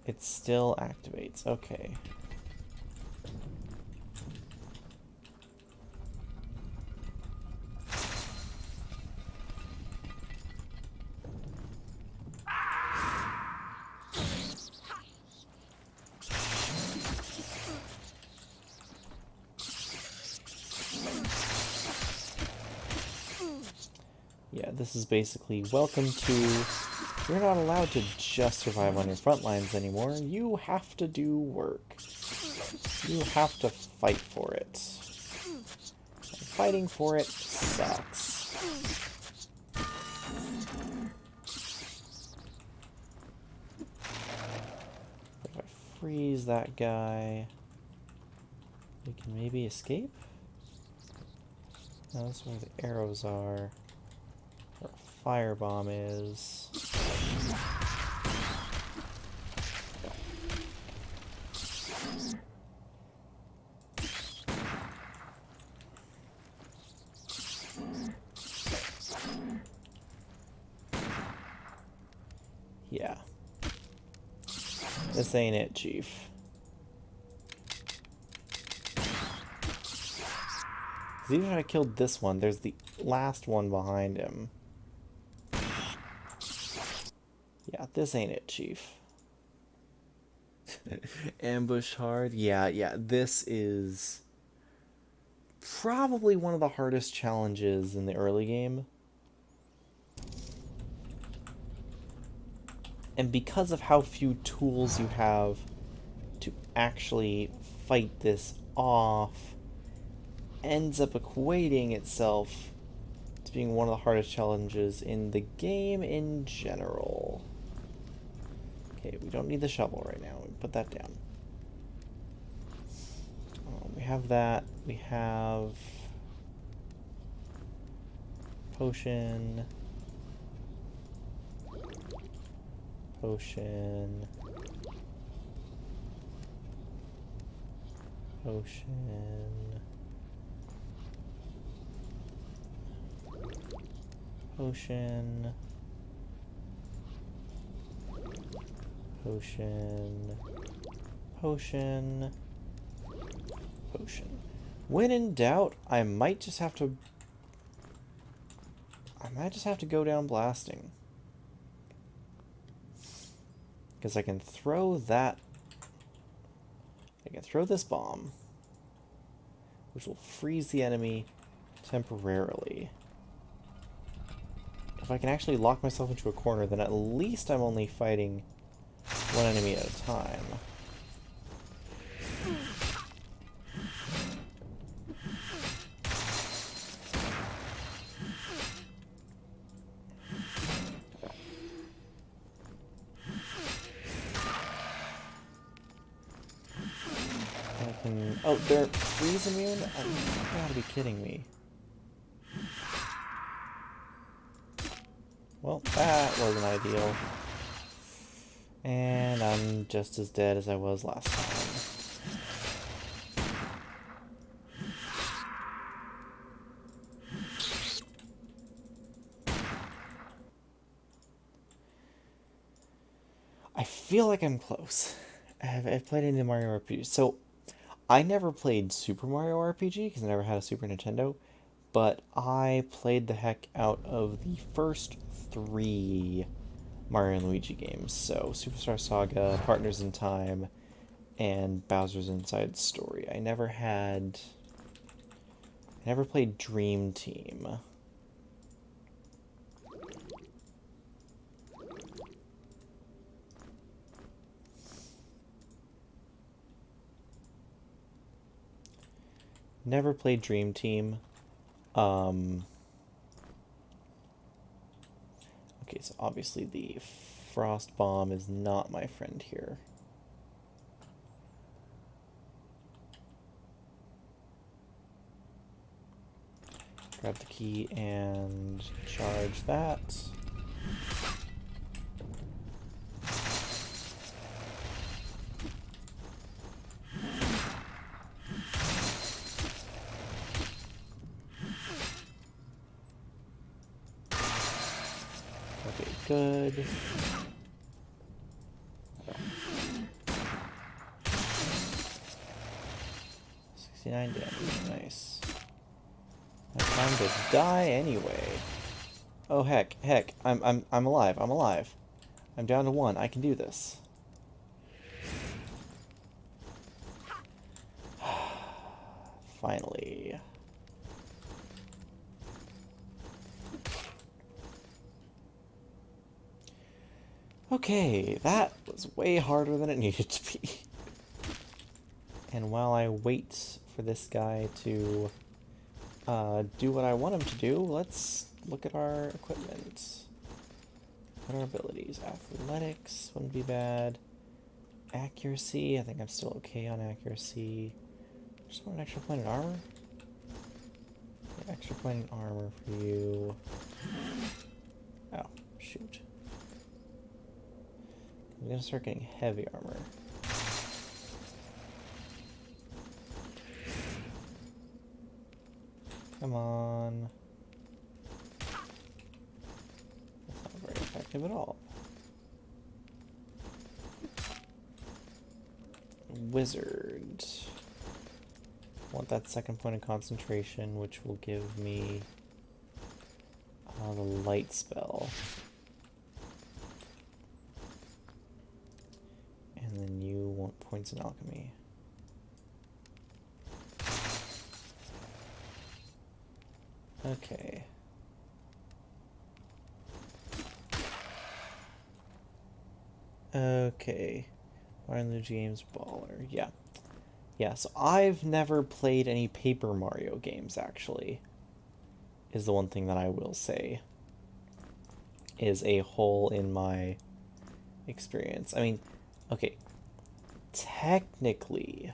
it still activates. Okay. Yeah, this is basically welcome to... You're not allowed to just survive on your front lines anymore. You have to do work. You have to fight for it. And fighting for it sucks. If I freeze that guy, we can maybe escape? No, that's where the arrows are. Where a firebomb is. Yeah. This ain't it, Chief. Even if I killed this one, there's the last one behind him. Yeah, this ain't it, Chief. Ambush hard? Yeah, this is probably one of the hardest challenges in the early game. And because of how few tools you have to actually fight this off, ends up equating itself to being one of the hardest challenges in the game in general. Okay, we don't need the shovel right now. We put that down. We have that. We have... potion. Potion. Potion. Potion. Potion. Potion. Potion. When in doubt, I might just have to go down blasting. Because I can throw that... I can throw this bomb, which will freeze the enemy temporarily. If I can actually lock myself into a corner, then at least I'm only fighting one enemy at a time. Oh, they're freeze immune? You gotta be kidding me. Well, that wasn't ideal. And I'm just as dead as I was last time. I feel like I'm close. I've played any Mario RPG. So, I never played Super Mario RPG because I never had a Super Nintendo, but I played the heck out of the first 3 Mario and Luigi games. So, Superstar Saga, Partners in Time, and Bowser's Inside Story. I never played Dream Team. Never played Dream Team. Okay, so obviously the Frost Bomb is not my friend here. Grab the key and charge that. Okay, good. $69 damage, nice. Time to die anyway. Oh heck, I'm alive, I'm alive. I'm down to 1, I can do this. Finally. Okay, that was way harder than it needed to be. And while I wait for this guy to do what I want him to do, let's look at our equipment. What are our abilities? Athletics wouldn't be bad. Accuracy, I think I'm still okay on accuracy. Just want an extra point in armor? Yeah, extra point in armor for you. Oh, shoot. I'm gonna start getting heavy armor. Come on. That's not very effective at all. Wizard. Want that second point of concentration, which will give me the light spell. And then you want points in alchemy. Okay. Okay. Martin Luther James Baller. Yeah. Yeah, so I've never played any Paper Mario games, actually. Is the one thing that I will say. Is a hole in my experience. I mean, okay. Technically.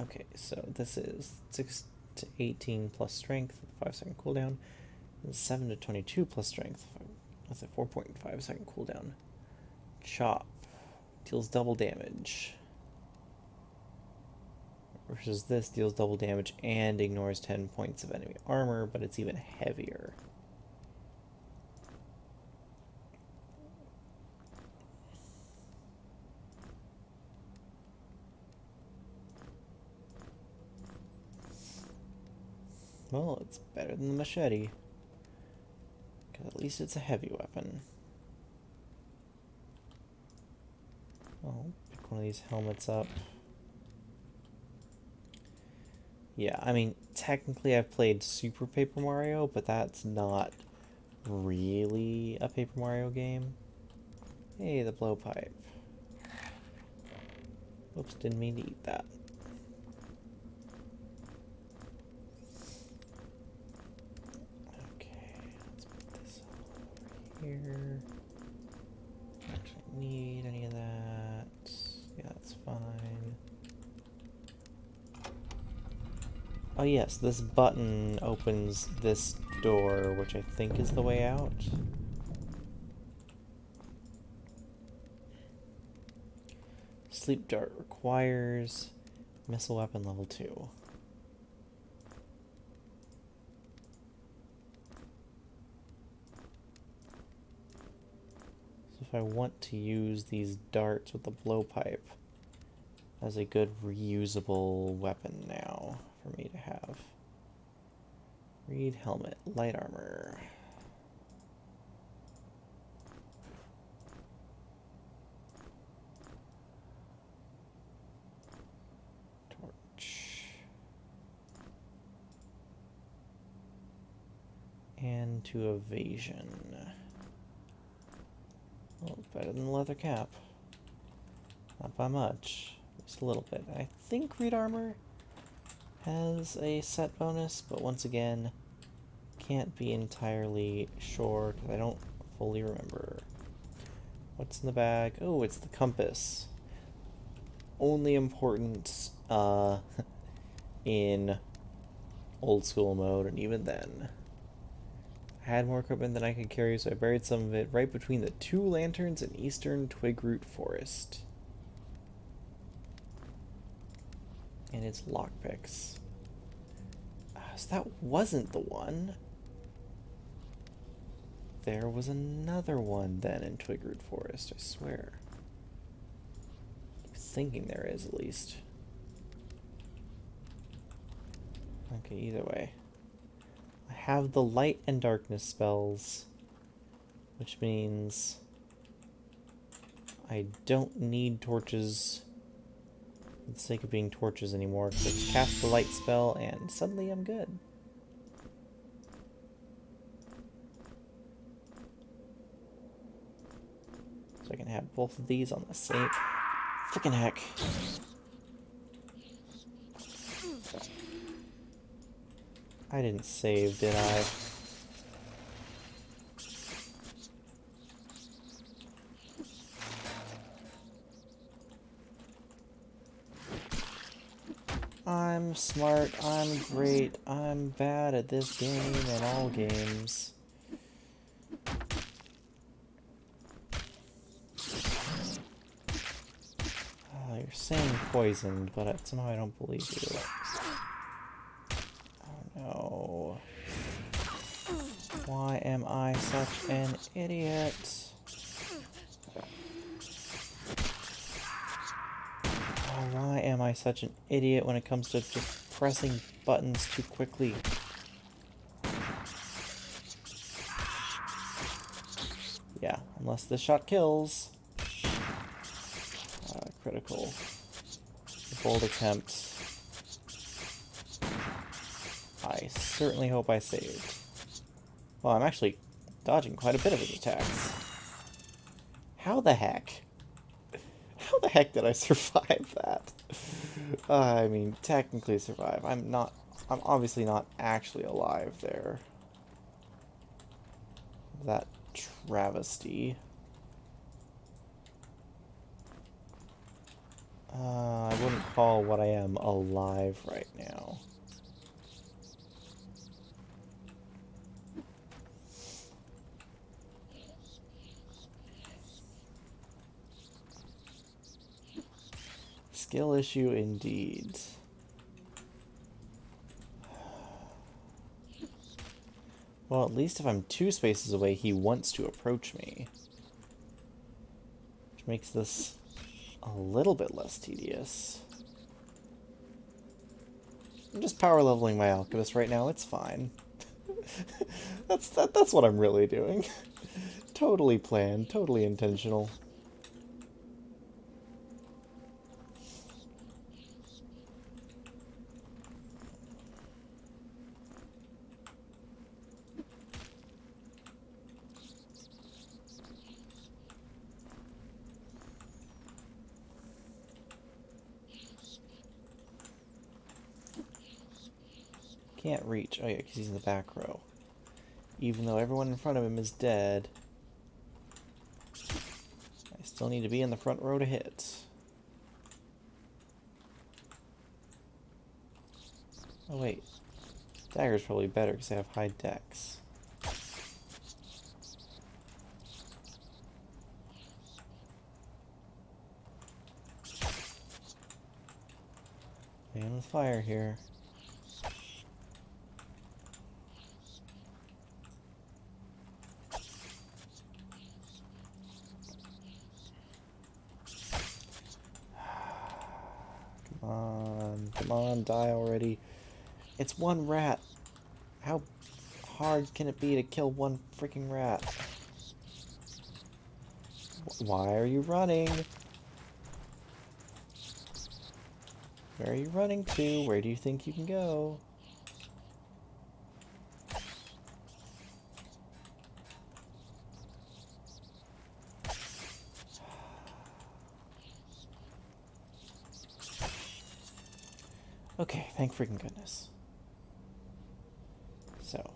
Okay, so this is 6 to 18 plus strength, 5-second cooldown. And 7 to 22 plus strength, that's a 4.5-second cooldown. Chop. Deals double damage. Versus this deals double damage and ignores 10 points of enemy armor, but it's even heavier. Well, it's better than the machete. Because at least it's a heavy weapon. I'll pick one of these helmets up. Yeah, I mean, technically I've played Super Paper Mario, but that's not really a Paper Mario game. Hey, the blowpipe. Oops, didn't mean to eat that. Okay, let's put this all over here. Don't actually need any of that. Yeah, that's fine. Oh yes, this button opens this door, which I think is the way out. Sleep dart requires missile weapon level 2. So if I want to use these darts with the blowpipe as a good reusable weapon now for me to have. Reed helmet, light armor. Torch. And to evasion. Well, better than the leather cap. Not by much. Just a little bit. I think Reed armor has a set bonus, but once again, can't be entirely sure because I don't fully remember. What's in the bag? Oh, it's the compass. Only important in old school mode, and even then. I had more equipment than I could carry, so I buried some of it right between the 2 lanterns in eastern Twigroot Forest. And it's lockpicks. So that wasn't the one. There was another one then in Twigroot Forest, I swear. I'm thinking there is, at least. Okay, either way. I have the light and darkness spells, which means I don't need torches for the sake of being torches anymore, because I just cast the light spell and suddenly I'm good. So I can have both of these on the same... Frickin' heck. I didn't save, did I? I'm smart, I'm great, I'm bad at this game and all games. You're saying poisoned, but somehow I don't believe you. Oh no. Why am I such an idiot? Oh, why am I such an idiot when it comes to just pressing buttons too quickly? Yeah, unless this shot kills. Critical. A bold attempt. I certainly hope I saved. Well, I'm actually dodging quite a bit of his attacks. How the heck? How the heck did I survive that? I mean, technically survive. I'm obviously not actually alive there. That travesty. I wouldn't call what I am alive right now. Skill issue indeed. Well, at least if I'm 2 spaces away, he wants to approach me. Which makes this a little bit less tedious. I'm just power leveling my alchemist right now, it's fine. That's what I'm really doing. Totally planned, totally intentional. Can't reach. Oh yeah, because he's in the back row. Even though everyone in front of him is dead, I still need to be in the front row to hit. Oh wait, dagger's probably better because I have high dex. Man with fire here. Come on, die already. It's one rat. How hard can it be to kill one freaking rat? Why are you running? Where are you running to? Where do you think you can go? Okay, thank freaking goodness. So,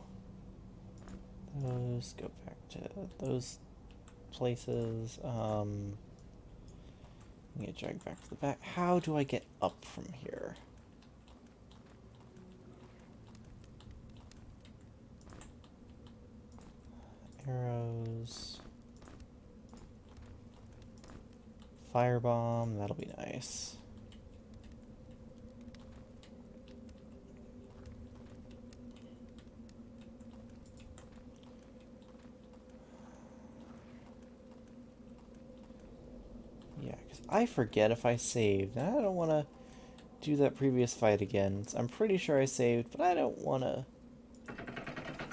those go back to those places. Get dragged back to the back. How do I get up from here? Arrows. Firebomb, that'll be nice. Yeah, because I forget if I saved. And I don't want to do that previous fight again. So I'm pretty sure I saved, but I don't want to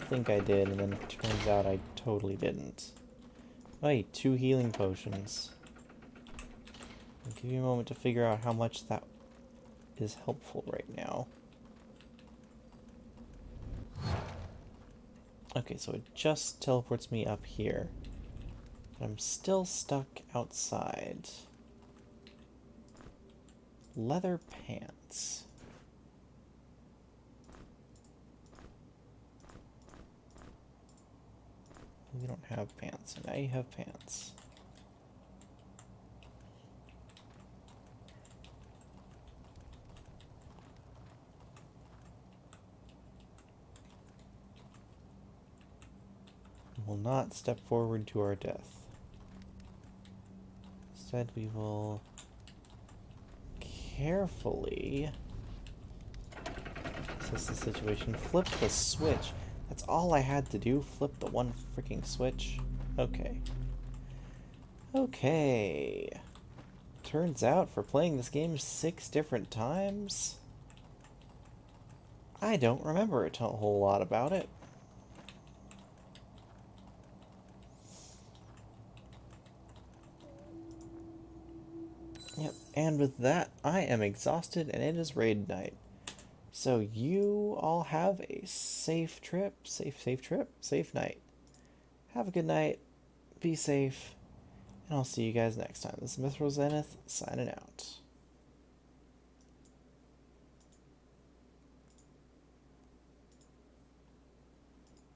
think I did, and then it turns out I totally didn't. Wait, 2 healing potions. I'll give you a moment to figure out how much that is helpful right now. Okay, so it just teleports me up here. But I'm still stuck outside. Leather pants. We don't have pants, so now you have pants. We will not step forward to our death. Instead, we will carefully assess the situation. Flip the switch. That's all I had to do. Flip the one freaking switch. Okay. Okay. Turns out, for playing this game 6 different times, I don't remember a whole lot about it. Yep, and with that, I am exhausted and it is raid night. So you all have a safe trip, safe night. Have a good night, be safe, and I'll see you guys next time. This is Mithril Zenith, signing out.